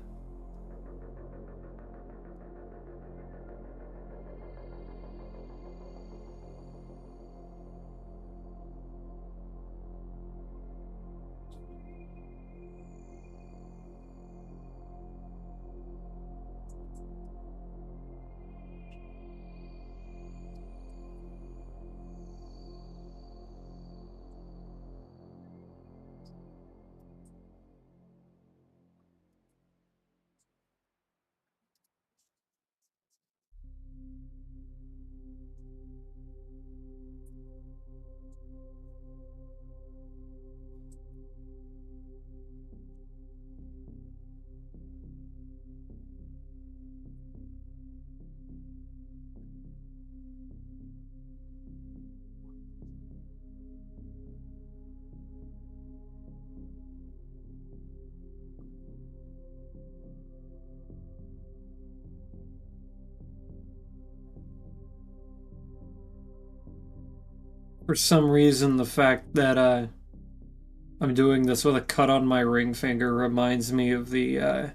S1: For some reason, the fact that I'm doing this with a cut on my ring finger reminds me of the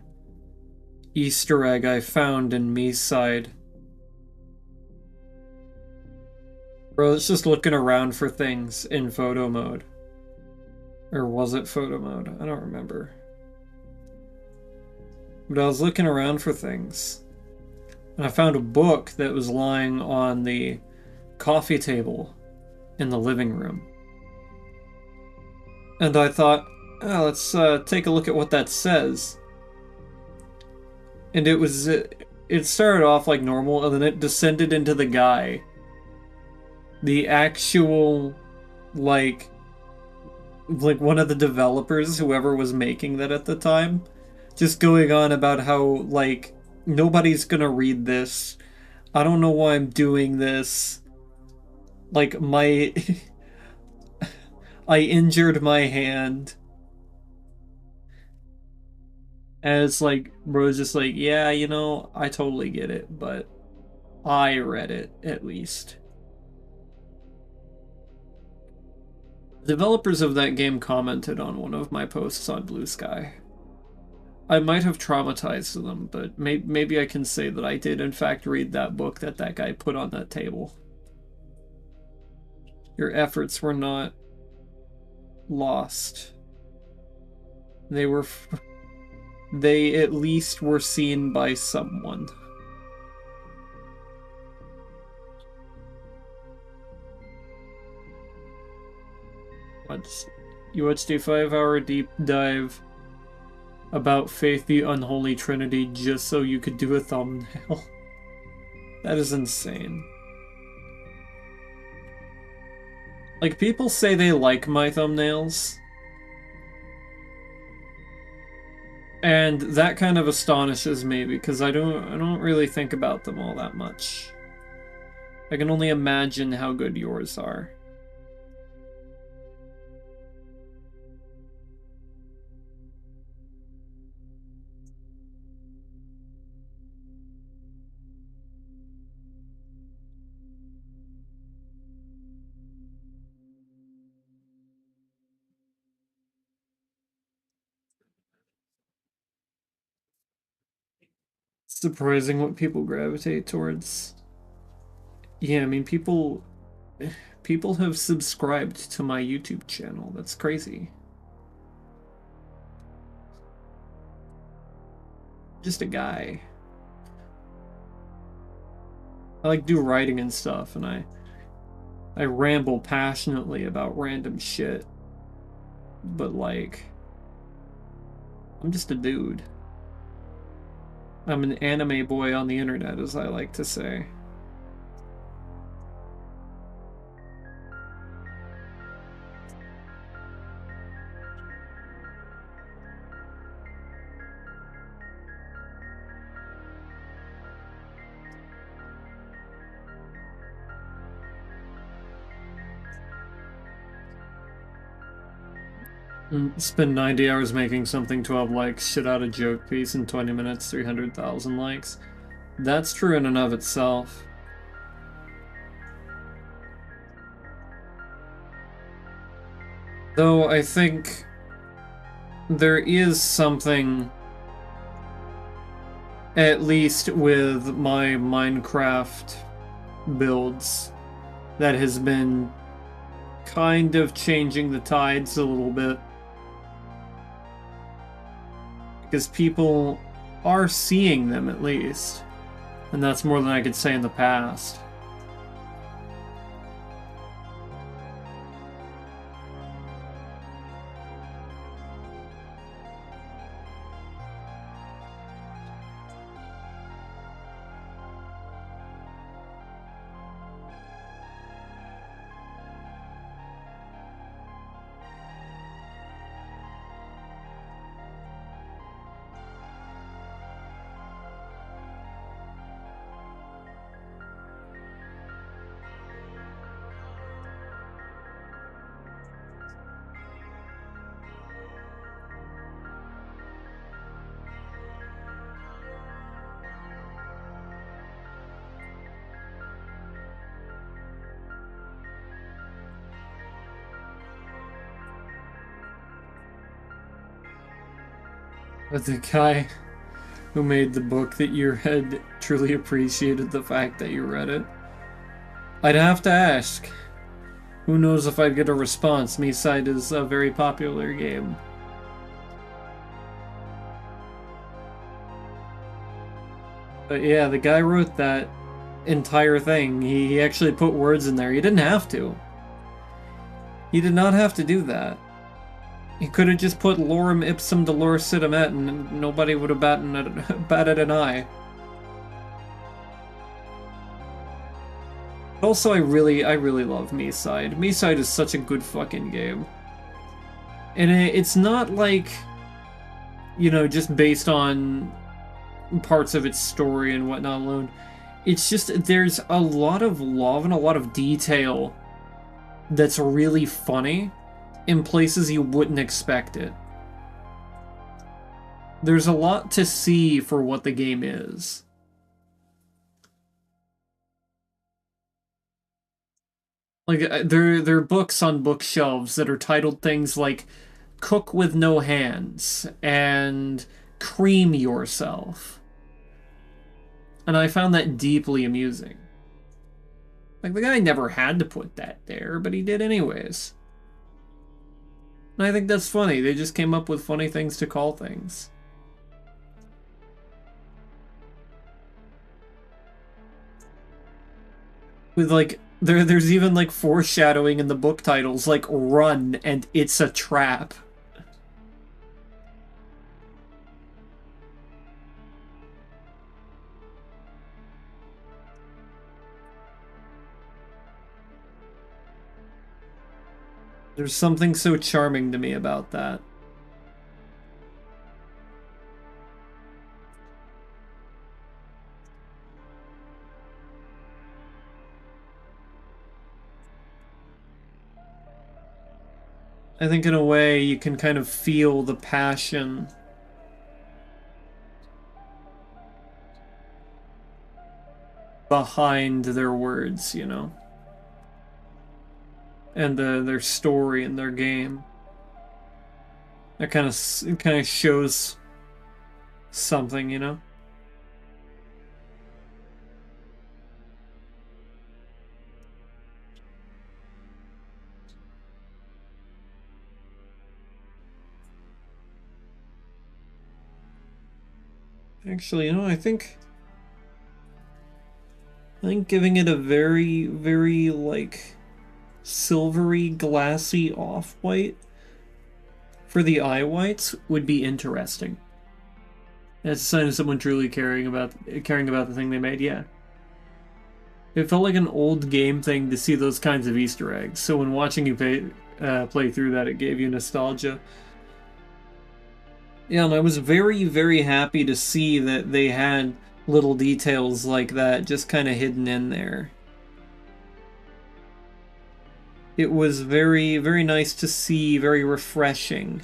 S1: Easter egg I found in Me's side. Bro, it's just looking around for things in photo mode. Or was it photo mode? I don't remember. But I was looking around for things. And I found a book that was lying on the coffee table in the living room. And I thought, oh, let's take a look at what that says. And it started off like normal, and then it descended into the guy. The actual, like one of the developers, whoever was making that at the time, just going on about how, like, nobody's gonna read this. I don't know why I'm doing this. Like, I injured my hand. And it's like, bro's just like, yeah, you know, I totally get it, but I read it, at least. Developers of that game commented on one of my posts on Blue Sky. I might have traumatized them, but maybe I can say that I did in fact read that book that guy put on that table. Your efforts were not lost. They at least were seen by someone. You watched a 5-hour deep dive about Faith the Unholy Trinity just so you could do a thumbnail. That is insane. Like, people say they like my thumbnails. And that kind of astonishes me because I don't really think about them all that much. I can only imagine how good yours are. It's surprising what people gravitate towards. Yeah, I mean, people have subscribed to my YouTube channel. That's crazy. Just a guy. I like do writing and stuff, and I ramble passionately about random shit. But like, I'm just a dude. I'm an anime boy on the internet, as I like to say. Spend 90 hours making something, 12 likes, shit out a joke piece in 20 minutes, 300,000 likes. That's true in and of itself. Though I think there is something, at least with my Minecraft builds, that has been kind of changing the tides a little bit. Because people are seeing them, at least. And that's more than I could say in the past. But the guy who made the book that you read truly appreciated the fact that you read it. I'd have to ask. Who knows if I'd get a response? Me-Side is a very popular game. But yeah, the guy wrote that entire thing. He actually put words in there. He didn't have to. He did not have to do that. He could have just put lorem ipsum dolor sit-emet and nobody would have batted an eye. Also, I really love Me-Side. Me-Side is such a good fucking game. And it's not like, you know, just based on parts of its story and whatnot alone. It's just, there's a lot of love and a lot of detail that's really funny in places you wouldn't expect it. There's a lot to see for what the game is. Like, there are books on bookshelves that are titled things like Cook with No Hands and Cream Yourself. And I found that deeply amusing. Like, the guy never had to put that there, but he did anyways. And I think that's funny. They just came up with funny things to call things. With, like, there's even, like, foreshadowing in the book titles, like Run and It's a Trap. There's something so charming to me about that. I think in a way you can kind of feel the passion behind their words, you know? And their story and their game. That kind of shows something, you know? Actually, I think giving it a very, very like silvery, glassy off-white for the eye whites would be interesting. That's a sign of someone truly caring about the thing they made. Yeah, it felt like an old game thing to see those kinds of Easter eggs. So when watching you play through that, it gave you nostalgia. Yeah, and I was very, very happy to see that they had little details like that just kind of hidden in there. It was very, very nice to see, very refreshing.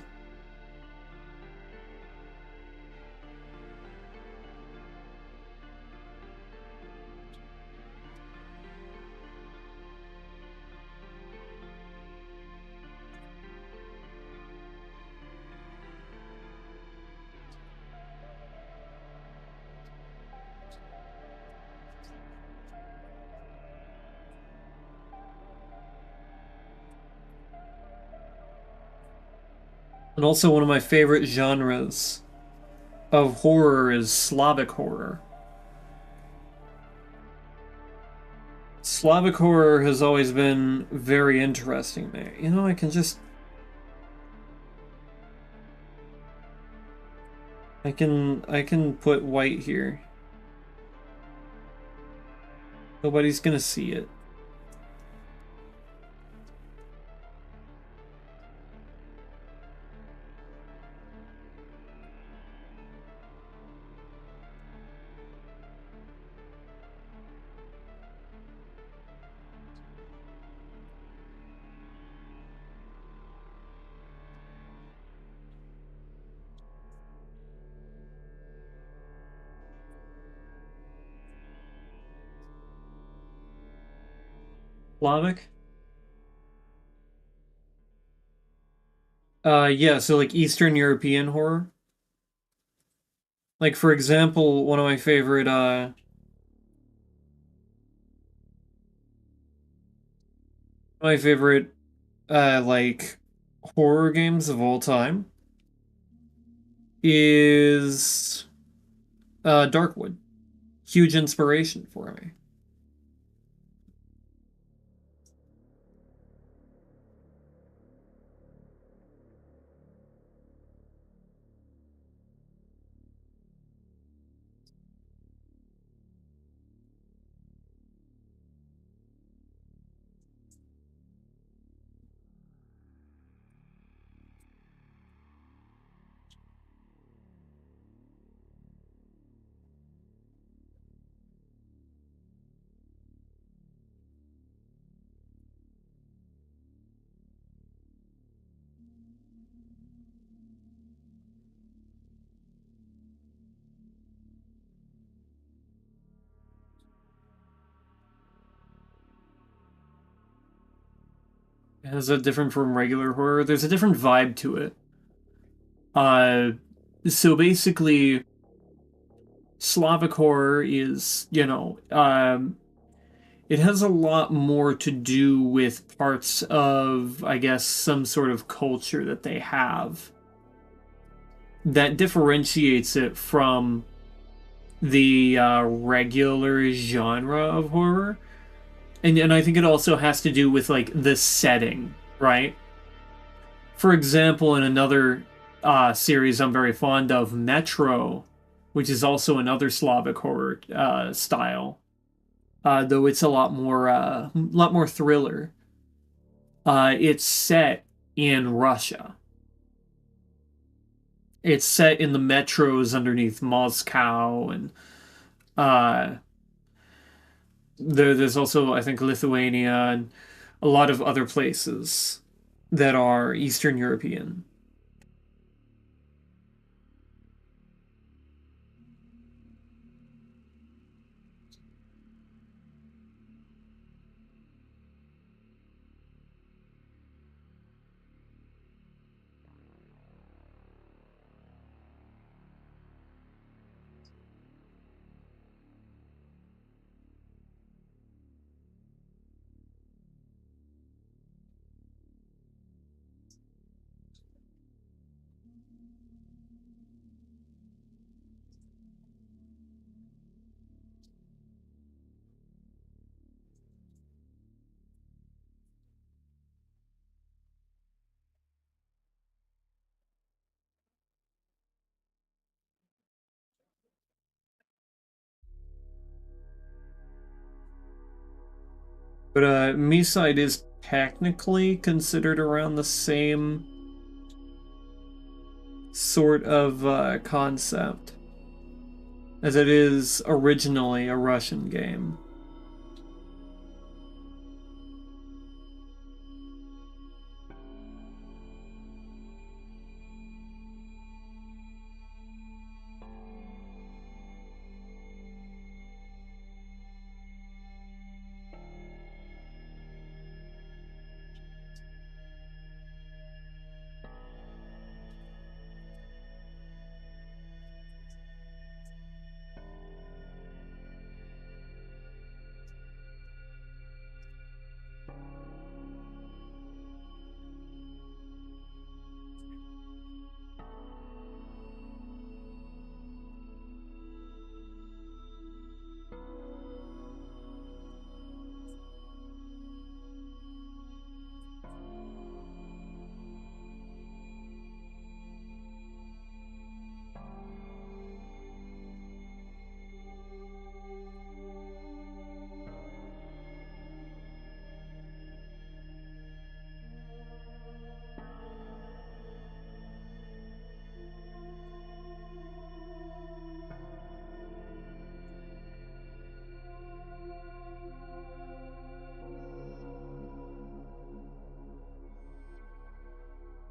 S1: And also one of my favorite genres of horror is Slavic horror. Slavic horror has always been very interesting to me. I can put white here. Nobody's gonna see it. Slavic? Yeah, so like Eastern European horror. Like for example, one of my favorite like horror games of all time is Darkwood. Huge inspiration for me. Is it different from regular horror? There's a different vibe to it. Uh, so basically, Slavic horror is, it has a lot more to do with parts of, I guess, some sort of culture that they have that differentiates it from the regular genre of horror. And I think it also has to do with like the setting, right? For example, in another series I'm very fond of, Metro, which is also another Slavic horror style, though it's a lot more thriller. It's set in Russia. It's set in the metros underneath Moscow, and uh, there's also, I think, Lithuania and a lot of other places that are Eastern European. But Mesite is technically considered around the same sort of concept as it is originally a Russian game.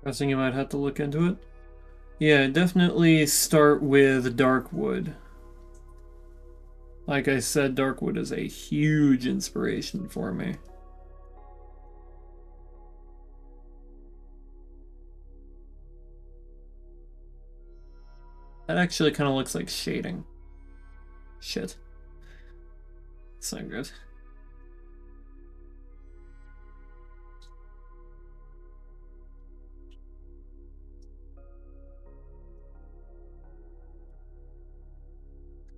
S1: Guessing you might have to look into it. Yeah, definitely start with Darkwood. Like I said, Darkwood is a huge inspiration for me. That actually kind of looks like shading. Shit. It's not good.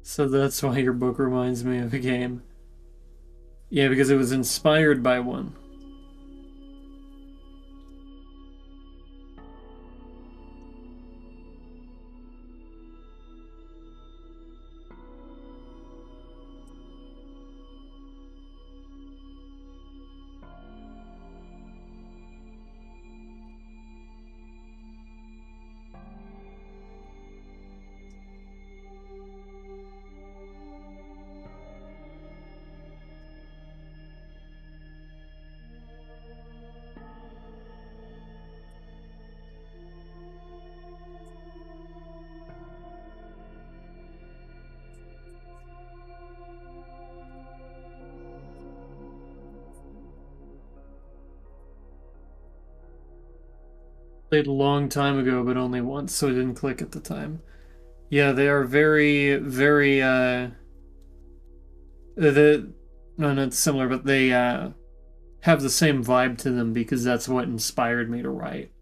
S1: So that's why your book reminds me of a game. Yeah, because it was inspired by one. Played a long time ago, but only once, so it didn't click at the time. Yeah, they are very, very, the, no, not similar, but they, have the same vibe to them because that's what inspired me to write,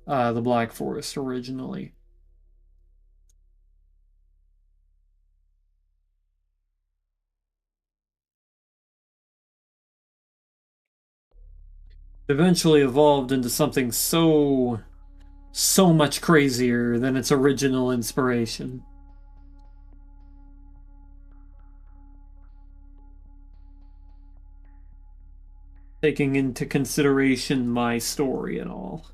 S1: the Black Forest originally. Eventually evolved into something so much crazier than its original inspiration. Taking into consideration my story and all.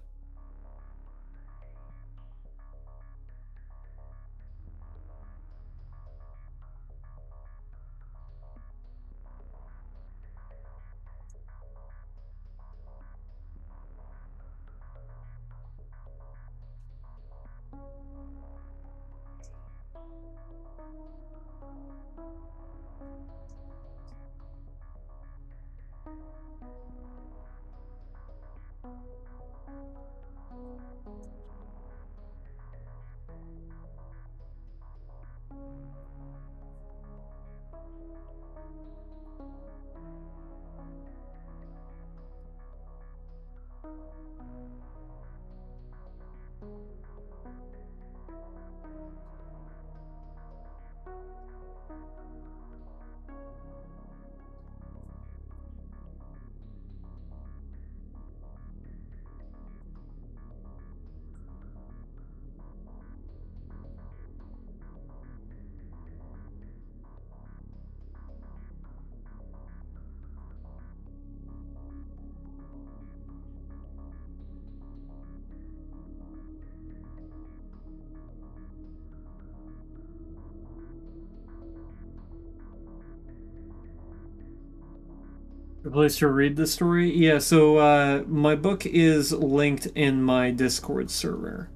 S1: A place to read the story? Yeah, so my book is linked in my Discord server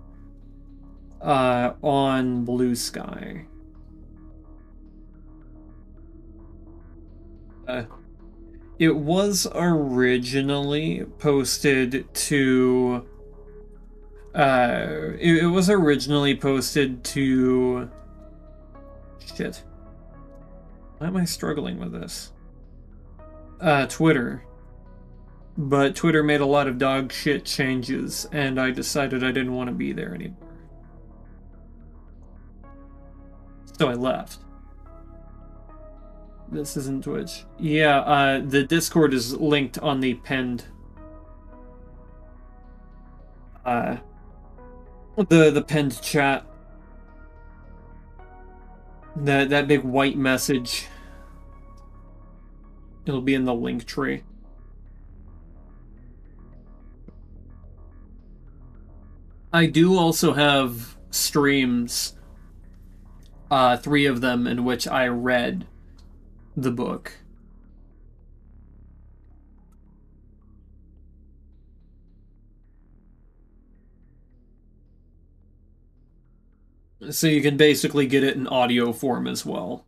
S1: on Blue Sky. Uh, it was originally posted to it was originally posted to shit. Why am I struggling with this? Twitter. But Twitter made a lot of dog shit changes, and I decided I didn't want to be there anymore. So I left. This isn't Twitch. Yeah, the Discord is linked on the pinned uh the pinned chat. That big white message. It'll be in the link tree. I do also have streams, 3 of them in which I read the book. So you can basically get it in audio form as well.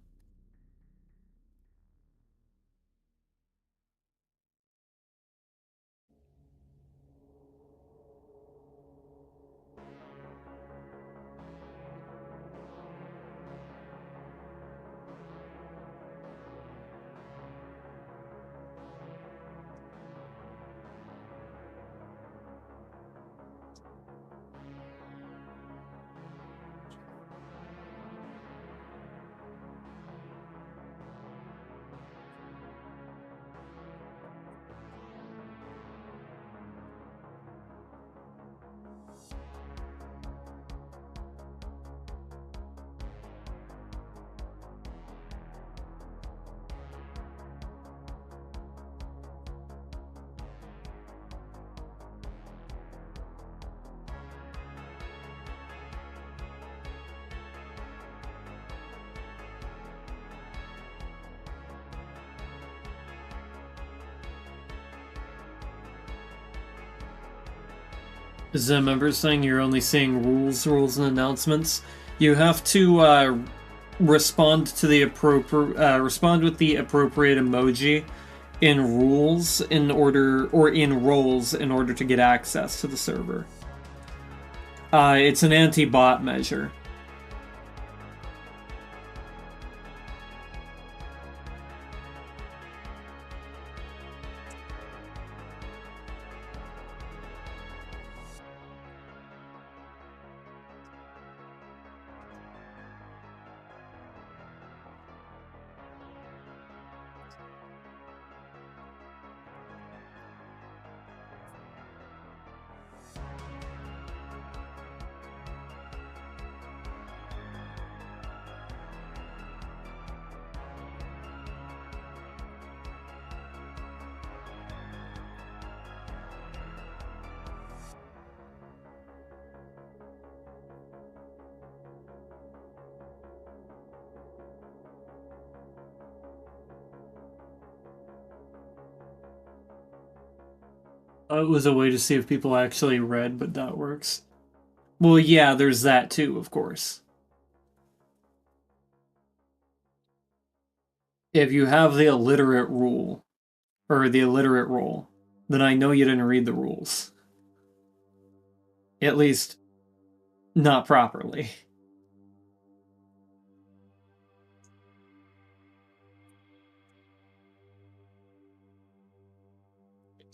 S1: Is a member saying you're only seeing rules, and announcements? You have to respond to the respond with the appropriate emoji in rules in order, or in roles in order to get access to the server. It's an anti-bot measure. It was a way to see if people actually read, but that works. Well, yeah, there's that too, of course. If you have the illiterate rule, or the illiterate role, then I know you didn't read the rules. At least, not properly.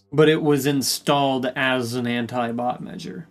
S1: But it was installed as an anti-bot measure.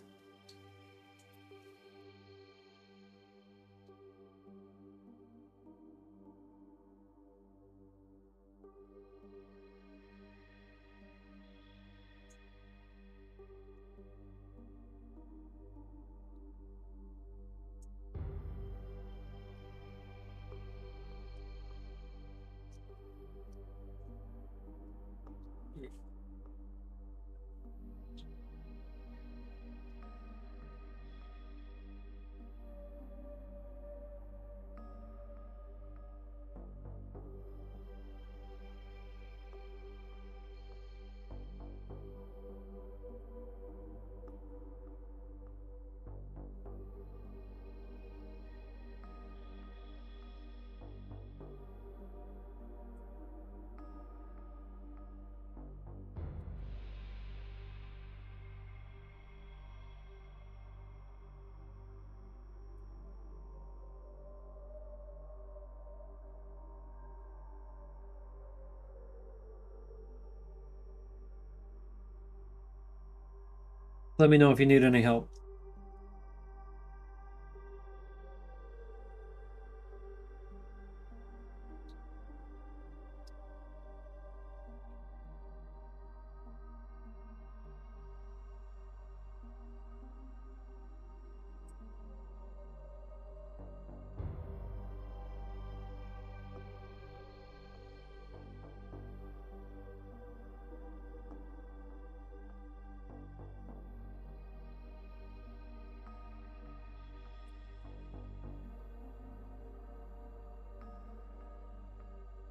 S1: Let me know if you need any help.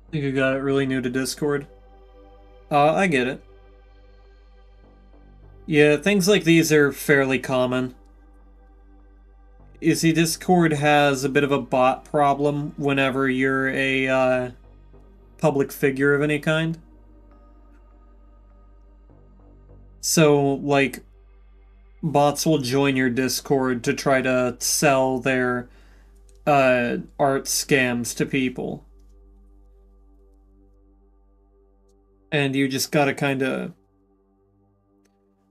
S1: I think you got it. Really new to Discord. I get it. Yeah, things like these are fairly common. You see, Discord has a bit of a bot problem whenever you're a public figure of any kind. So, like, bots will join your Discord to try to sell their art scams to people. And you just gotta kind of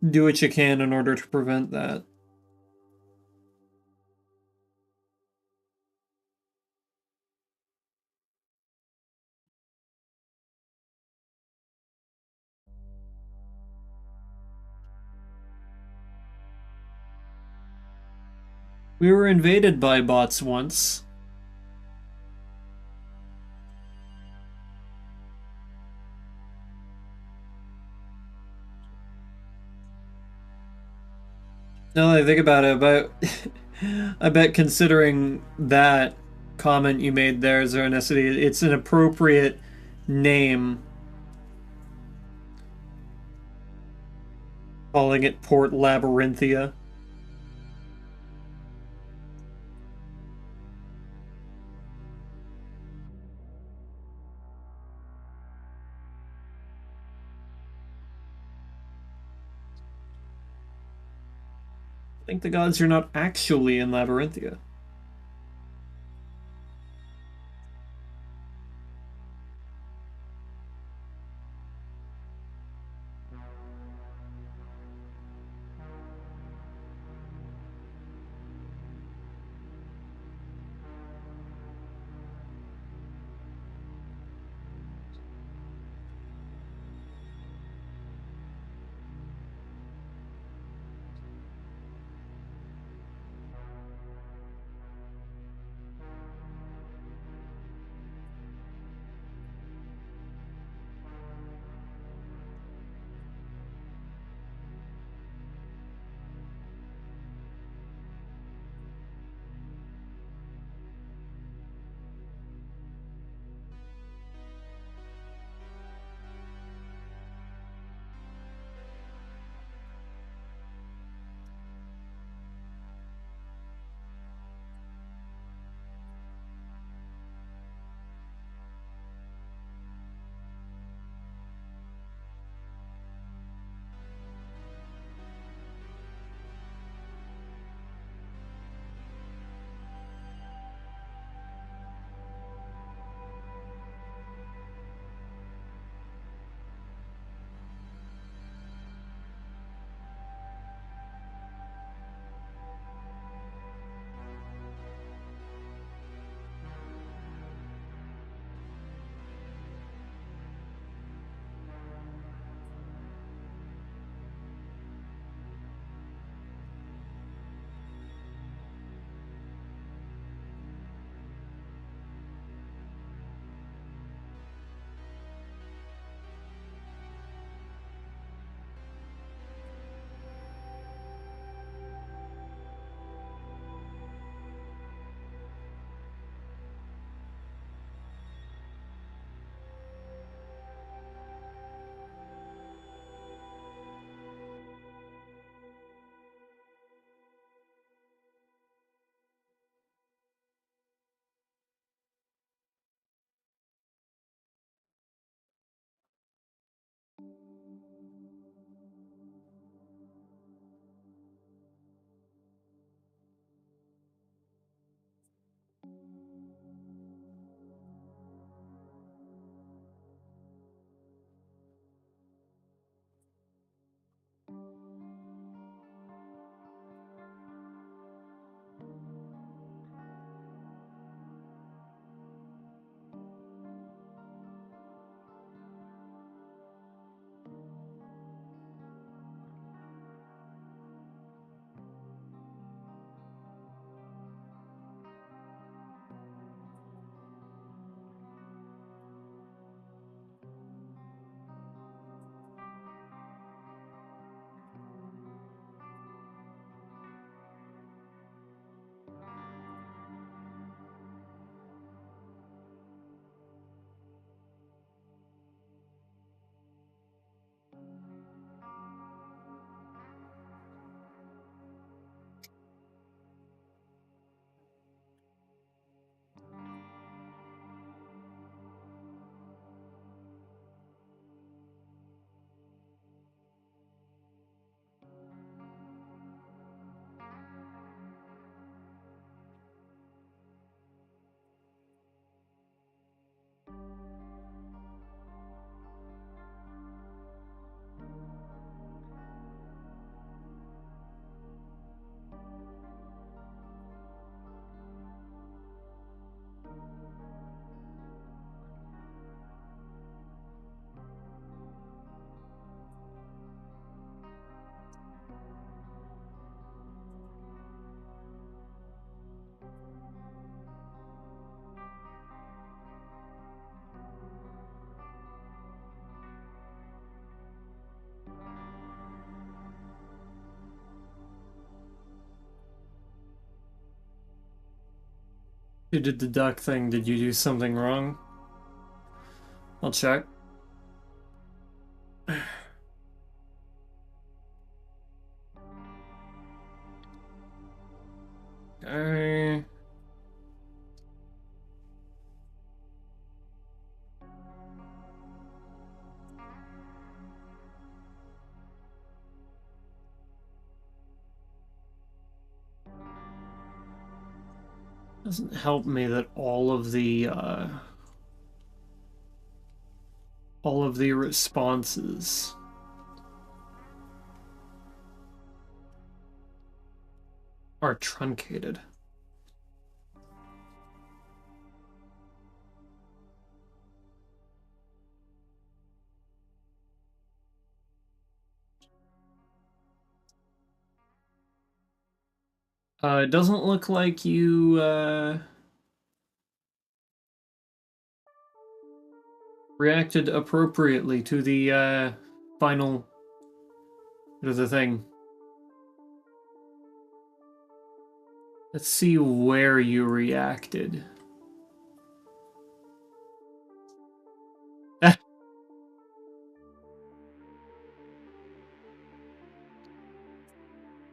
S1: do what you can in order to prevent that. We were invaded by bots once. Now that I think about it, but I bet considering that comment you made there, Zeronicity, it's an appropriate name. Calling it Port Labyrinthia. I think the gods are not actually in Labyrinthia. You did the duck thing. Did you do something wrong? I'll check. Okay. Doesn't help me that all of the responses are truncated. It doesn't look like you reacted appropriately to the final to the thing. Let's see where you reacted.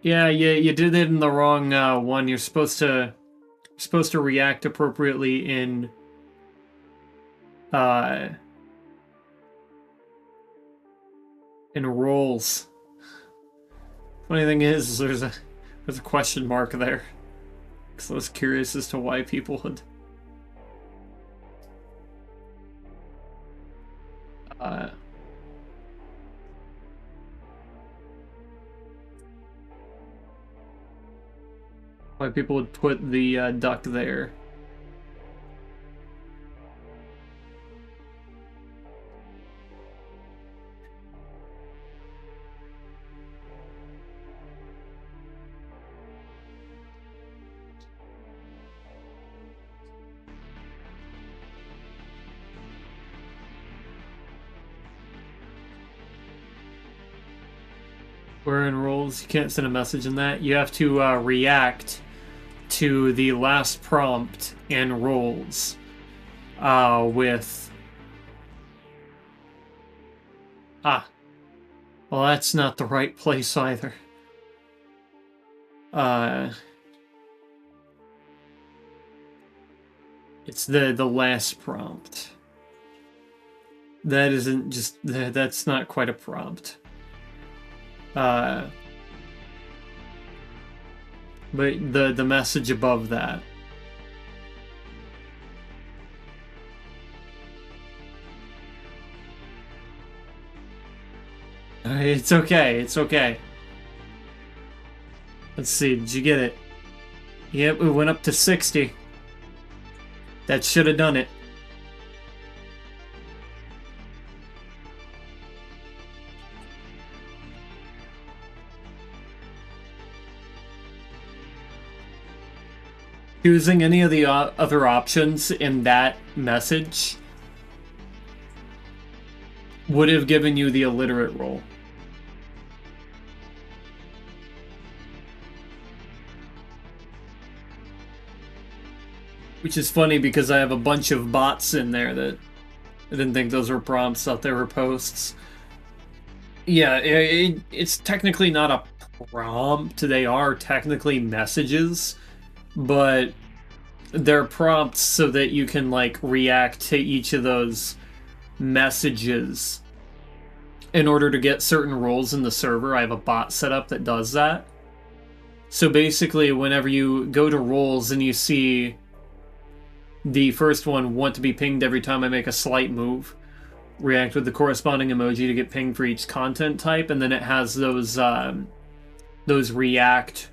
S1: Yeah, you did it in the wrong one. You're supposed to react appropriately in roles. Funny thing is there's a question mark there. Because I was curious as to why people would put the duck there. We're in roles. You can't send a message in that. You have to react to the last prompt and roles with... Well, that's not the right place either. It's the last prompt. That isn't just... That's not quite a prompt. But the message above that. It's okay, it's okay. Let's see, did you get it? Yep, we went up to 60. That should have done it. Choosing any of the other options in that message would have given you the illiterate role. Which is funny because I have a bunch of bots in there that I didn't think those were prompts, thought they were posts. Yeah, it's technically not a prompt. They are technically messages, but they're prompts so that you can like react to each of those messages in order to get certain roles in the server. I have a bot set up that does that. So basically, whenever you go to roles and you see the first one, want to be pinged every time I make a slight move, react with the corresponding emoji to get pinged for each content type, and then it has those react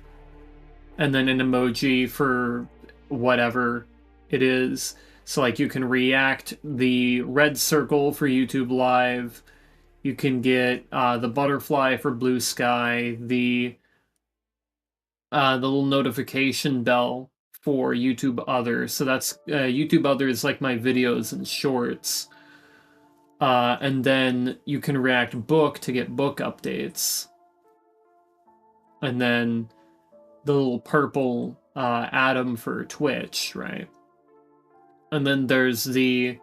S1: and then an emoji for whatever it is. So like you can react the red circle for YouTube Live, you can get the butterfly for Blue Sky, the little notification bell for YouTube Other. So that's YouTube Other is like my videos and shorts. And then you can react book to get book updates. And then the little purple atom for Twitch, right? And then there's the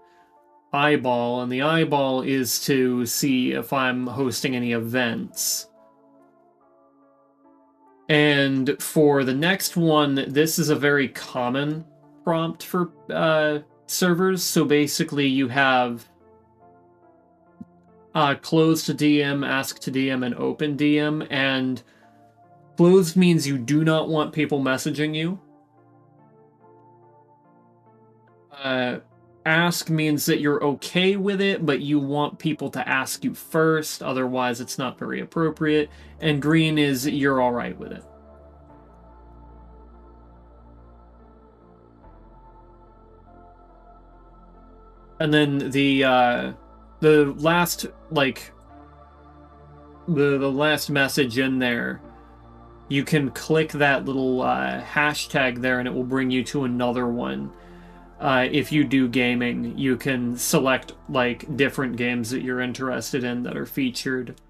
S1: eyeball, and the eyeball is to see if I'm hosting any events. And for the next one, this is a very common prompt for servers. So basically you have close to DM, ask to DM, and open DM. And closed means you do not want people messaging you. Ask means that you're okay with it, but you want people to ask you first, otherwise it's not very appropriate. And green is you're all right with it. And then the last, like, the last message in there, you can click that little hashtag there and it will bring you to another one. If you do gaming, you can select like different games that you're interested in that are featured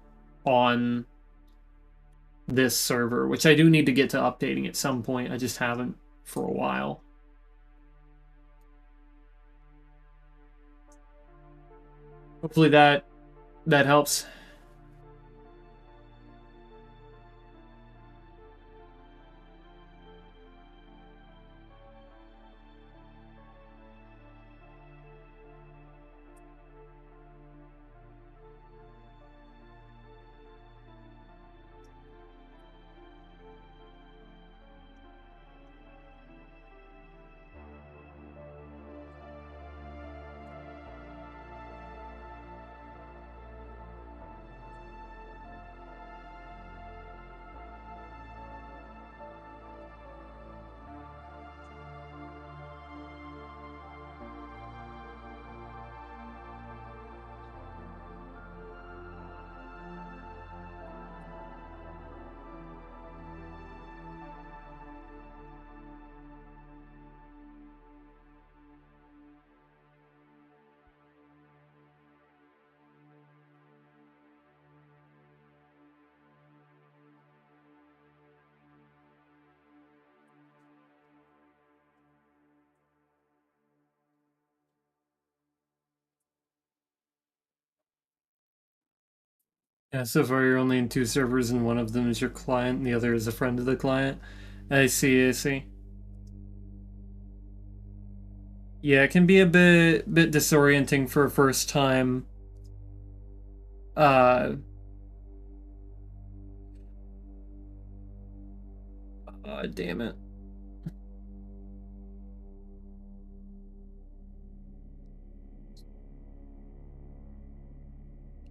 S1: on this server, which I do need to get to updating at some point. I just haven't for a while. Hopefully that helps. Yeah, so far you're only in two servers, and one of them is your client, and the other is a friend of the client. I see, I see. Yeah, it can be a bit disorienting for a first time. Uh, damn it.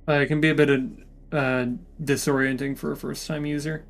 S1: It can be a bit of disorienting for a first time user.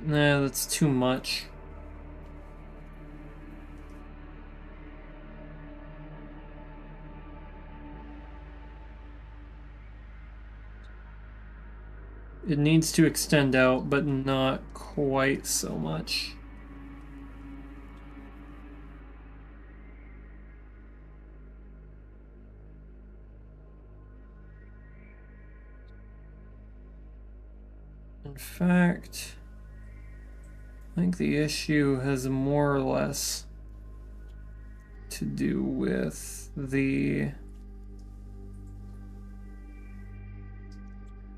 S1: Nah, that's too much. It needs to extend out, but not quite so much. In fact, think the issue has more or less to do with the...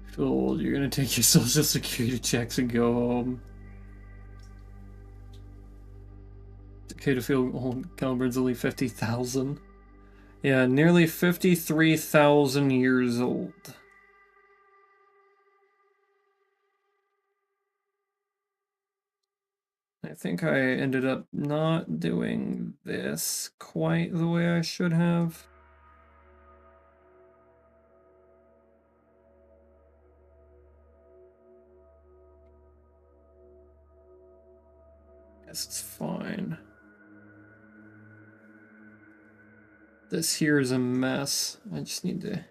S1: Feel old, you're gonna take your social security checks and go home. It's okay to feel old. Caliburn's only 50,000. Yeah, nearly 53,000 years old. I think I ended up not doing this quite the way I should have. Guess it's fine. This here is a mess. I just need to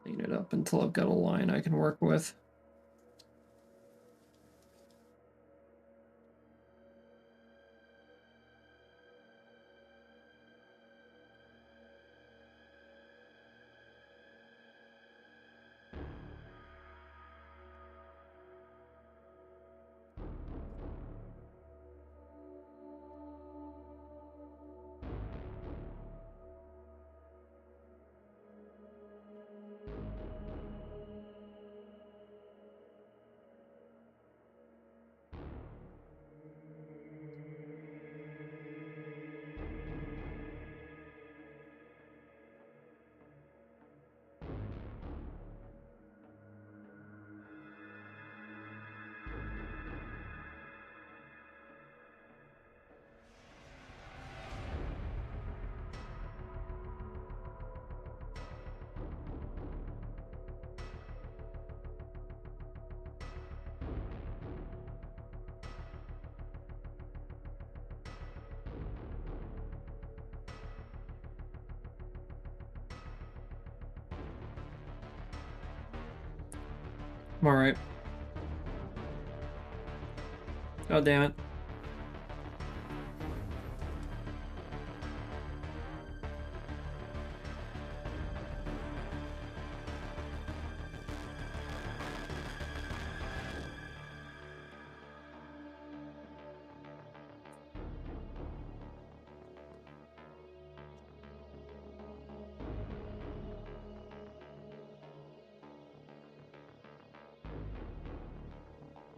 S1: clean it up until I've got a line I can work with. Alright. God damn it.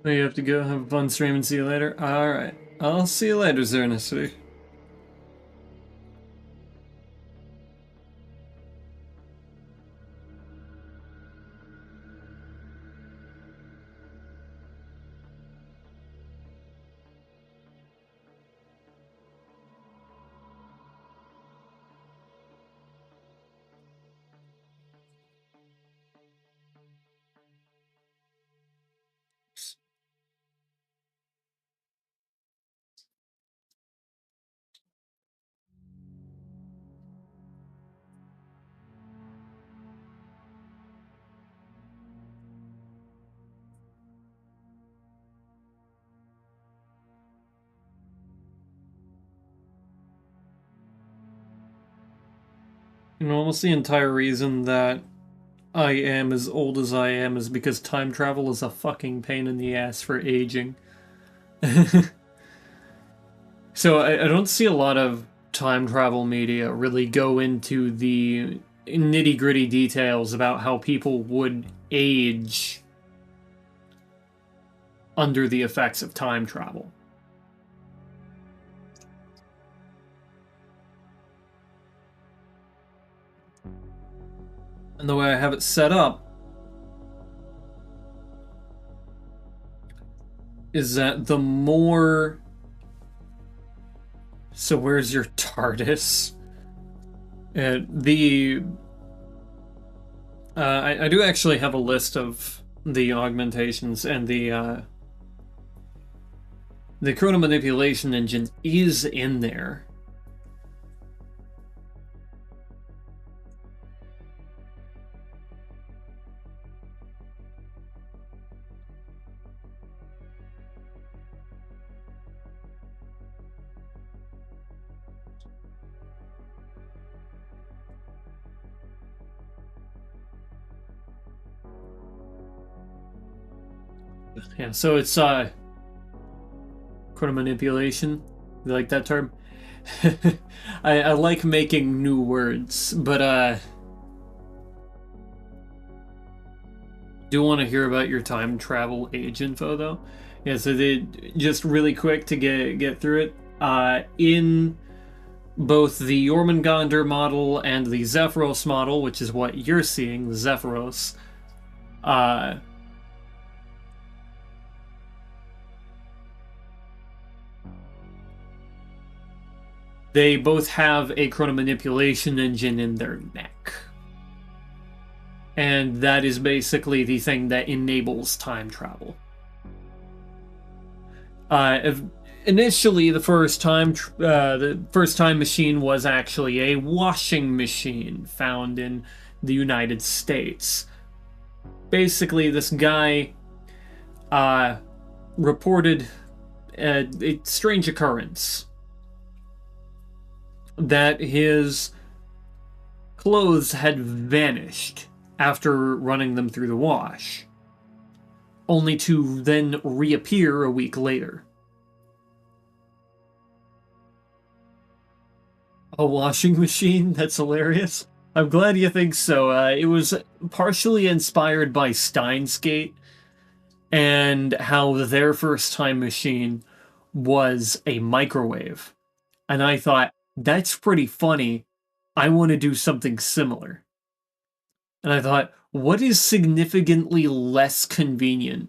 S1: You have to go. Have a fun stream and see you later. Alright. I'll see you later, Zernicity. You know, almost the entire reason that I am as old as I am is because time travel is a fucking pain in the ass for aging. So I don't see a lot of time travel media really go into the nitty-gritty details about how people would age under the effects of time travel. And the way I have it set up is that the more... So where's your TARDIS? I do actually have a list of the augmentations, and the chrono manipulation engine is in there. Yeah, so it's chronomanipulation. You like that term? I like making new words, but do want to hear about your time travel age info though. Yeah, so they just really quick to get through it. In both the Jormungandr model and the Zephyros model, which is what you're seeing, the Zephyros, they both have a chronomanipulation engine in their neck. And that is basically the thing that enables time travel. Initially, the first time machine was actually a washing machine found in the United States. Basically, this guy reported a strange occurrence that his clothes had vanished after running them through the wash, only to then reappear a week later. A washing machine? That's hilarious. I'm glad you think so. It was partially inspired by Steins Gate and how their first time machine was a microwave. And I thought, that's pretty funny. I want to do something similar. And I thought, what is significantly less convenient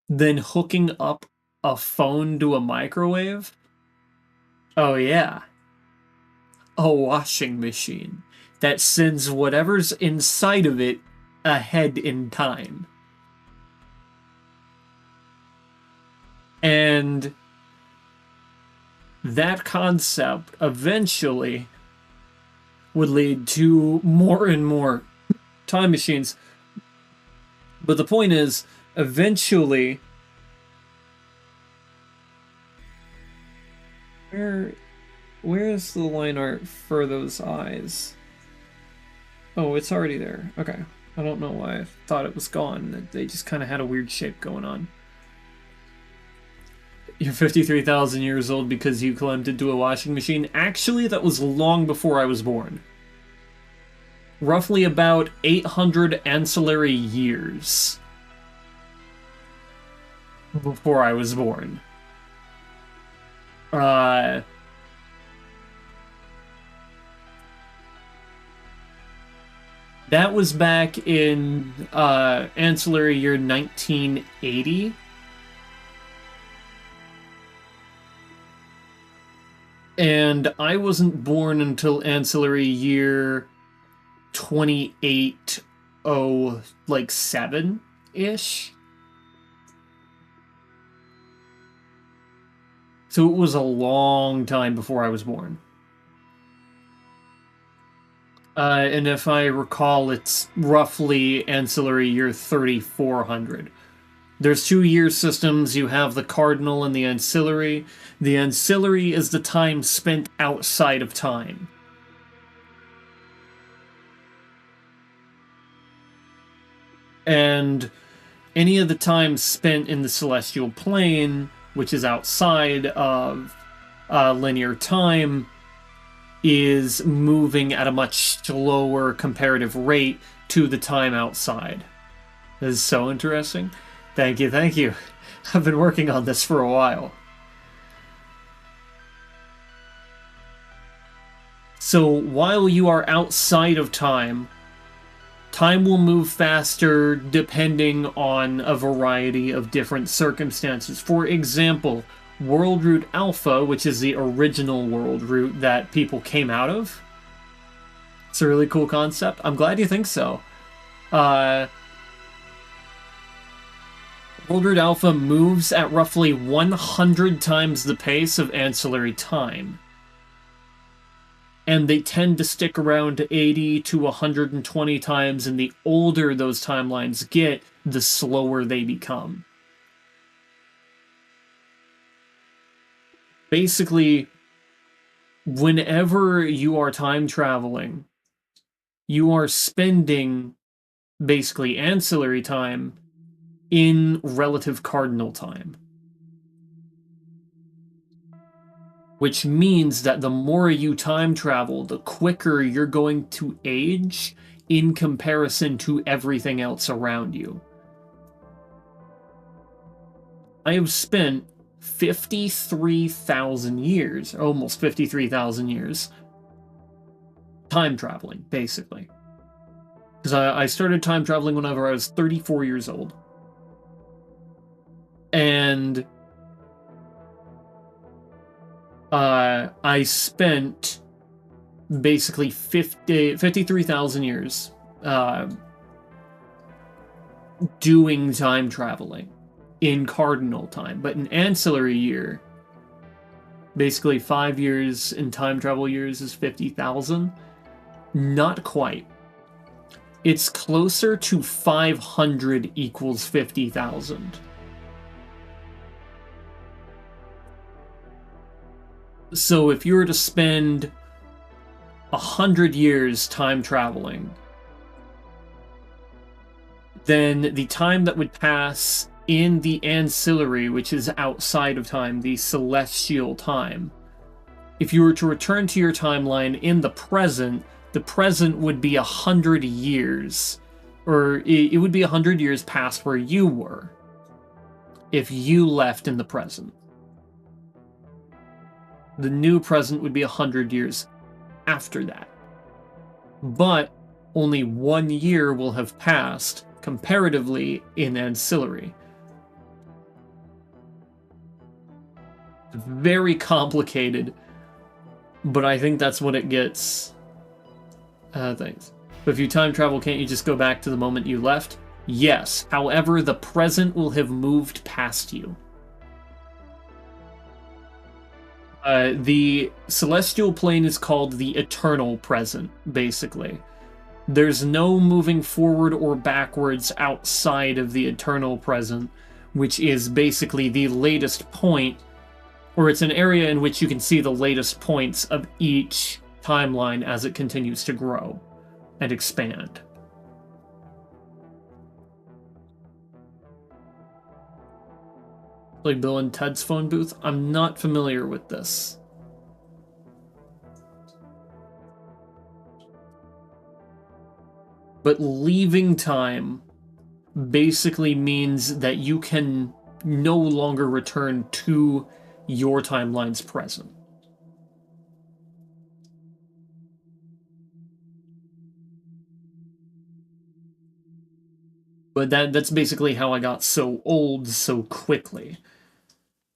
S1: than hooking up a phone to a microwave? Oh, yeah. A washing machine that sends whatever's inside of it ahead in time. And that concept eventually would lead to more and more time machines. But the point is, eventually, where's the line art for those eyes? Oh, it's already there. Okay. I don't know why I thought it was gone. They just kind of had a weird shape going on. You're 53,000 years old because you climbed into a washing machine. Actually, that was long before I was born. Roughly about 800 ancillary years before I was born. That was back in ancillary year 1980. And I wasn't born until ancillary year 2807-ish. So it was a long time before I was born. And if I recall, it's roughly ancillary year 3400. There's 2 year systems. You have the cardinal and the ancillary. The ancillary is the time spent outside of time. And any of the time spent in the celestial plane, which is outside of linear time, is moving at a much slower comparative rate to the time outside. This is so interesting. Thank you, thank you. I've been working on this for a while. So while you are outside of time, time will move faster depending on a variety of different circumstances. For example, World Route Alpha, which is the original world route that people came out of. It's a really cool concept. I'm glad you think so. World Route Alpha moves at roughly 100 times the pace of ancillary time. And they tend to stick around 80 to 120 times, and the older those timelines get, the slower they become. Basically, whenever you are time traveling, you are spending basically ancillary time in relative cardinal time. Which means that the more you time travel, the quicker you're going to age in comparison to everything else around you. I have spent 53,000 years, almost 53,000 years, time traveling, basically. Because I started time traveling whenever I was 34 years old. And I spent basically 53,000 years doing time traveling in cardinal time. But an ancillary year, basically 5 years in time travel years is 50,000. Not quite. It's closer to 500 equals 50,000. So if you were to spend 100 years time traveling, then the time that would pass in the ancillary, which is outside of time, the celestial time, if you were to return to your timeline in the present would be 100 years. Or it would be 100 years past where you were if you left in the present. The new present would be 100 years after that. But only 1 year will have passed, comparatively, in ancillary. Very complicated, but I think that's what it gets. Things. But if you time travel, can't you just go back to the moment you left? Yes. However, the present will have moved past you. The celestial plane is called the eternal present, basically. There's no moving forward or backwards outside of the eternal present, which is basically the latest point, or it's an area in which you can see the latest points of each timeline as it continues to grow and expand. Like Bill and Ted's phone booth? I'm not familiar with this. But leaving time basically means that you can no longer return to your timeline's present. But that's basically how I got so old so quickly.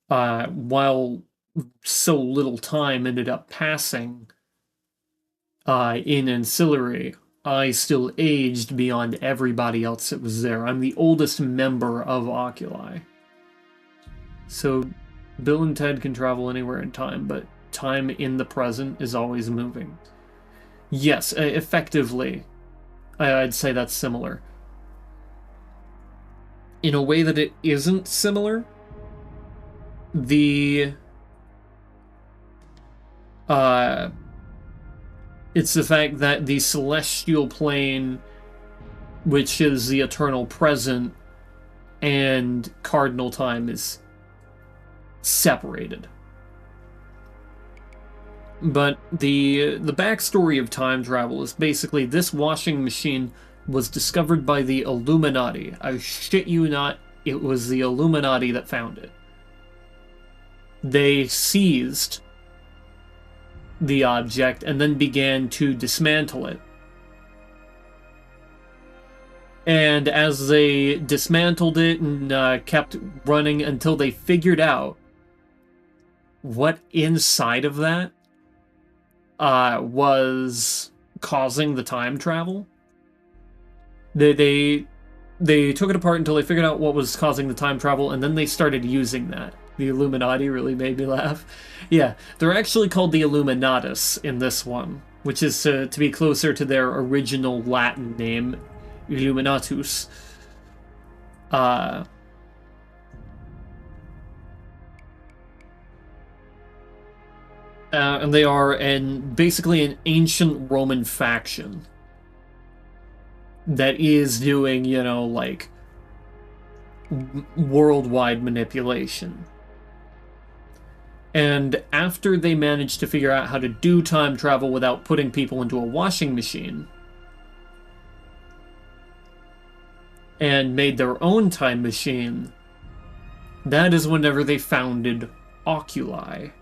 S1: While so little time ended up passing in ancillary, I still aged beyond everybody else that was there. I'm the oldest member of Oculi. So Bill and Ted can travel anywhere in time, but time in the present is always moving. Yes, effectively, I'd say that's similar. In a way that it isn't similar, it's the fact that the celestial plane, which is the eternal present, and cardinal time is separated. But the backstory of time travel is basically this washing machine was discovered by the Illuminati. I shit you not, it was the Illuminati that found it. They seized the object and then began to dismantle it. And as they dismantled it and kept running until they figured out what inside of that was causing the time travel, they took it apart until they figured out what was causing the time travel, and then they started using that. The Illuminati really made me laugh. Yeah, they're actually called the Illuminatus in this one, which is to be closer to their original Latin name, Illuminatus. And they are basically an ancient Roman faction that is doing, like worldwide manipulation. And after they managed to figure out how to do time travel without putting people into a washing machine and made their own time machine, that is whenever they founded Oculi.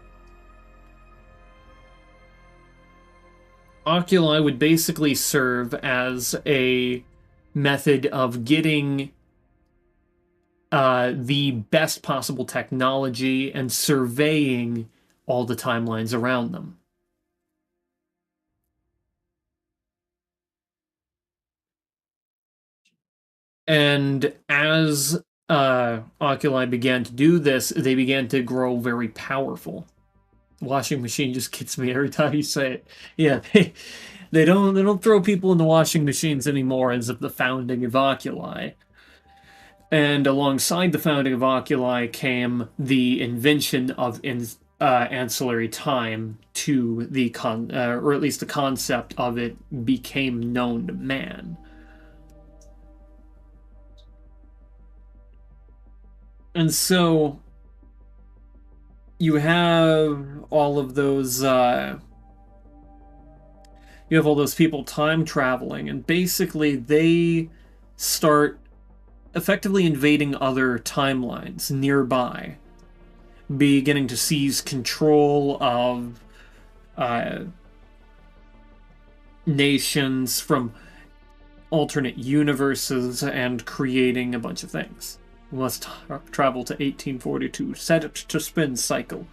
S1: Oculi would basically serve as a method of getting the best possible technology and surveying all the timelines around them. And as Oculi began to do this, they began to grow very powerful. Washing machine just gets me every time you say it. Yeah, they don't throw people in the washing machines anymore as of the founding of Oculi. And alongside the founding of Oculi came the invention of ancillary time to the or at least the concept of it became known to man. And so you have all of those you have all those people time traveling, and basically they start effectively invading other timelines nearby, beginning to seize control of nations from alternate universes and creating a bunch of things. We must travel to 1842. Set it to spin cycle.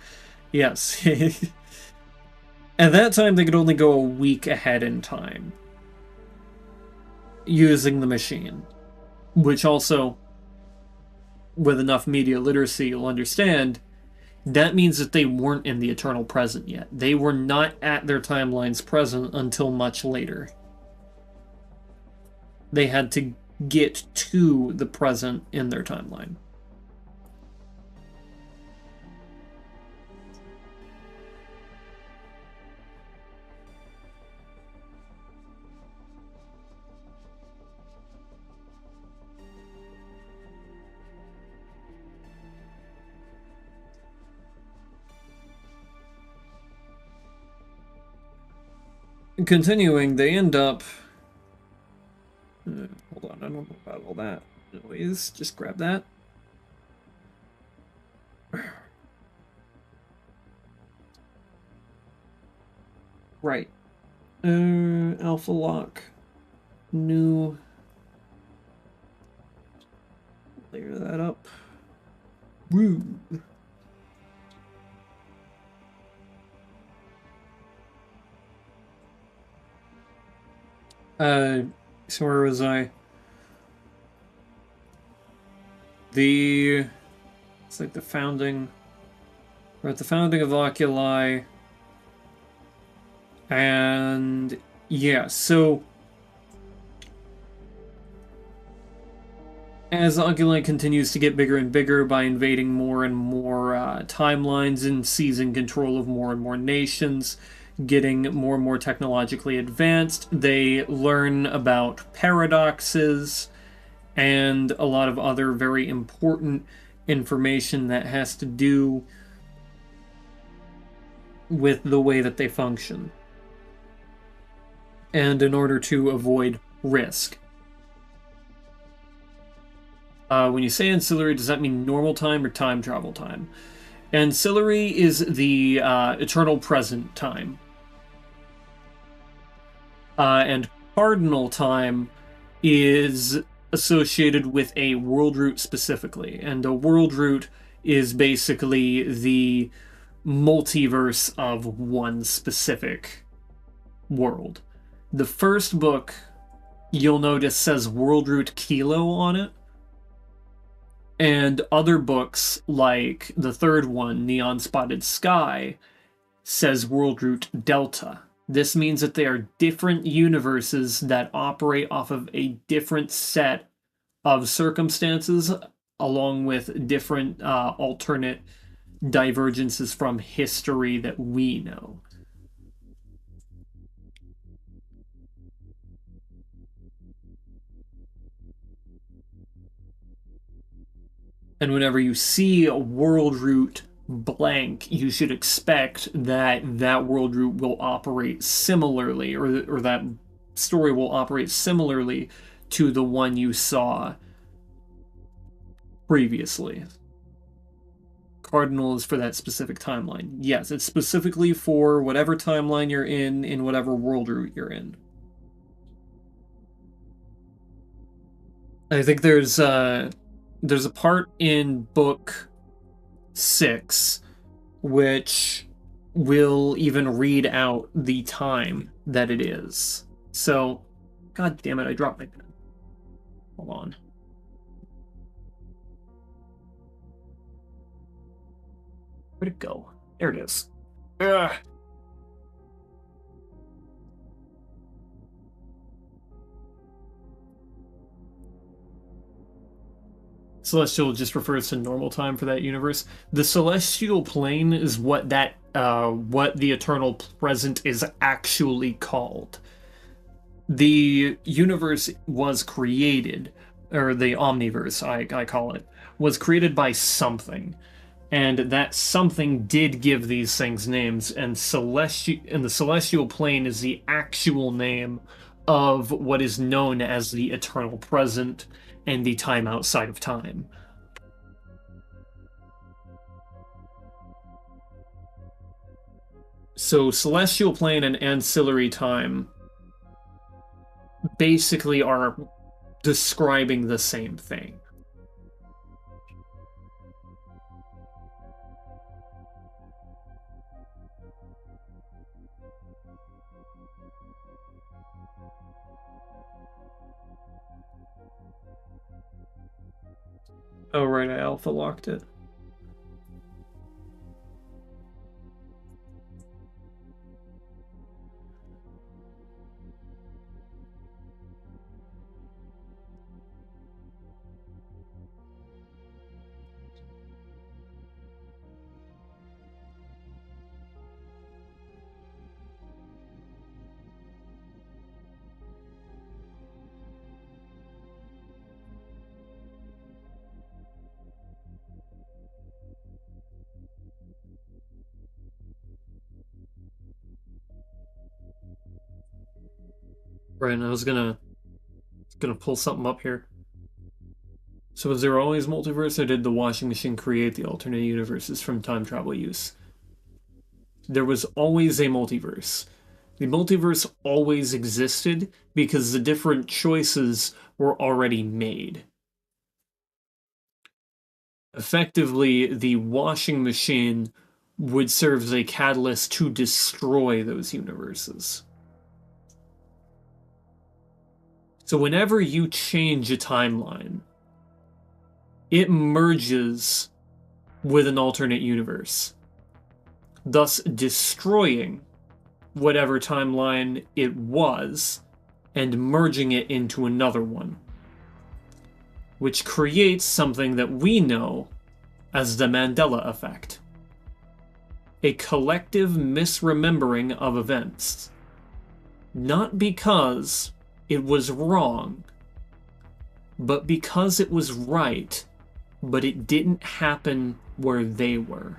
S1: Yes. At that time, they could only go a week ahead in time using the machine, which also, with enough media literacy, you'll understand that means that they weren't in the eternal present yet. They were not at their timeline's present until much later. They had to get to the present in their timeline. Continuing, they end up... hold on, I don't know about all that noise. Just grab that. Right. Alpha lock. New. Layer that up. Woo. So where was I? It's like the founding... We're at the founding of Oculi. And yeah, so as Oculi continues to get bigger and bigger by invading more and more timelines and seizing control of more and more nations, getting more and more technologically advanced, they learn about paradoxes and a lot of other very important information that has to do with the way that they function. And in order to avoid risk. When you say ancillary, does that mean normal time or time travel time? Ancillary is the eternal present time. And cardinal time is associated with a world route specifically. And a world route is basically the multiverse of one specific world. The first book, you'll notice, says World Route Kilo on it. And other books, like the third one, Neon Spotted Sky, says World Route Delta. This means that they are different universes that operate off of a different set of circumstances, along with different alternate divergences from history that we know. And whenever you see a world root blank, you should expect that that world root will operate similarly, or that story will operate similarly to the one you saw previously. Cardinal is for that specific timeline. Yes, it's specifically for whatever timeline you're in whatever world root you're in. I think there's a part in book 6 which will even read out the time that it is. So, god damn it, I dropped my pen. Hold on. Where'd it go? There it is. Ugh. Celestial just refers to normal time for that universe. The celestial plane is what the eternal present is actually called. The universe was created, or the omniverse, I call it, was created by something. And that something did give these things names, and the celestial plane is the actual name of what is known as the eternal present and the time outside of time. So celestial plane and ancillary time basically are describing the same thing. Oh, right, I alpha locked it. Right, and I was gonna pull something up here. So was there always multiverse, or did the washing machine create the alternate universes from time travel use? There was always a multiverse. The multiverse always existed because the different choices were already made. Effectively, the washing machine would serve as a catalyst to destroy those universes. So whenever you change a timeline, it merges with an alternate universe, thus destroying whatever timeline it was and merging it into another one, which creates something that we know as the Mandela effect. A collective misremembering of events. Not because it was wrong, but because it was right, but it didn't happen where they were.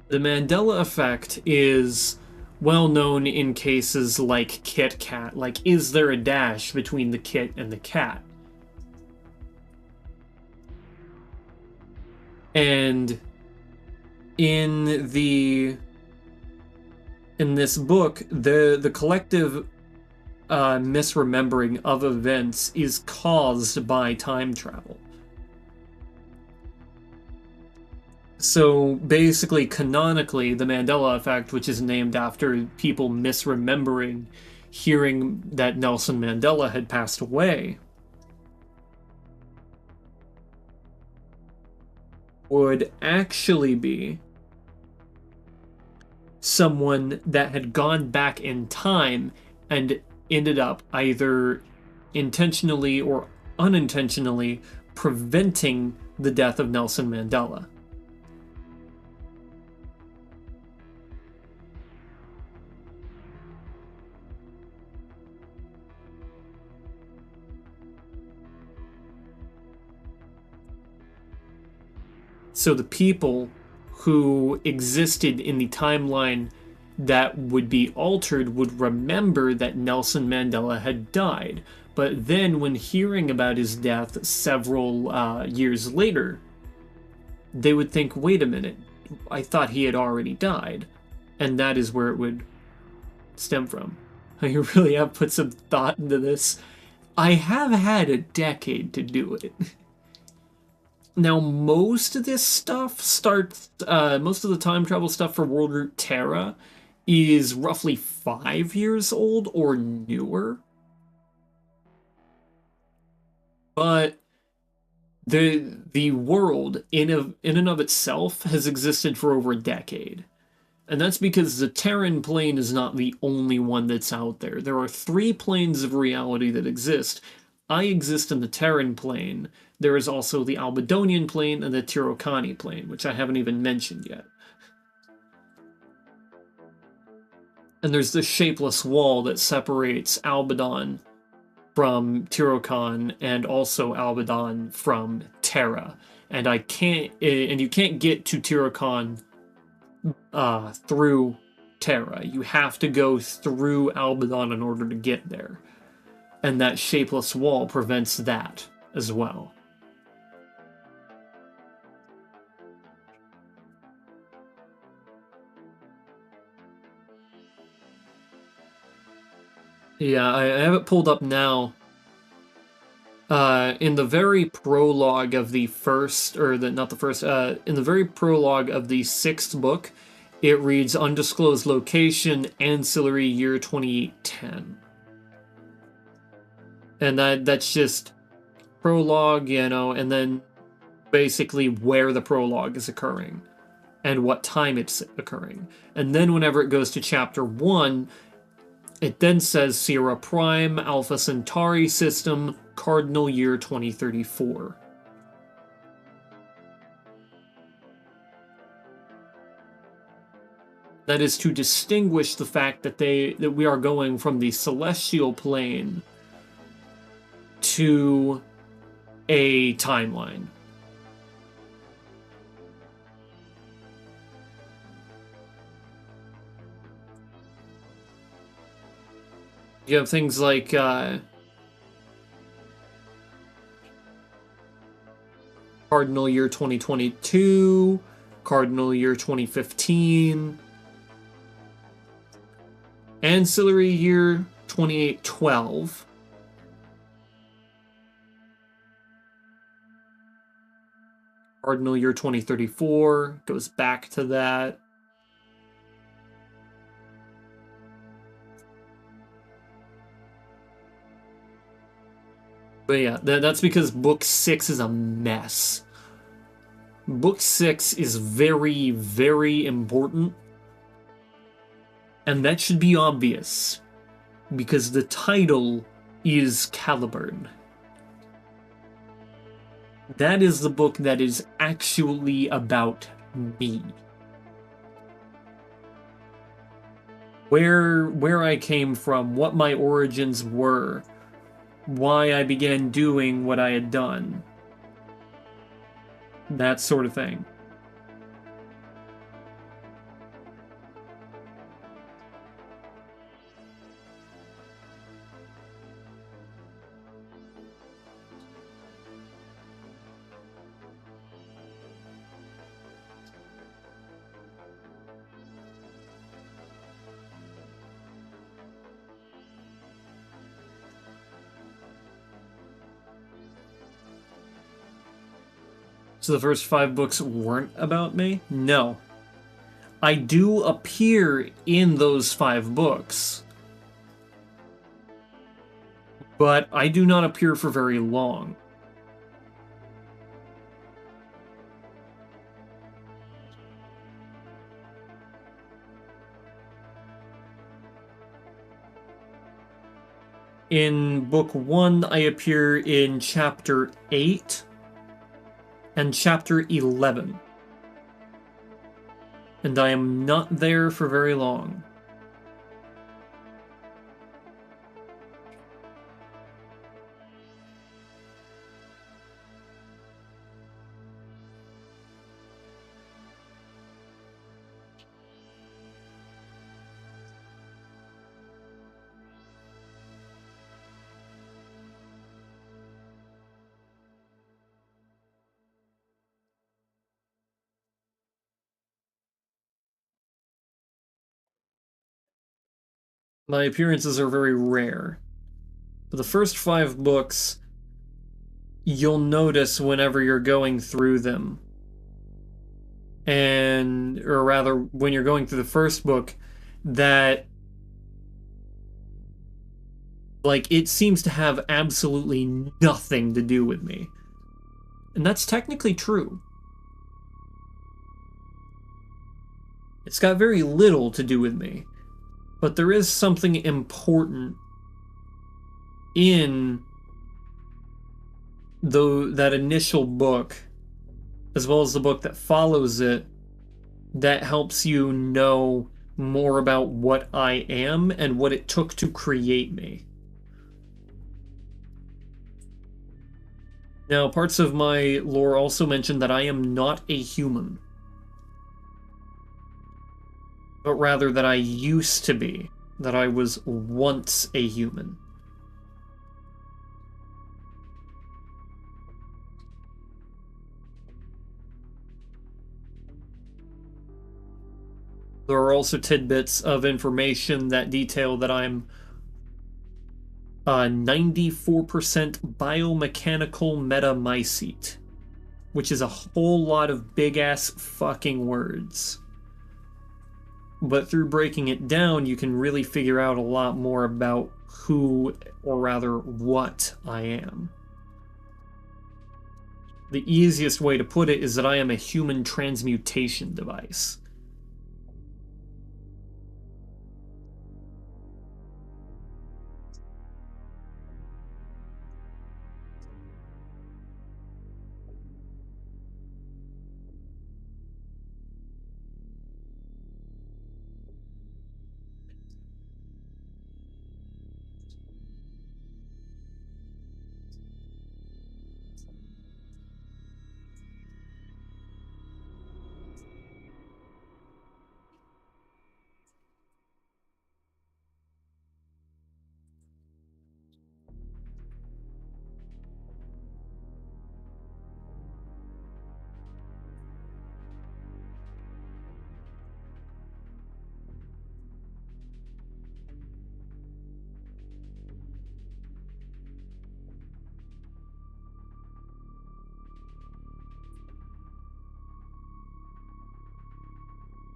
S1: The Mandela effect is well known in cases like Kit Kat. Like, is there a dash between the kit and the cat? And in this book, the collective misremembering of events is caused by time travel. So basically, canonically, the Mandela effect, which is named after people misremembering hearing that Nelson Mandela had passed away, would actually be someone that had gone back in time and ended up either intentionally or unintentionally preventing the death of Nelson Mandela. So the people who existed in the timeline that would be altered would remember that Nelson Mandela had died. But then, when hearing about his death several years later, they would think, wait a minute, I thought he had already died. And that is where it would stem from. I really have put some thought into this. I have had a decade to do it. Now, most of this stuff starts, most of the time travel stuff for World Route Terra is roughly 5 years old or newer. But the world in and of itself has existed for over a decade. And that's because the Terran plane is not the only one that's out there. There are 3 planes of reality that exist. I exist in the Terran plane. There is also the Albedonian plane and the Tirokani plane, which I haven't even mentioned yet. And there's this shapeless wall that separates Albedon from Tirokan and also Albedon from Terra. And you can't get to Tirokan through Terra. You have to go through Albedon in order to get there. And that shapeless wall prevents that as well. Yeah, I have it pulled up now. In the very prologue of the first, or the not the first, in the very prologue of the 6th book, it reads undisclosed location, ancillary year 2810. And that's just prologue, and then basically where the prologue is occurring and what time it's occurring. And then whenever it goes to chapter 1, it then says Sierra Prime, Alpha Centauri system, cardinal year 2034. That is to distinguish the fact that we are going from the celestial plane to a timeline. You have things like cardinal year 2022, cardinal year 2015, ancillary year 2812, cardinal year 2034 goes back to that. But yeah, that's because book 6 is a mess. Book 6 is very, very important. And that should be obvious, because the title is Caliburn. That is the book that is actually about me. Where I came from, what my origins were, why I began doing what I had done. That sort of thing. So the first 5 books weren't about me? No. I do appear in those 5 books. But I do not appear for very long. In book 1, I appear in chapter 8 and chapter 11. And I am not there for very long. My appearances are very rare. But the first 5 books, you'll notice whenever you're going through them. Or rather, when you're going through the first book, that like it seems to have absolutely nothing to do with me. And that's technically true. It's got very little to do with me. But there is something important in that initial book, as well as the book that follows it, that helps you know more about what I am and what it took to create me. Now, parts of my lore also mention that I am not a human, but rather that I used to be, that I was once a human. There are also tidbits of information that detail that I'm 94% biomechanical metamycete, which is a whole lot of big-ass fucking words. But through breaking it down, you can really figure out a lot more about who, or rather, what I am. The easiest way to put it is that I am a human transmutation device.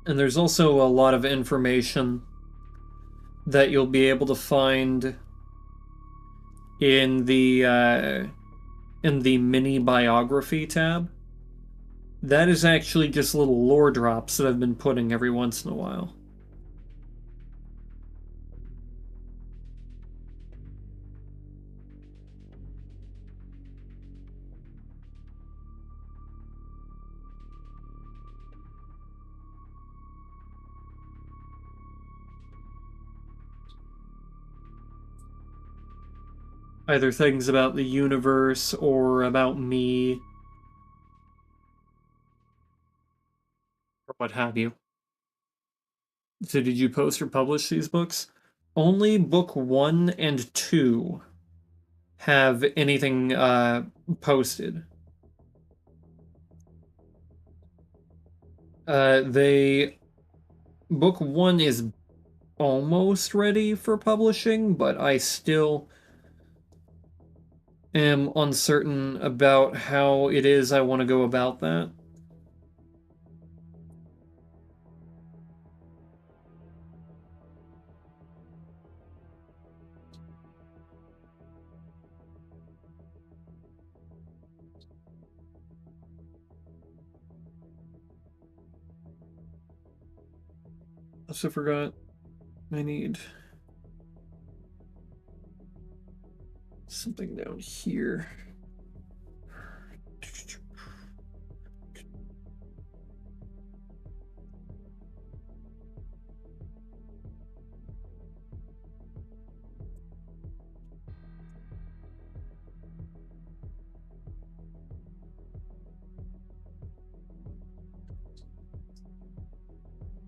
S1: And there's also a lot of information that you'll be able to find in the mini biography tab. That is actually just little lore drops that I've been putting every once in a while. Either things about the universe or about me, or what have you. So did you post or publish these books? Only book 1 and 2 have anything posted. Book 1 is almost ready for publishing, but I still am uncertain about how it is I want to go about that. Also forgot I need something down here.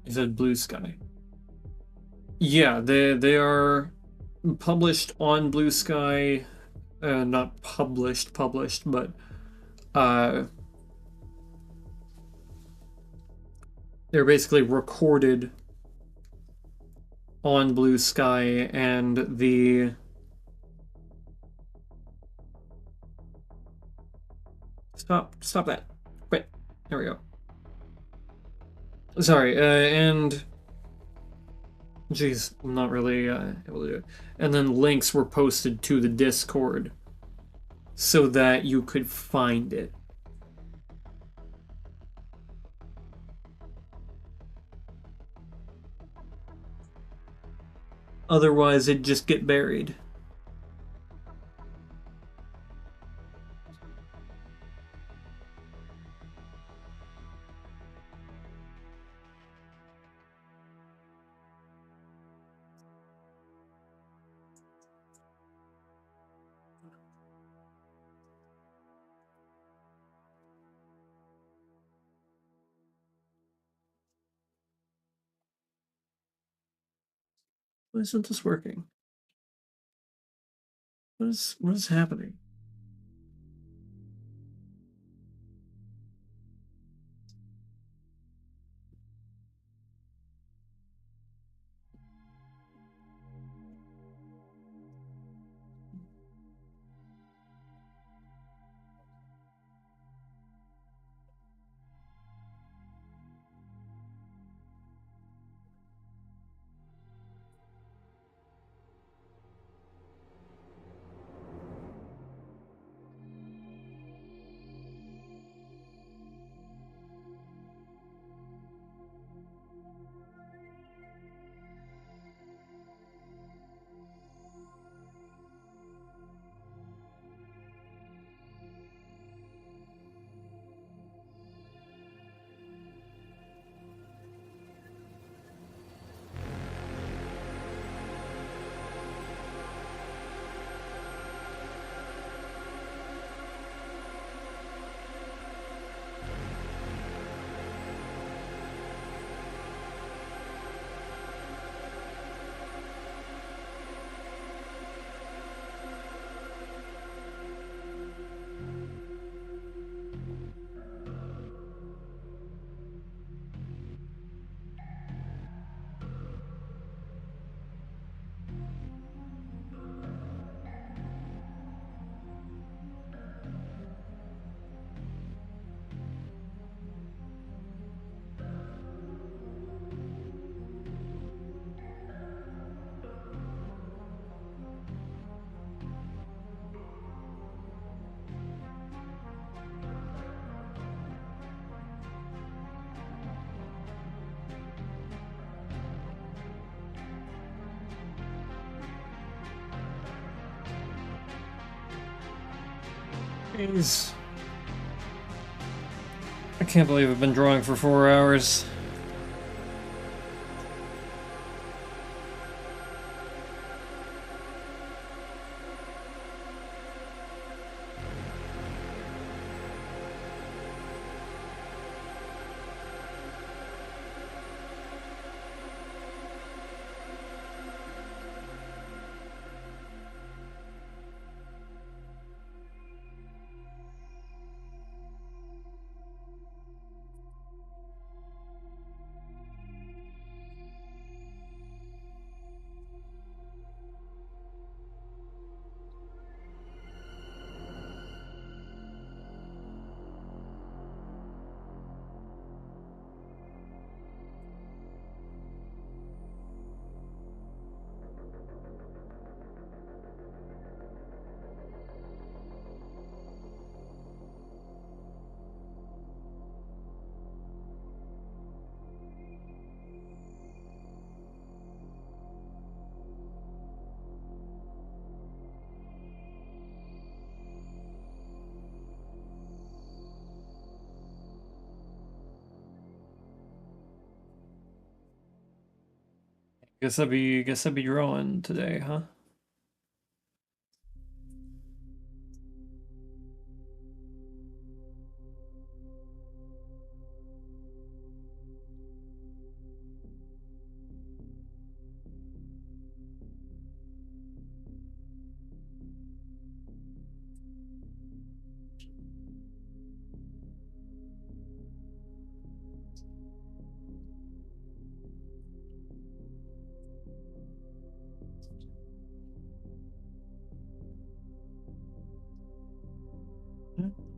S1: He said Blue Sky. Yeah, they are published on Blue Sky. Not published, but they're basically recorded on blue sky and the... Stop that. Wait, there we go. Sorry, and... Jeez, I'm not really able to do it. And then links were posted to the Discord so that you could find it. Otherwise, it'd just get buried. Why isn't this working? What is happening? Jeez. I can't believe I've been drawing for 4 hours. Guess I'd be drawing today, huh?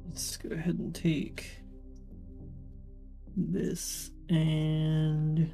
S1: Let's go ahead and take this and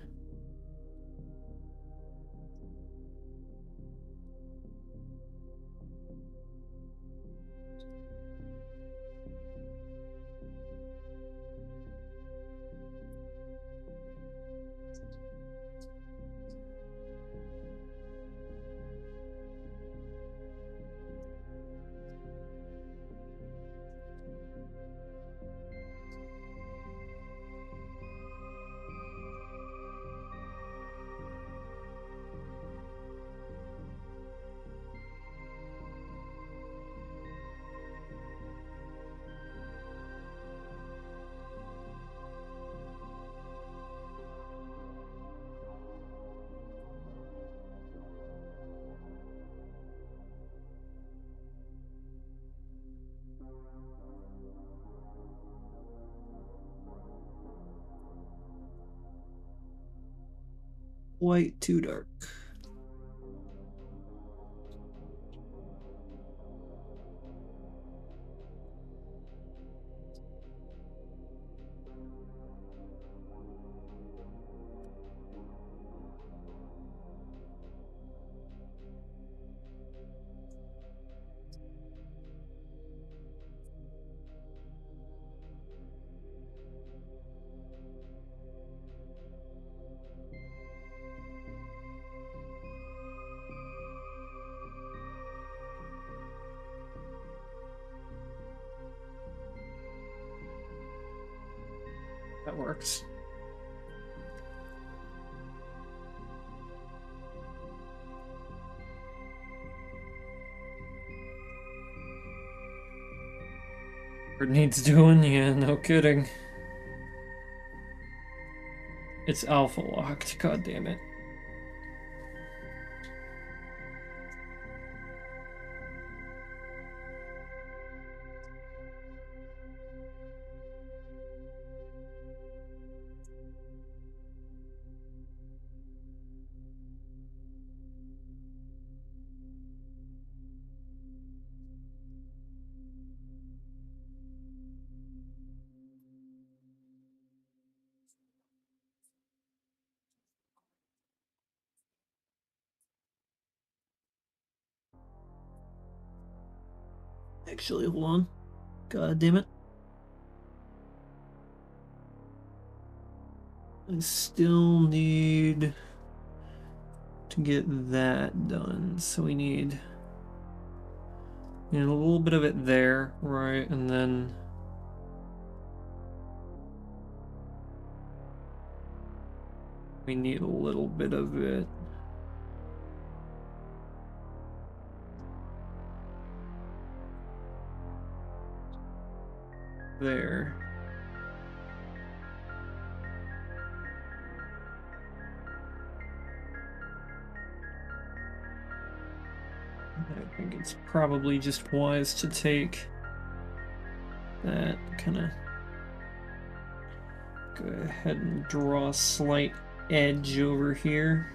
S1: white too dark. That works. It needs doing, yeah, no kidding. It's alpha locked, god damn it. Actually, hold on. God damn it. I still need to get that done. So we need a little bit of it there, right? And then we need a little bit of it there. I think it's probably just wise to take that, kind of go ahead and draw a slight edge over here.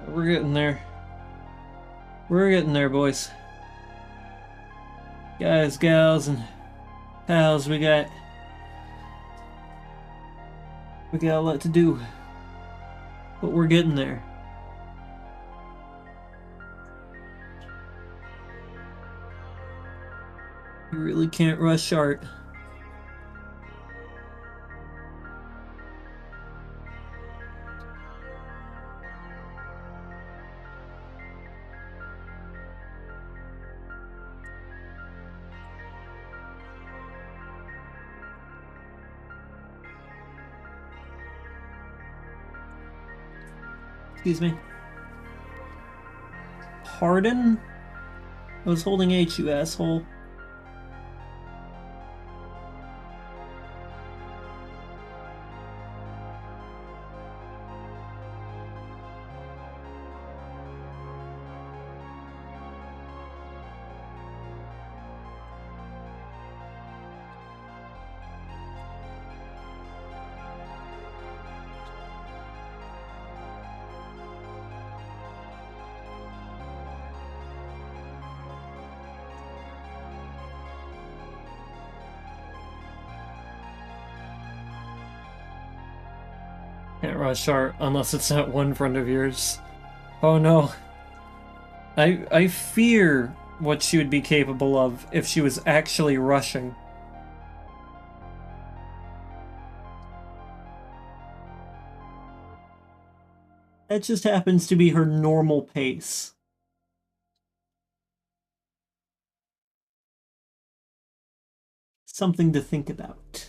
S1: We're getting there. We're getting there, boys. Guys, gals, and pals, we got a lot to do. But we're getting there. You really can't rush art. Excuse me. Pardon? I was holding H, you asshole. Can't rush art unless it's that one friend of yours. Oh no. I fear what she would be capable of if she was actually rushing. That just happens to be her normal pace. Something to think about.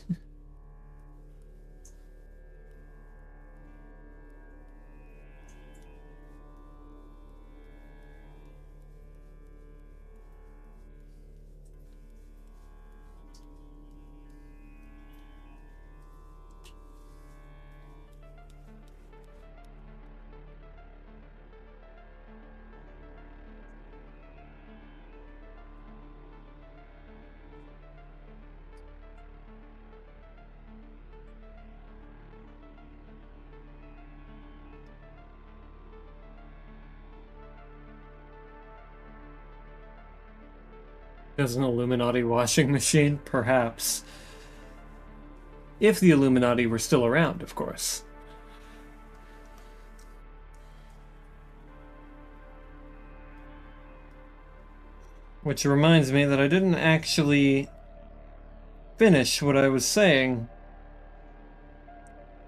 S1: As an Illuminati washing machine? Perhaps. If the Illuminati were still around, of course. Which reminds me that I didn't actually finish what I was saying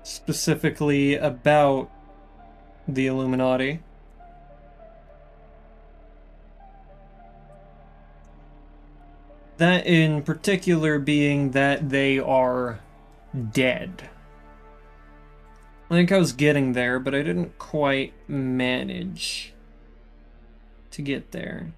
S1: specifically about the Illuminati. That in particular being that they are dead. I think I was getting there, but I didn't quite manage to get there.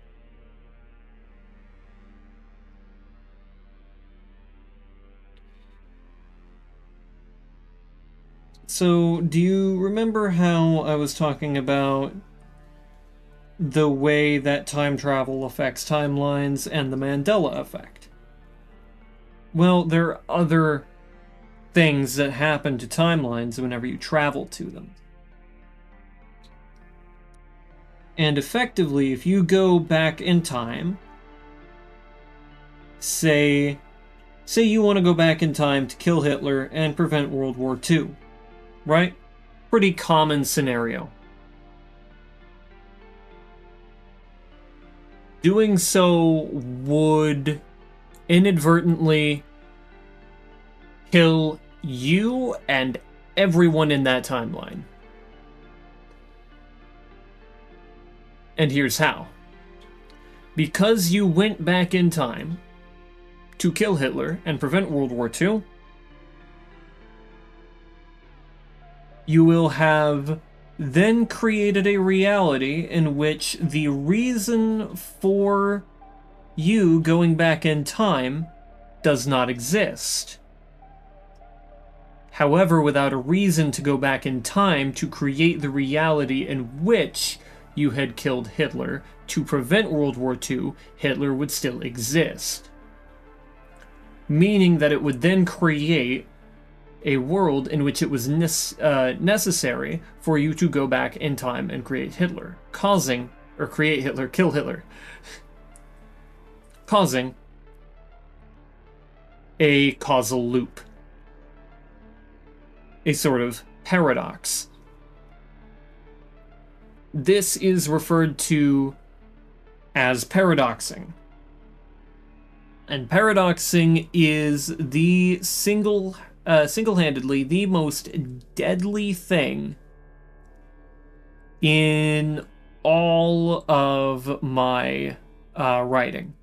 S1: So, do you remember how I was talking about the way that time travel affects timelines and the Mandela effect? Well, there are other things that happen to timelines whenever you travel to them. And effectively, if you go back in time, say you want to go back in time to kill Hitler and prevent World War II, right? Pretty common scenario. Doing so would inadvertently kill you and everyone in that timeline. And here's how. Because you went back in time to kill Hitler and prevent World War II, you will have then created a reality in which the reason for you going back in time does not exist. However, without a reason to go back in time to create the reality in which you had killed Hitler to prevent World War II, Hitler would still exist. Meaning that it would then create a world in which it was necessary for you to go back in time and create Hitler. Create Hitler, kill Hitler. Causing a causal loop. A sort of paradox. This is referred to as paradoxing. And paradoxing is the single-handedly the most deadly thing in all of my writing.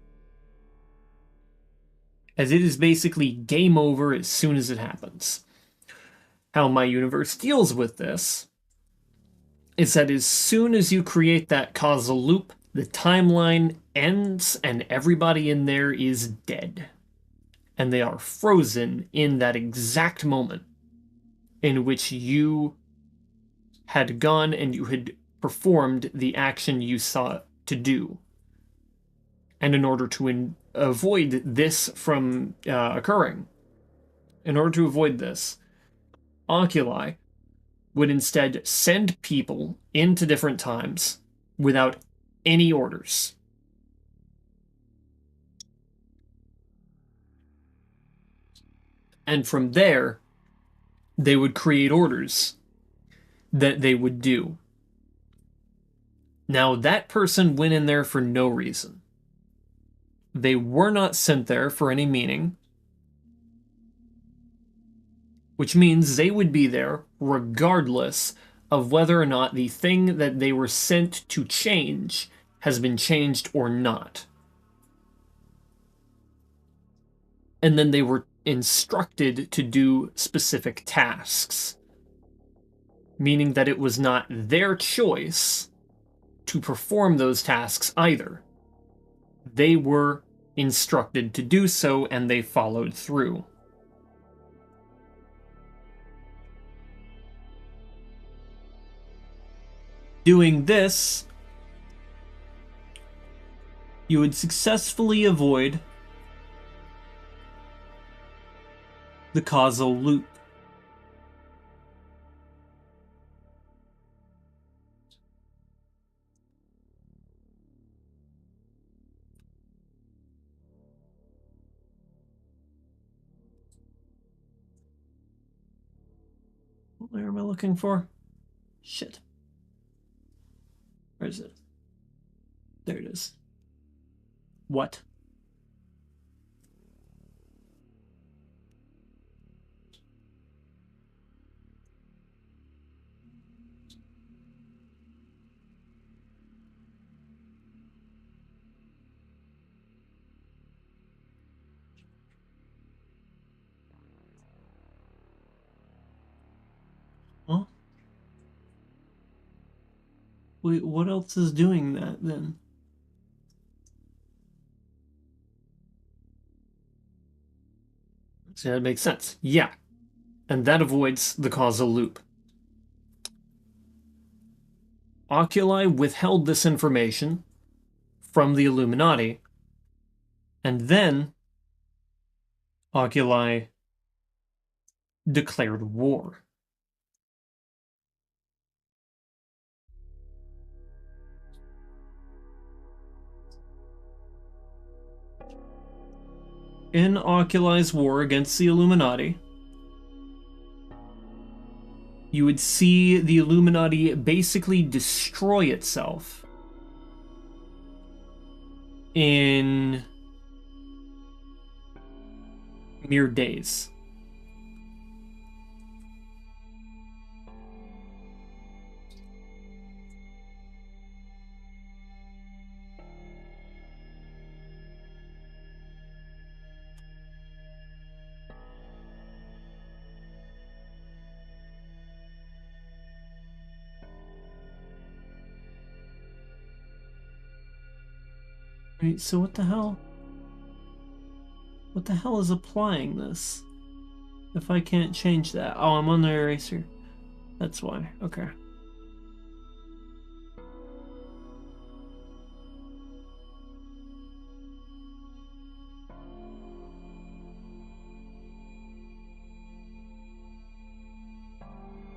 S1: As it is basically game over as soon as it happens. How my universe deals with this is that as soon as you create that causal loop, the timeline ends and everybody in there is dead. And they are frozen in that exact moment in which you had gone and you had performed the action you sought to do. And in order to avoid this from occurring, in order to avoid this, Oculi would instead send people into different times without any orders. And from there, they would create orders that they would do. Now, that person went in there for no reason. They were not sent there for any meaning, which means they would be there regardless of whether or not the thing that they were sent to change has been changed or not. And then they were instructed to do specific tasks, meaning that it was not their choice to perform those tasks either. They were instructed to do so, and they followed through. Doing this, you would successfully avoid the causal loop. Where am I looking for? Shit. Where is it? There it is. What? Huh? Wait, what else is doing that then? So that makes sense. Yeah. And that avoids the causal loop. Oculi withheld this information from the Illuminati, and then Oculi declared war. In Oculi's war against the Illuminati, you would see the Illuminati basically destroy itself in mere days. Right, so what the hell? What the hell is applying this? If I can't change that. Oh, I'm on the eraser. That's why. Okay.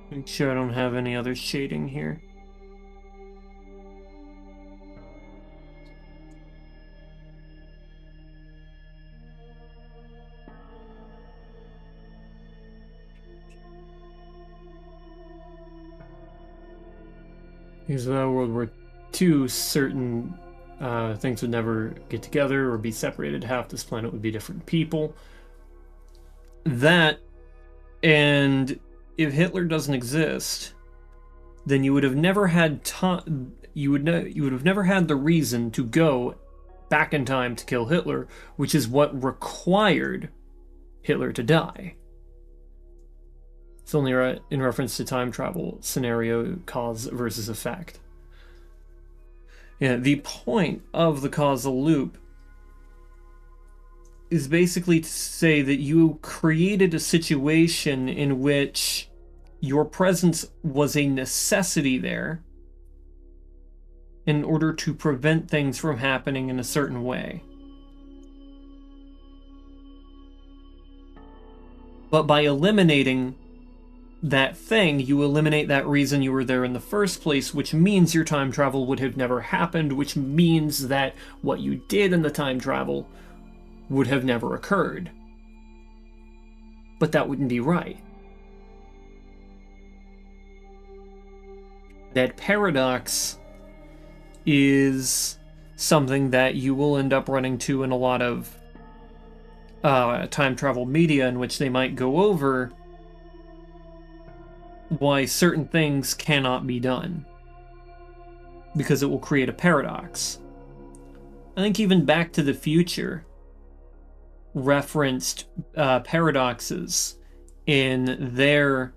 S1: Make sure I don't have any other shading here. Because without World War II, certain things would never get together or be separated. Half this planet would be different people. That, and if Hitler doesn't exist, then you would have never had time. You would have never had the reason to go back in time to kill Hitler, which is what required Hitler to die. It's only in reference to time travel scenario, cause versus effect. Yeah, the point of the causal loop is basically to say that you created a situation in which your presence was a necessity there in order to prevent things from happening in a certain way. But by eliminating that thing, you eliminate that reason you were there in the first place, which means your time travel would have never happened, which means that what you did in the time travel would have never occurred. But that wouldn't be right. That paradox is something that you will end up running to in a lot of time travel media, in which they might go over why certain things cannot be done, because it will create a paradox. I think even Back to the Future referenced paradoxes in their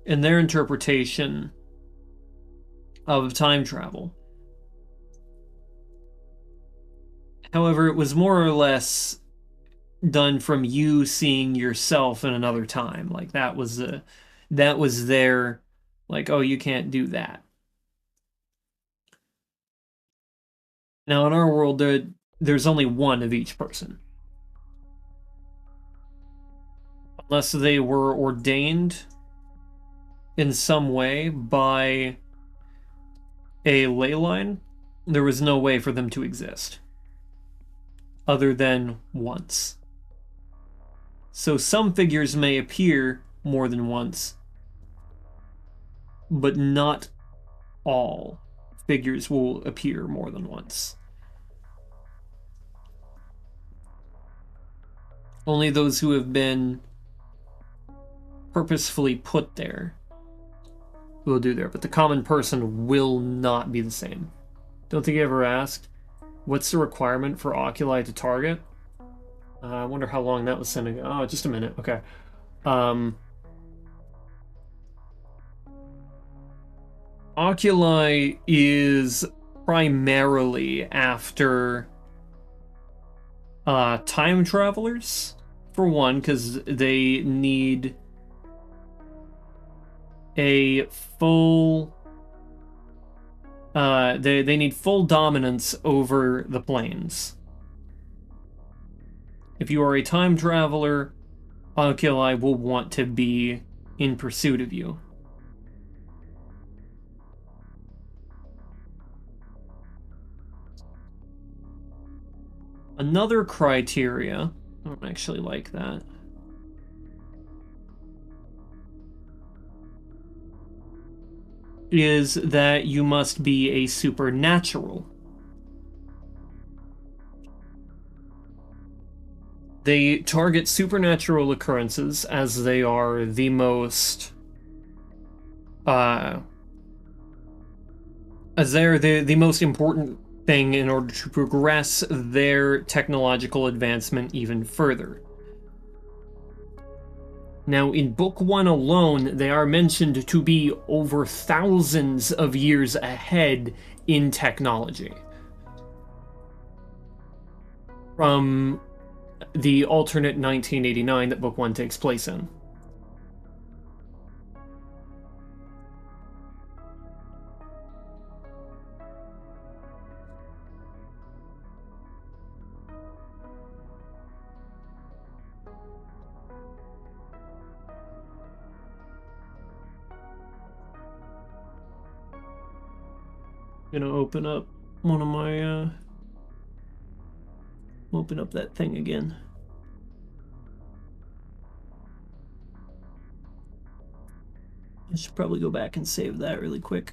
S1: interpretation of time travel. However, it was more or less done from you seeing yourself in another time. Like that was their, like, oh, you can't do that. Now in our world, there's only one of each person, unless they were ordained in some way by a ley line. There was no way for them to exist other than once. So some figures may appear more than once, but not all figures will appear more than once. Only those who have been purposefully put there will do there, but the common person will not be the same. Don't think you ever asked, what's the requirement for oculi to target? I wonder how long that was sending. Oh, just a minute. Okay. Oculi is primarily after time travelers, for one, because they need a full they need full dominance over the planes. If you are a time traveler, oculi will want to be in pursuit of you. Another criteria, I don't actually like that, is that you must be a supernatural. They target supernatural occurrences as they are the most as they're the most important thing in order to progress their technological advancement even further. Now, in Book 1 alone, they are mentioned to be over thousands of years ahead in technology from the alternate 1989 that Book 1 takes place in. Gonna open up one of my open up that thing again. I should probably go back and save that really quick.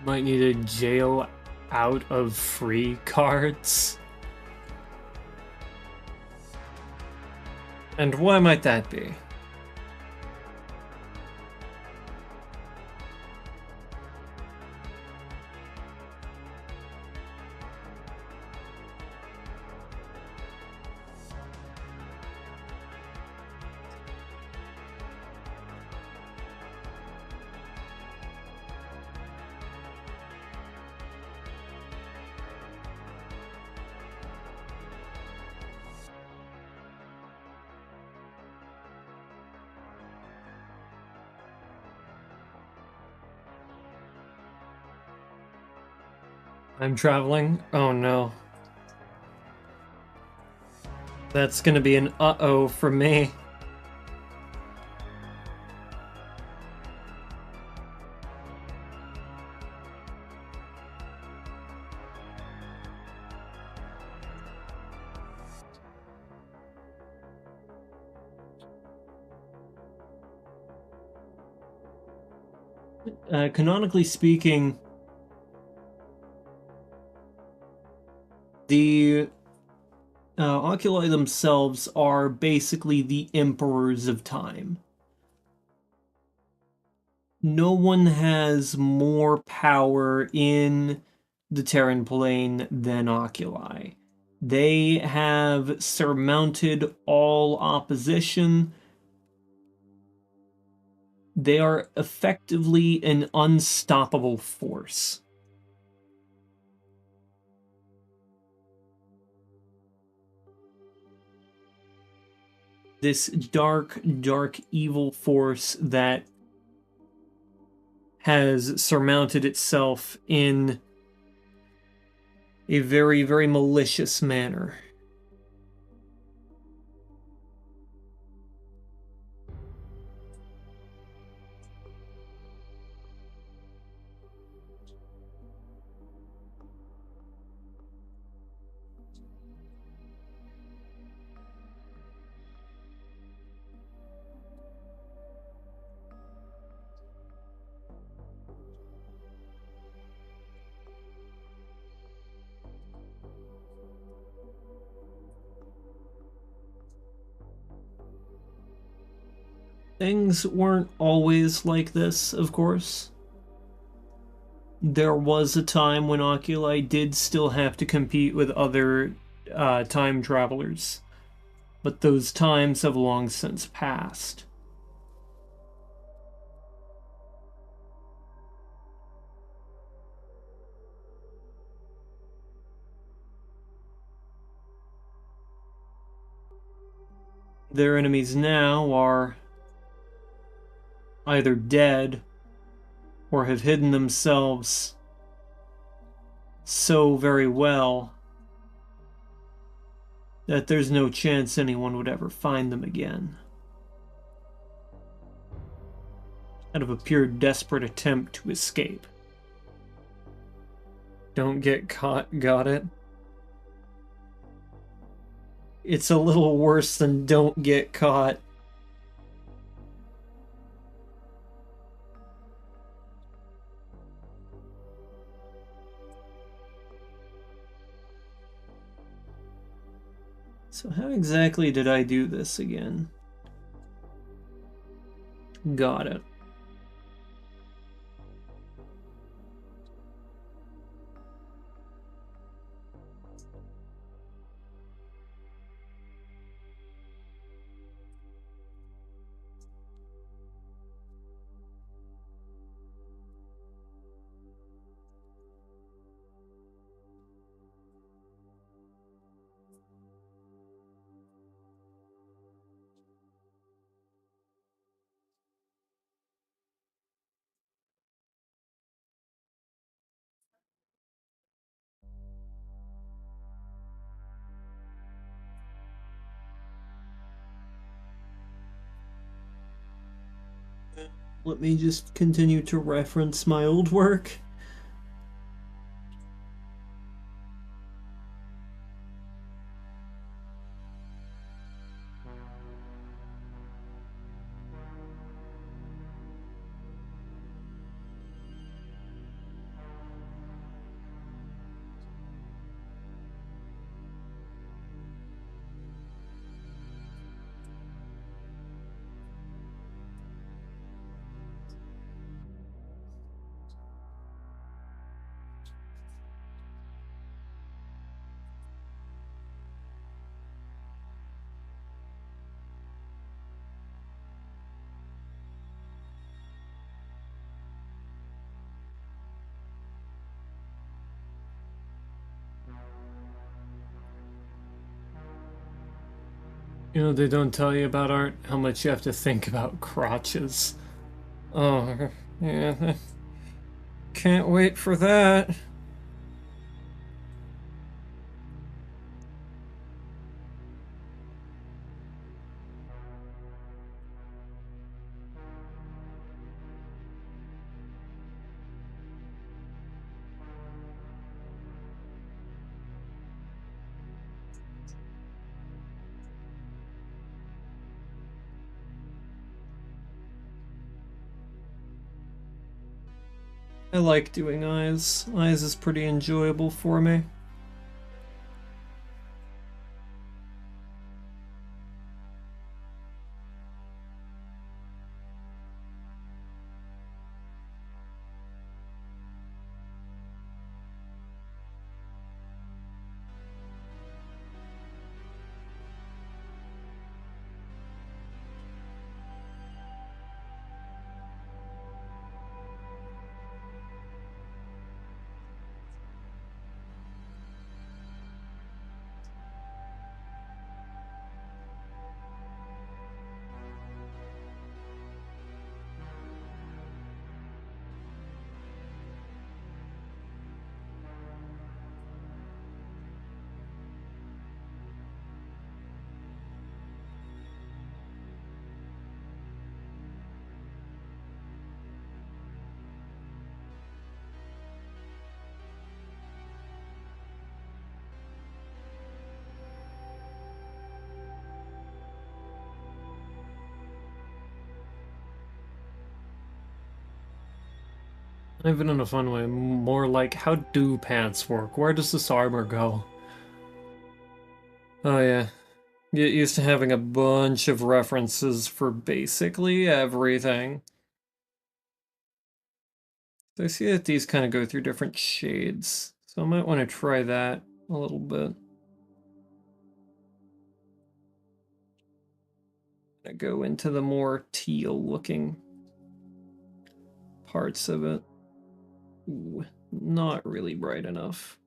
S1: Might need a jail out of free cards. And why might that be? I'm traveling? Oh no. That's gonna be an uh-oh for me. Canonically speaking, the oculi themselves are basically the emperors of time. No one has more power in the Terran plane than oculi. They have surmounted all opposition. They are effectively an unstoppable force. This dark, dark evil force that has surmounted itself in a very, very malicious manner. Things weren't always like this, of course. There was a time when oculi did still have to compete with other time travelers, but those times have long since passed. Their enemies now are either dead or have hidden themselves so very well that there's no chance anyone would ever find them again. Out of a pure desperate attempt to escape. Don't get caught, got it? It's a little worse than don't get caught. So how exactly did I do this again? Got it. Let me just continue to reference my old work. You know, they don't tell you about art how much you have to think about crotches. Oh, yeah. Can't wait for that. I like doing eyes. Eyes is pretty enjoyable for me. Even in a fun way, more like, how do pants work? Where does this armor go? Oh yeah. Get used to having a bunch of references for basically everything. So I see that these kind of go through different shades, so I might want to try that a little bit. I go into the more teal looking parts of it. Ooh, not really bright enough.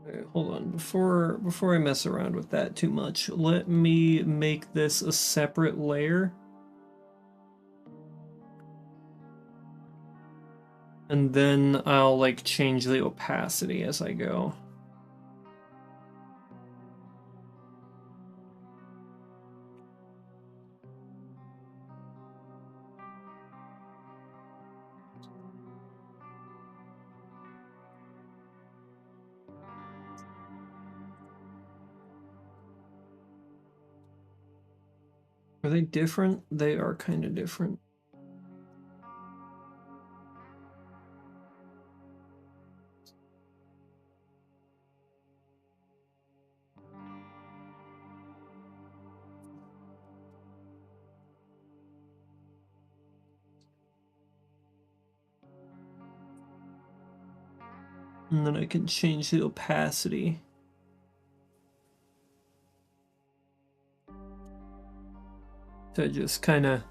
S1: Okay, hold on, before I mess around with that too much, let me make this a separate layer. And then I'll like change the opacity as I go. Are they different? They are kind of different. And then I can change the opacity. To just kind of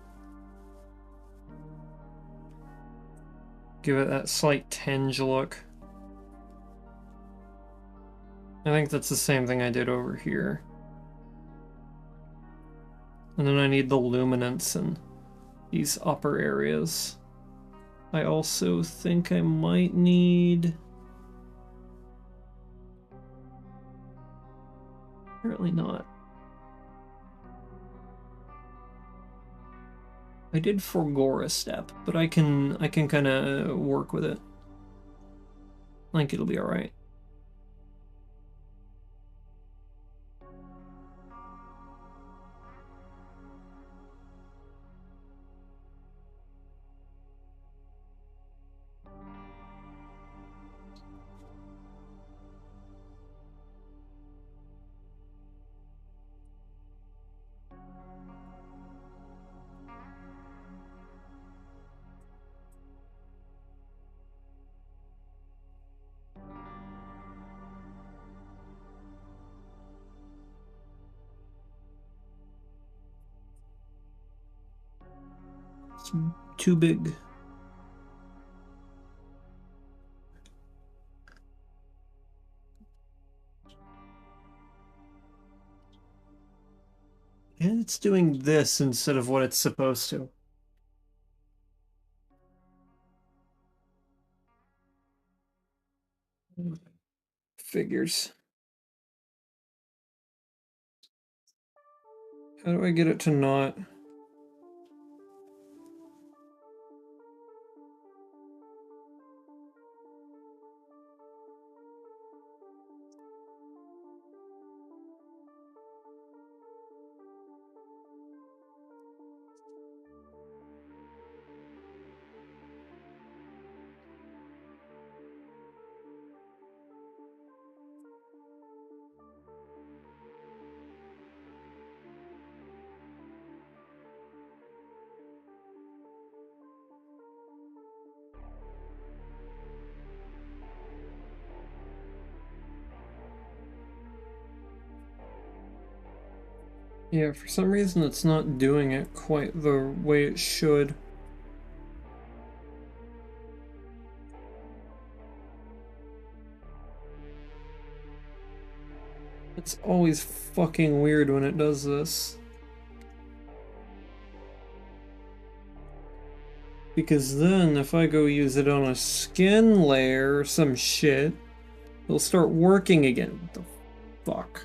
S1: give it that slight tinge look. I think that's the same thing I did over here. And then I need the luminance in these upper areas. I also think I might need... Apparently not. I did forgo a step, but I can kind of work with it. I think it'll be alright. It's too big. it's doing this instead of what it's supposed to. Figures. How do I get it to not? Yeah, for some reason it's not doing it quite the way it should. It's always fucking weird when it does this. Because then if I go use it on a skin layer or some shit, it'll start working again. What the fuck?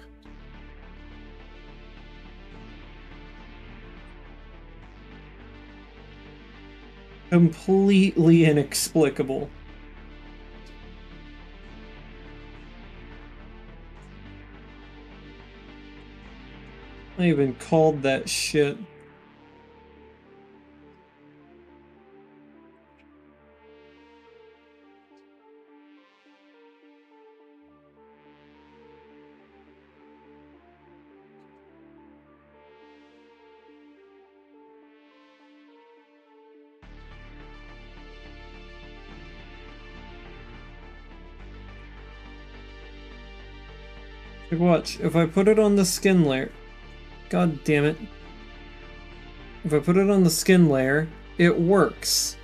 S1: Completely inexplicable. I even called that shit. Like, watch, if I put it on the skin layer, god damn it. If I put it on the skin layer, it works.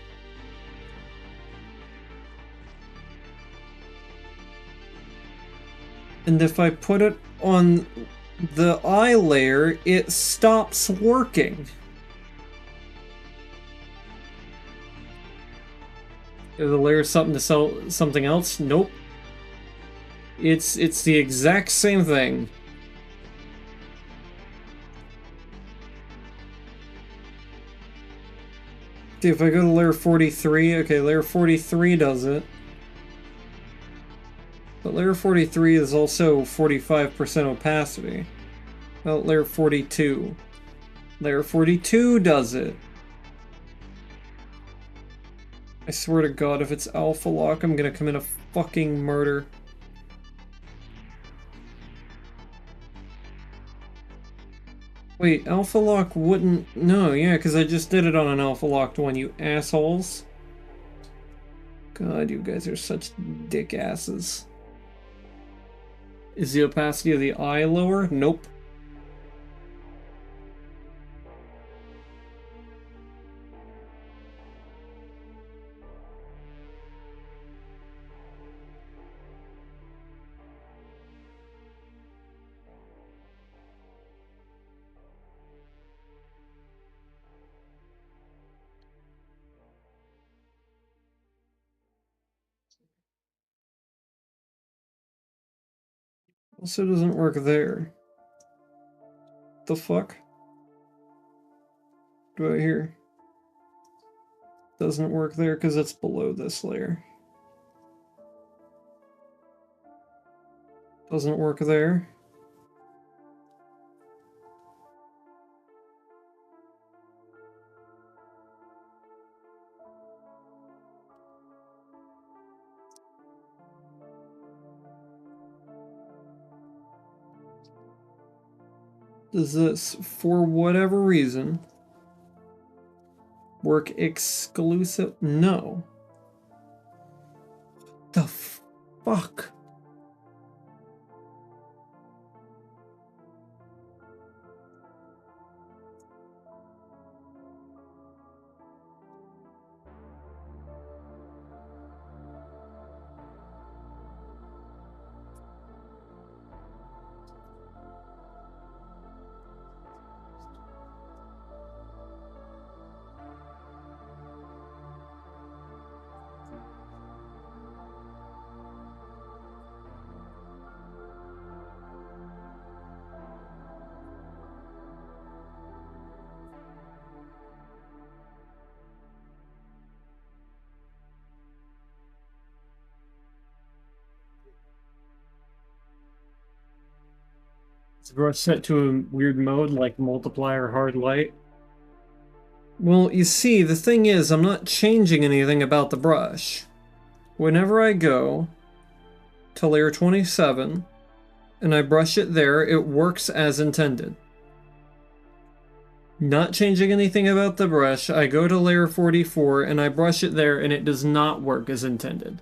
S1: And if I put it on the eye layer, it stops working. Is the layer something to sell something else? Nope. It's the exact same thing. Okay, if I go to layer 43, okay, layer 43 does it. But layer 43 is also 45% opacity. Well, layer 42. Layer 42 does it. I swear to God, if it's alpha lock, I'm gonna commit a fucking murder. Wait, alpha lock wouldn't... No, yeah, because I just did it on an alpha locked one, you assholes. God, you guys are such dick asses. Is the opacity of the eye lower? Nope. Also doesn't work there. The fuck? Do I hear? Doesn't work there because it's below this layer. Doesn't work there. Does this, for whatever reason, work exclusive? No. The fuck? Is the brush set to a weird mode like multiply or hard light? Well, you see, the thing is, I'm not changing anything about the brush. Whenever I go to layer 27 and I brush it there, it works as intended. Not changing anything about the brush, I go to layer 44 and I brush it there and it does not work as intended.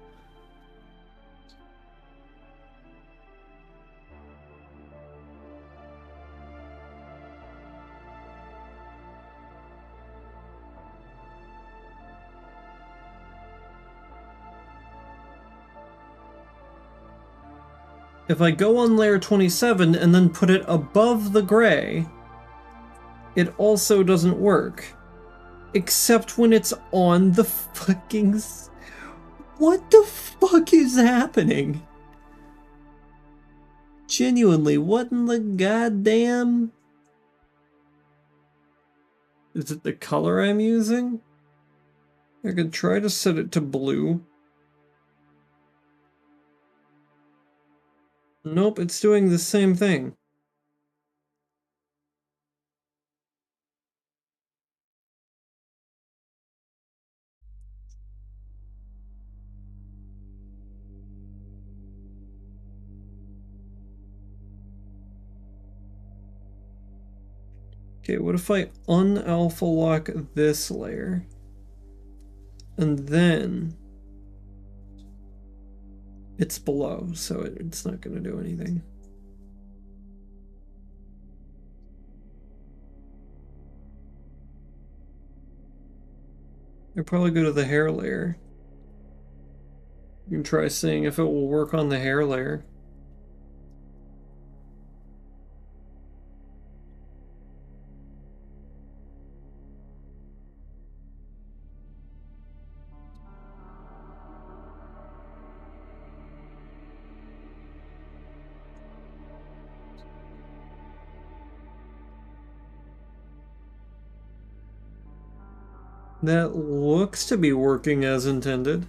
S1: If I go on layer 27 and then put it above the gray, it also doesn't work. Except when it's on the fucking... What the fuck is happening? Genuinely, what in the goddamn... Is it the color I'm using? I could try to set it to blue. Nope, it's doing the same thing. Okay, what if I un-alpha lock this layer? And then it's below, so it's not going to do anything. I'll probably go to the hair layer. You can try seeing if it will work on the hair layer. That looks to be working as intended.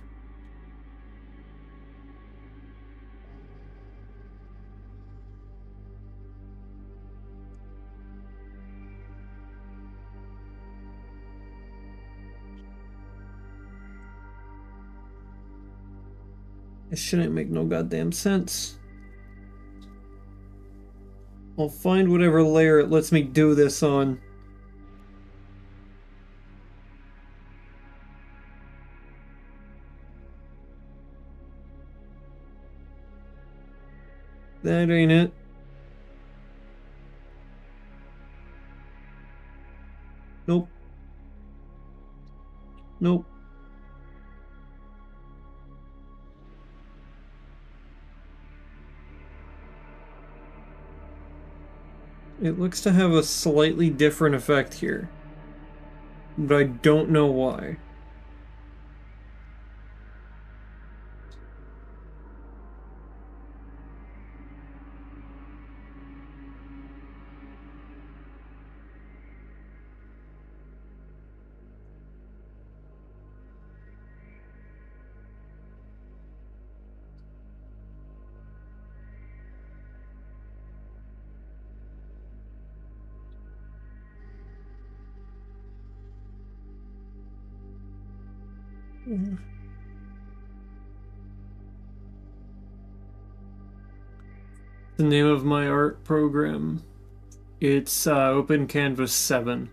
S1: It shouldn't make no goddamn sense. I'll find whatever layer it lets me do this on. That ain't it. Nope. Nope. It looks to have a slightly different effect here. But I don't know why. The name of my art program. It's Open Canvas 7.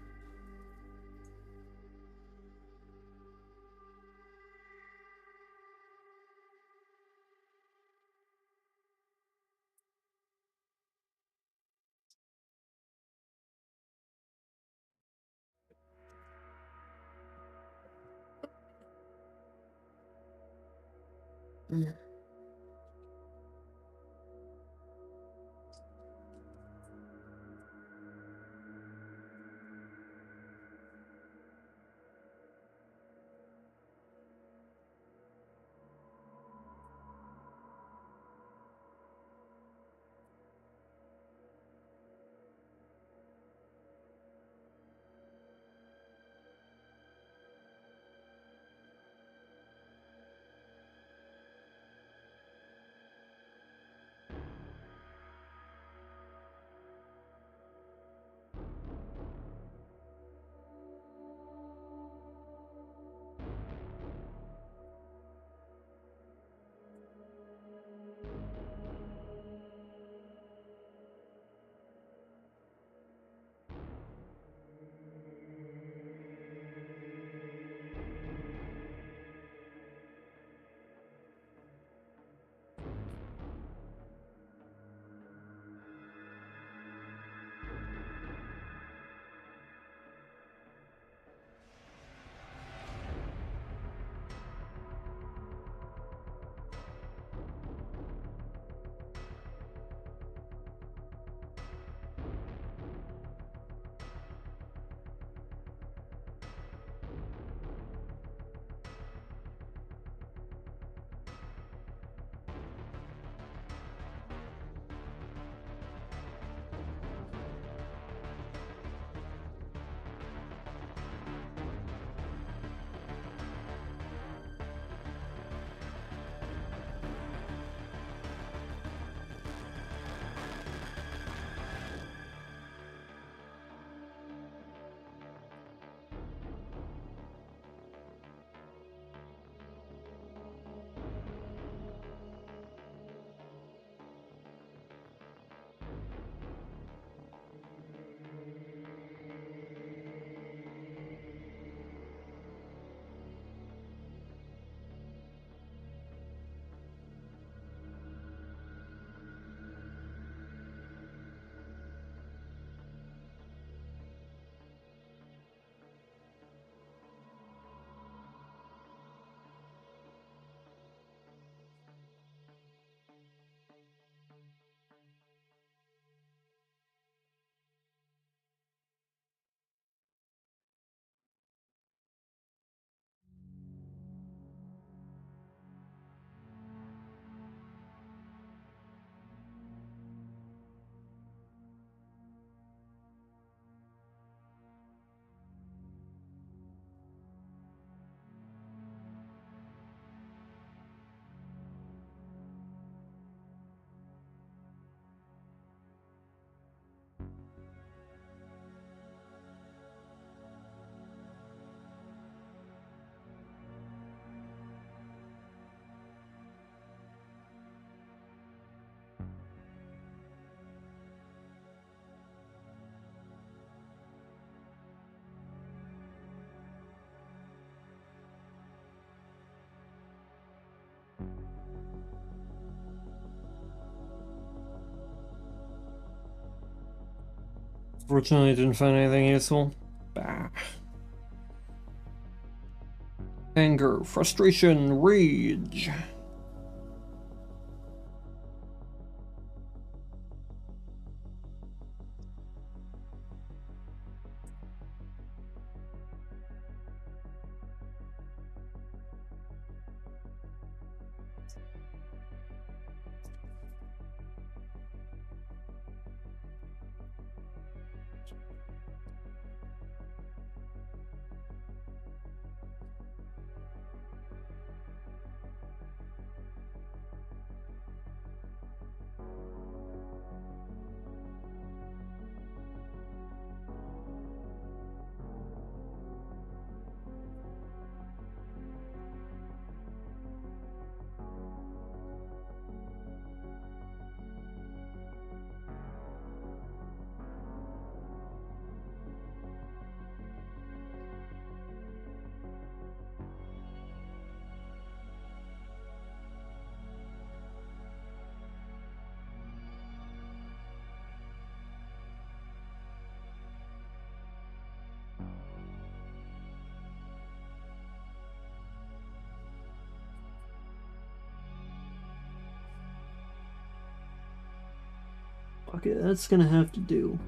S1: Fortunately, I didn't find anything useful. Bah. Anger, frustration, rage. Okay, that's gonna have to do.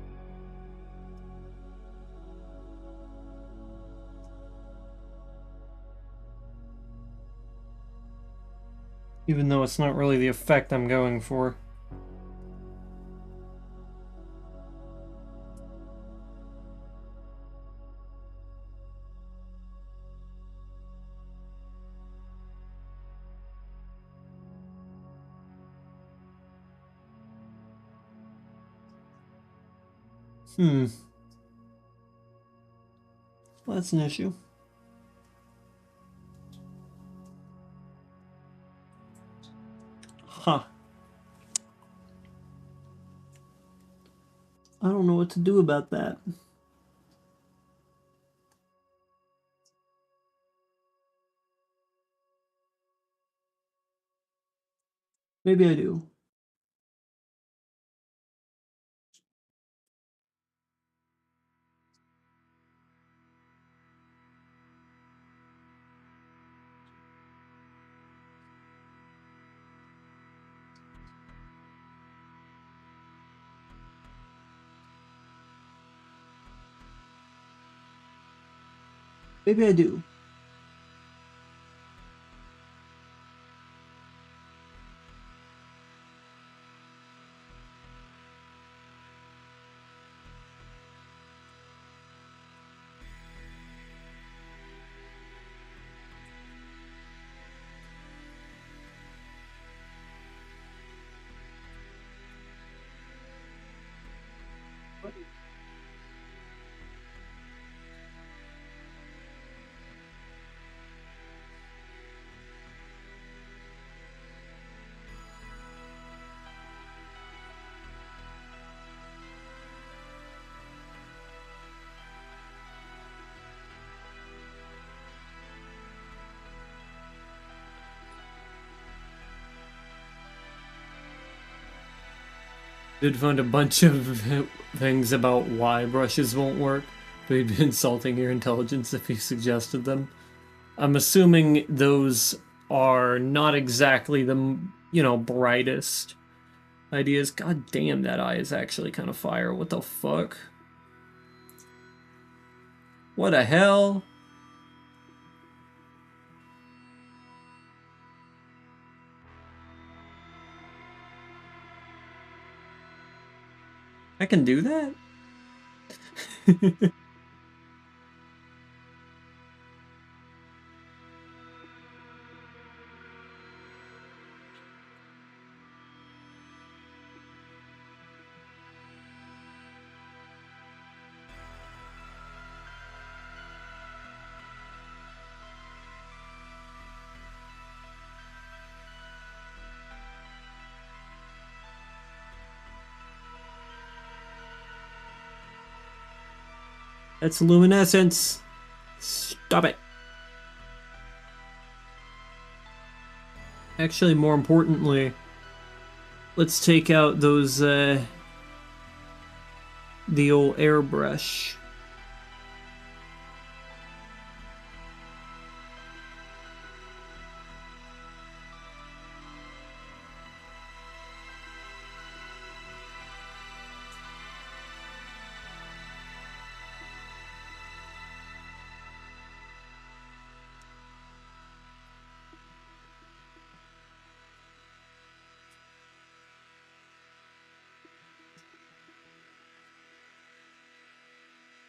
S1: Even though it's not really the effect I'm going for. Well, that's an issue. Huh. I don't know what to do about that. Maybe I do. Maybe I do. Did find a bunch of things about why brushes won't work, but he'd be insulting your intelligence if he suggested them. I'm assuming those are not exactly the, brightest ideas. God damn, that eye is actually kind of fire. What the fuck? What the hell? I can do that? That's luminescence. Stop it. Actually, more importantly, let's take out those The old airbrush.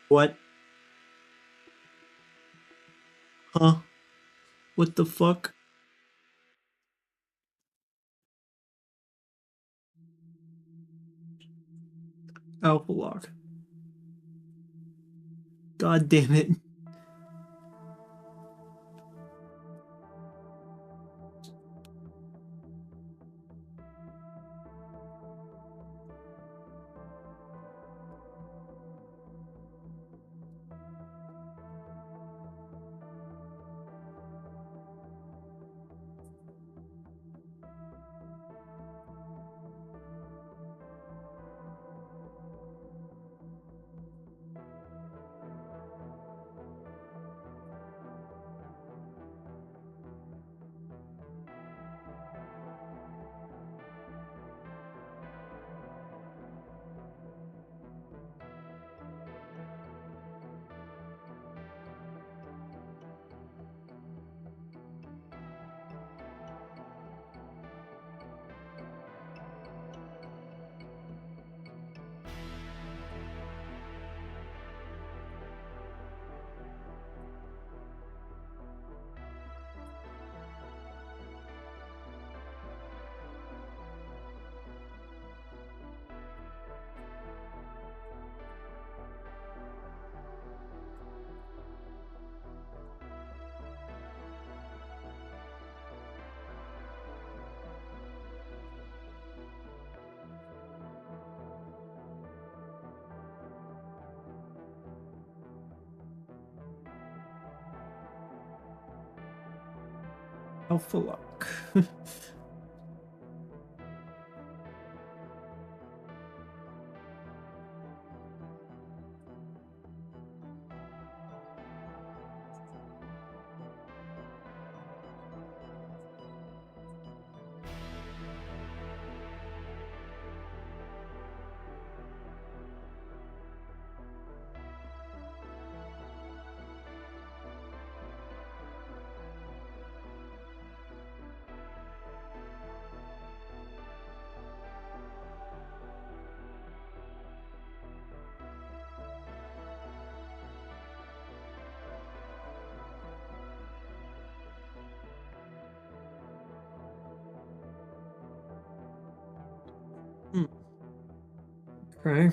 S1: What? Huh? What the fuck? Alpha lock. God damn it. Alpha lock. Okay.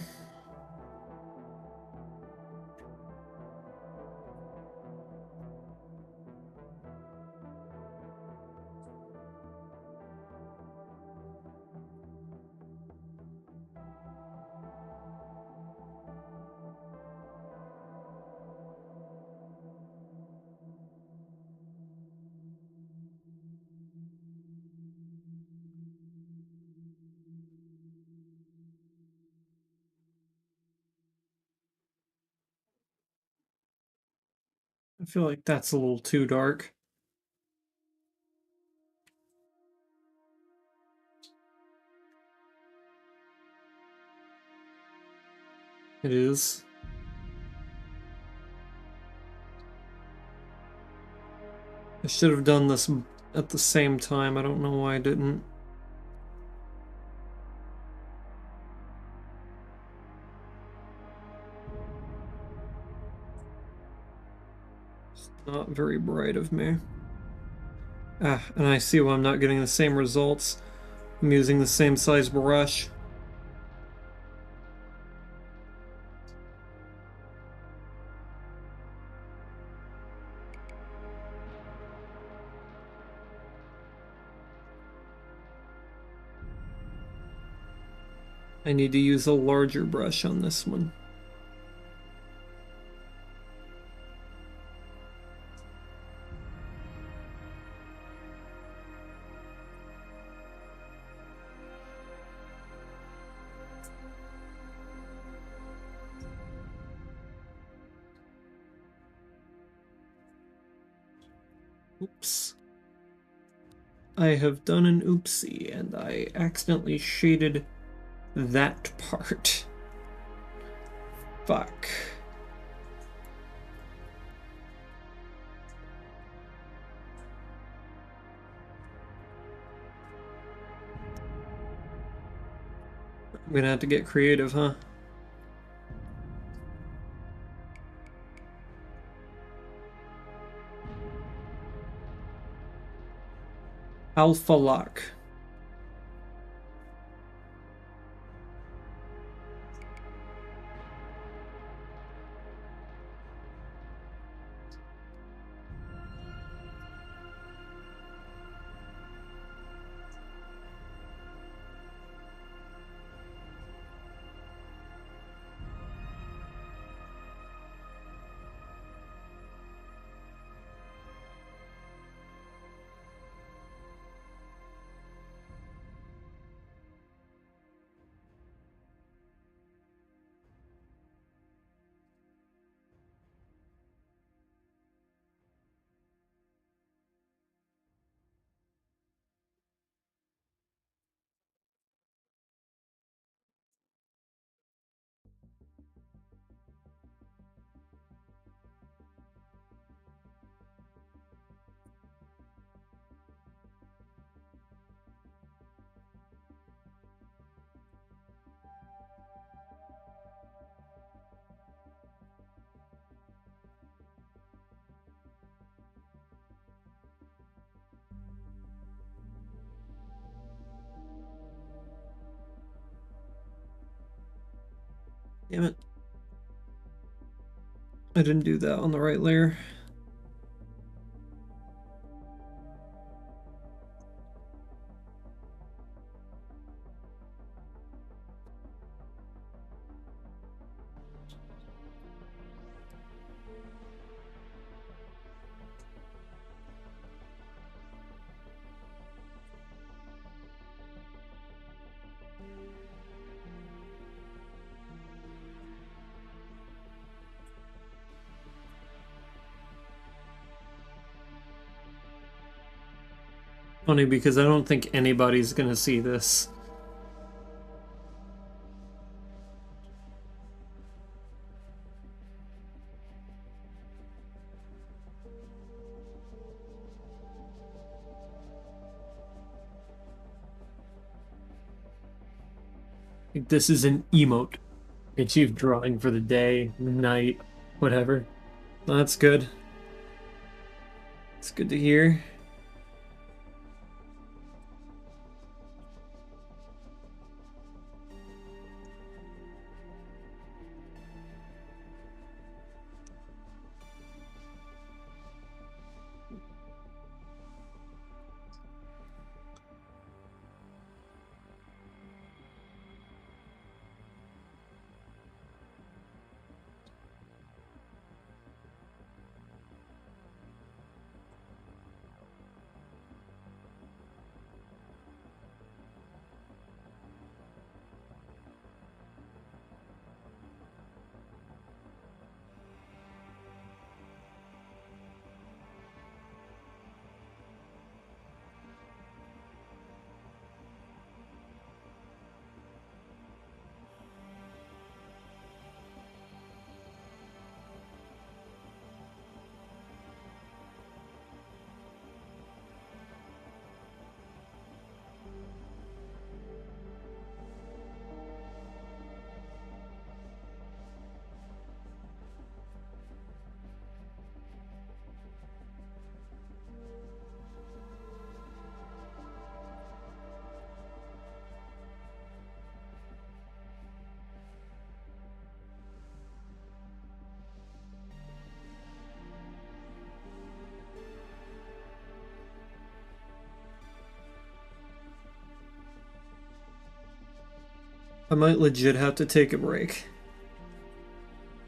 S1: I feel like that's a little too dark. It is. I should have done this at the same time. I don't know why I didn't. It's not very bright of me. Ah, and I see why I'm not getting the same results. I'm using the same size brush. I need to use a larger brush on this one. Oops. I have done an oopsie, and I accidentally shaded that part. Fuck. I'm gonna have to get creative, huh? Alpha lock. Damn it. I didn't do that on the right layer. Funny because I don't think anybody's gonna see this. This is an emote. Achieve drawing for the day, night, whatever. That's good. It's good to hear. I might legit have to take a break.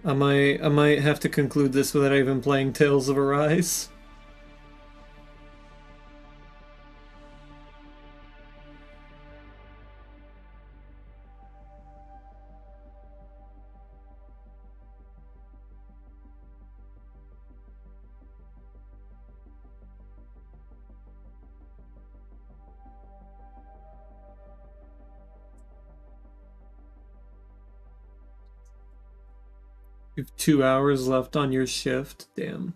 S1: I might have to conclude this without even playing Tales of Arise. You have 2 hours left on your shift. Damn.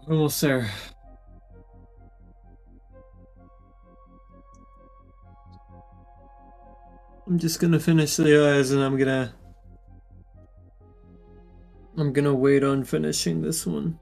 S1: Almost there. I'm just gonna finish the eyes and I'm gonna wait on finishing this one.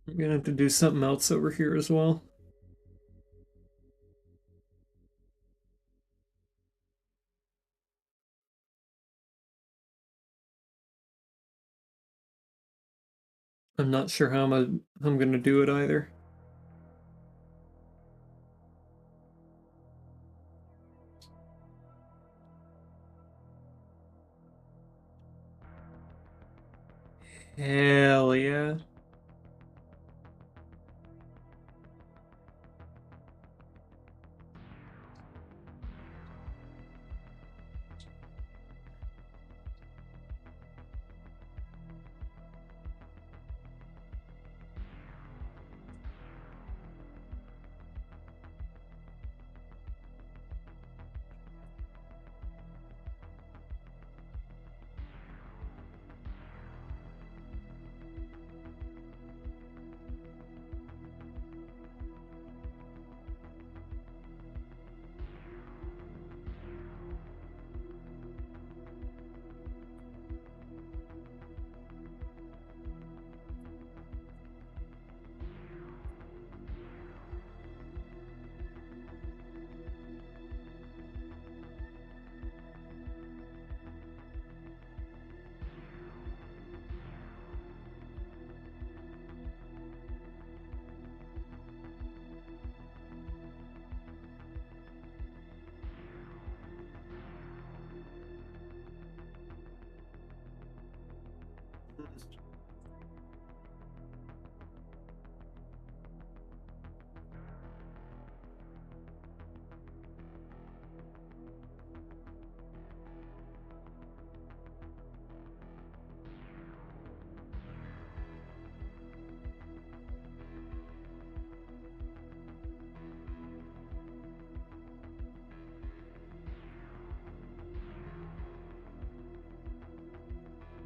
S1: I'm gonna have to do something else over here as well. I'm not sure how I'm gonna do it either. Hell yeah.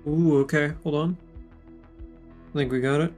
S1: Ooh, okay, hold on. I think we got it.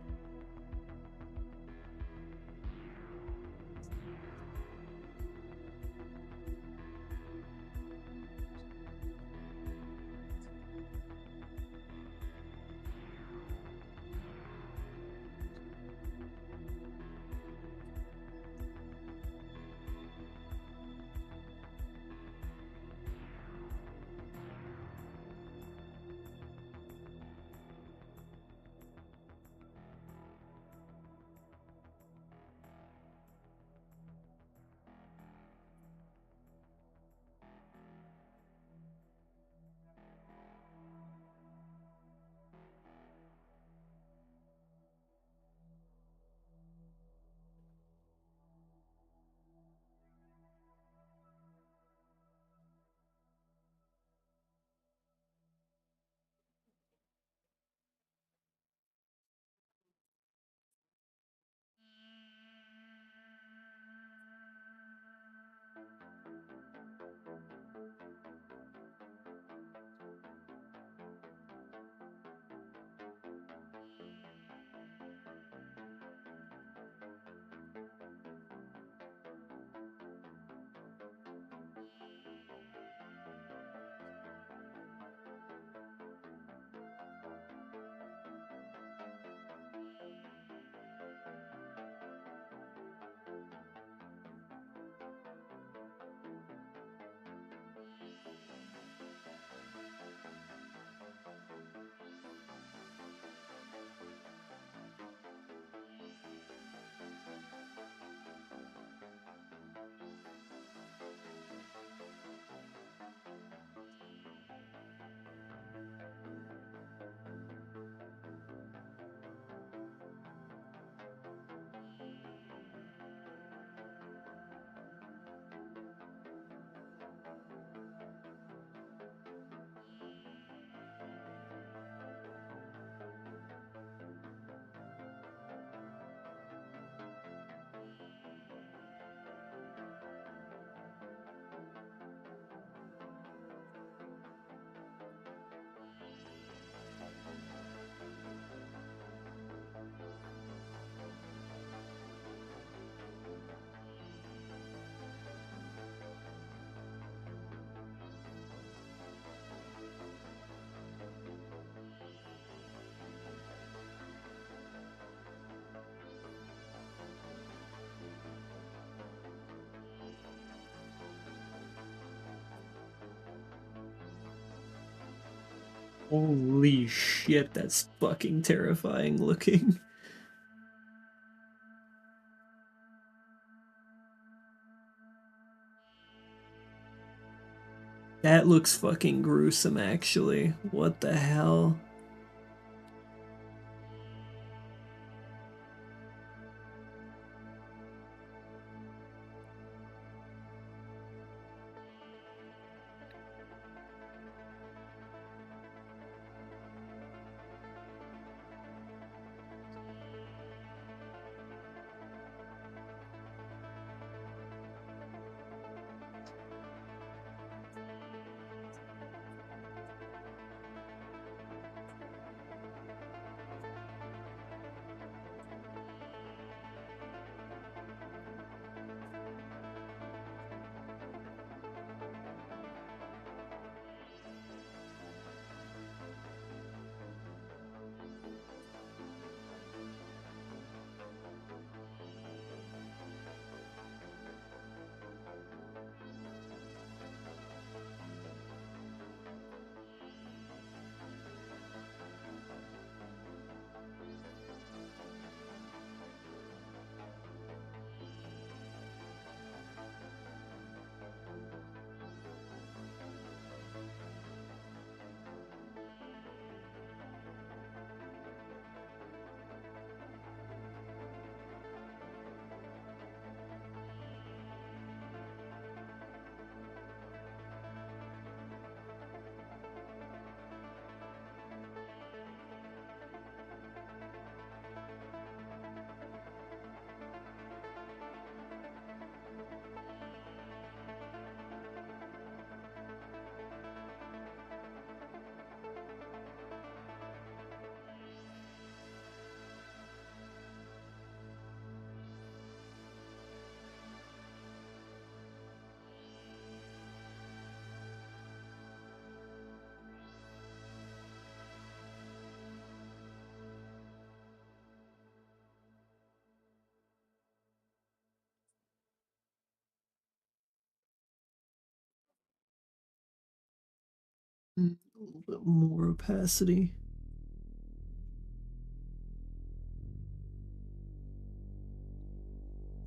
S1: Holy shit, that's fucking terrifying looking. That looks fucking gruesome, actually. What the hell? bit more opacity.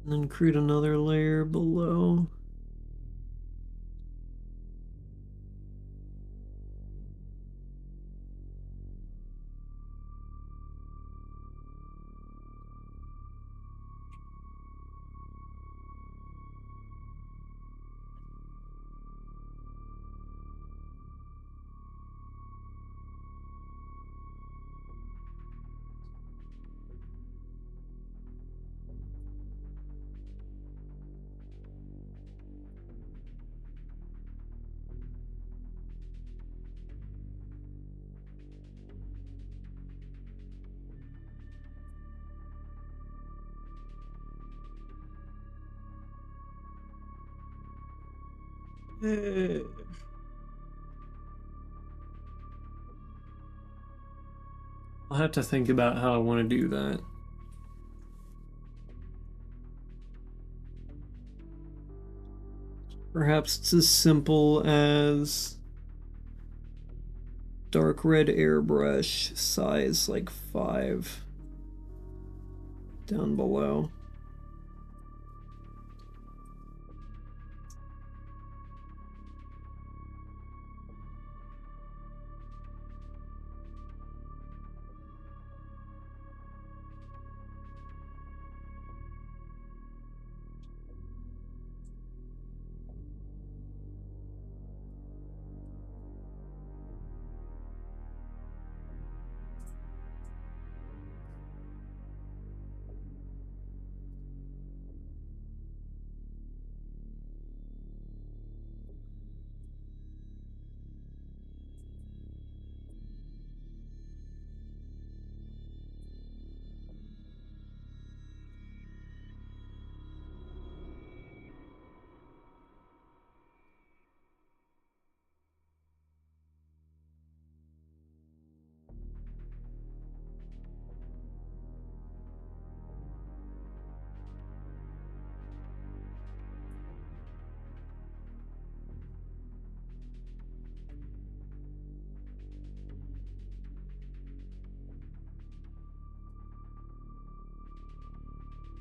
S1: And then create another layer below. I'll have to think about how I want to do that. Perhaps it's as simple as dark red airbrush, size like 5 down below.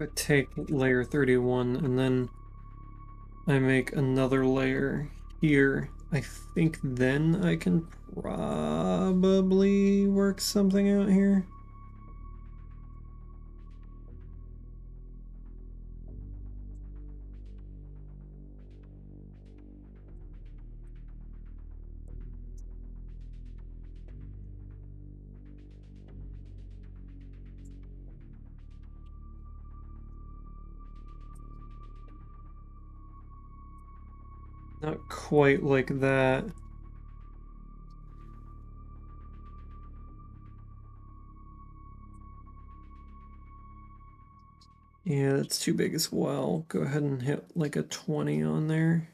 S1: I take layer 31 and then I make another layer here. I think then I can probably work something out here. Not quite like that. Yeah, that's too big as well. Go ahead and hit like a 20 on there.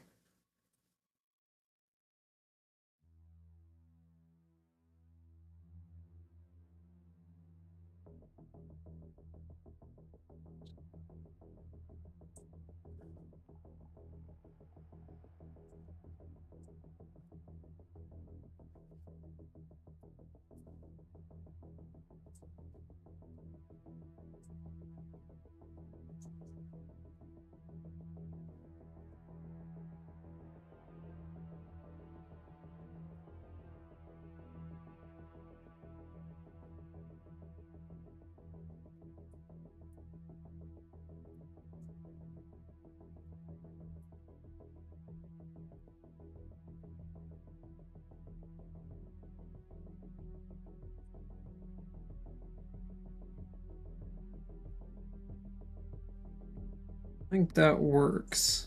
S1: I think that works.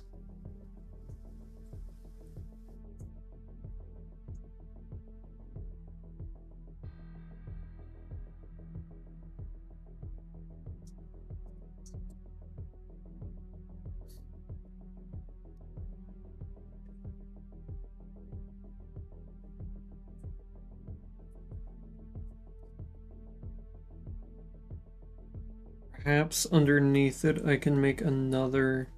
S1: Perhaps underneath it I can make another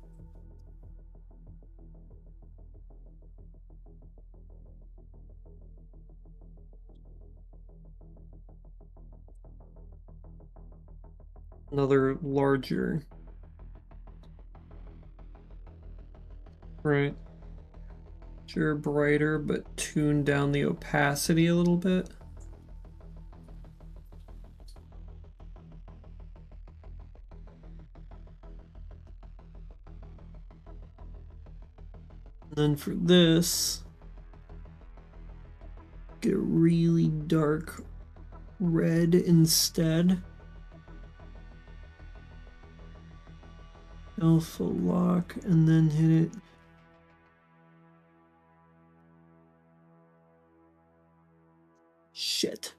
S1: Another larger. Right. Sure, brighter, but tune down the opacity a little bit. And then for this, get a really dark red instead. Alpha lock, and then hit it. Shit.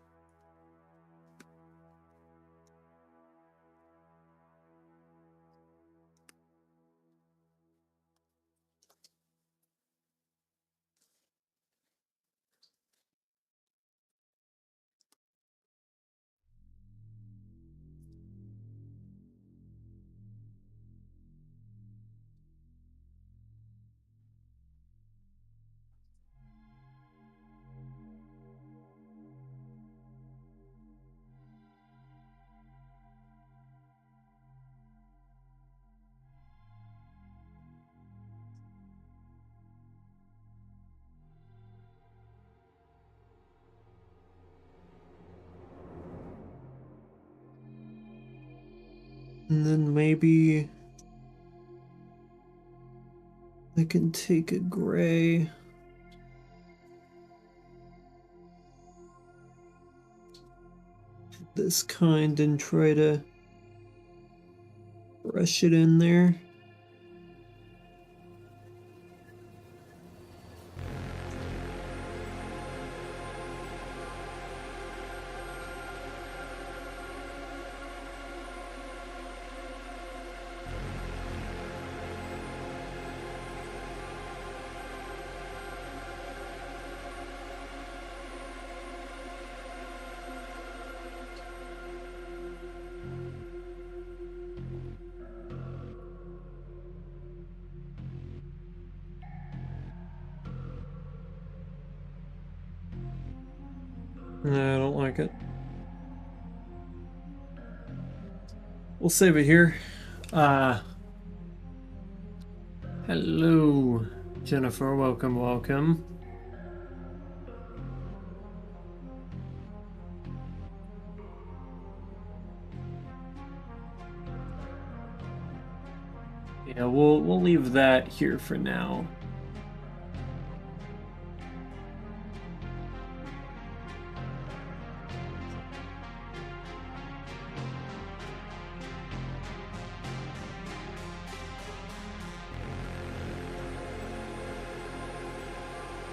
S1: And then maybe I can take a gray. This kind and try to brush it in there. No, I don't like it. We'll save it here. Hello, Jennifer. Welcome, welcome. Yeah, we'll leave that here for now.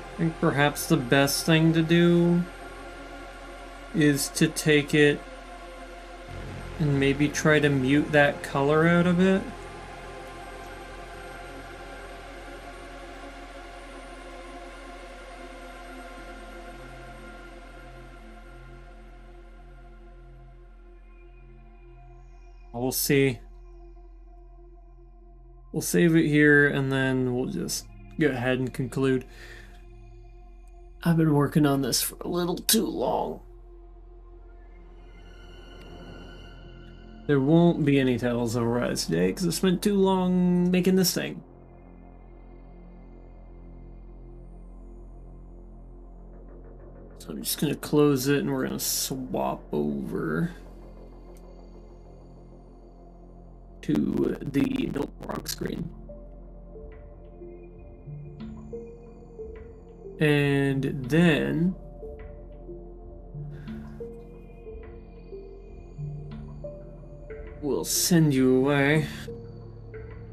S1: I think perhaps the best thing to do is to take it and maybe try to mute that color out a bit. We'll see. We'll save it here and then we'll just go ahead and conclude. I've been working on this for a little too long. There won't be any Tales of Arise today because I spent too long making this thing. So I'm just gonna close it and we're gonna swap over to the Milk screen. And then we'll send you away.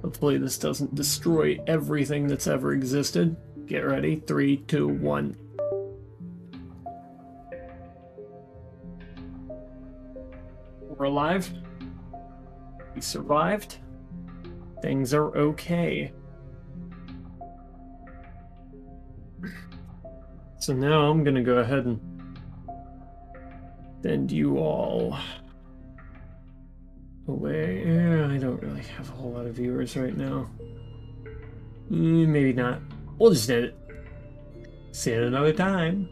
S1: Hopefully this doesn't destroy everything that's ever existed. Get ready. 3, 2, 1. We're alive. We survived. Things are okay. So now I'm gonna go ahead and send you all away. I don't really have a whole lot of viewers right now. Maybe not. We'll just edit. See you at another time.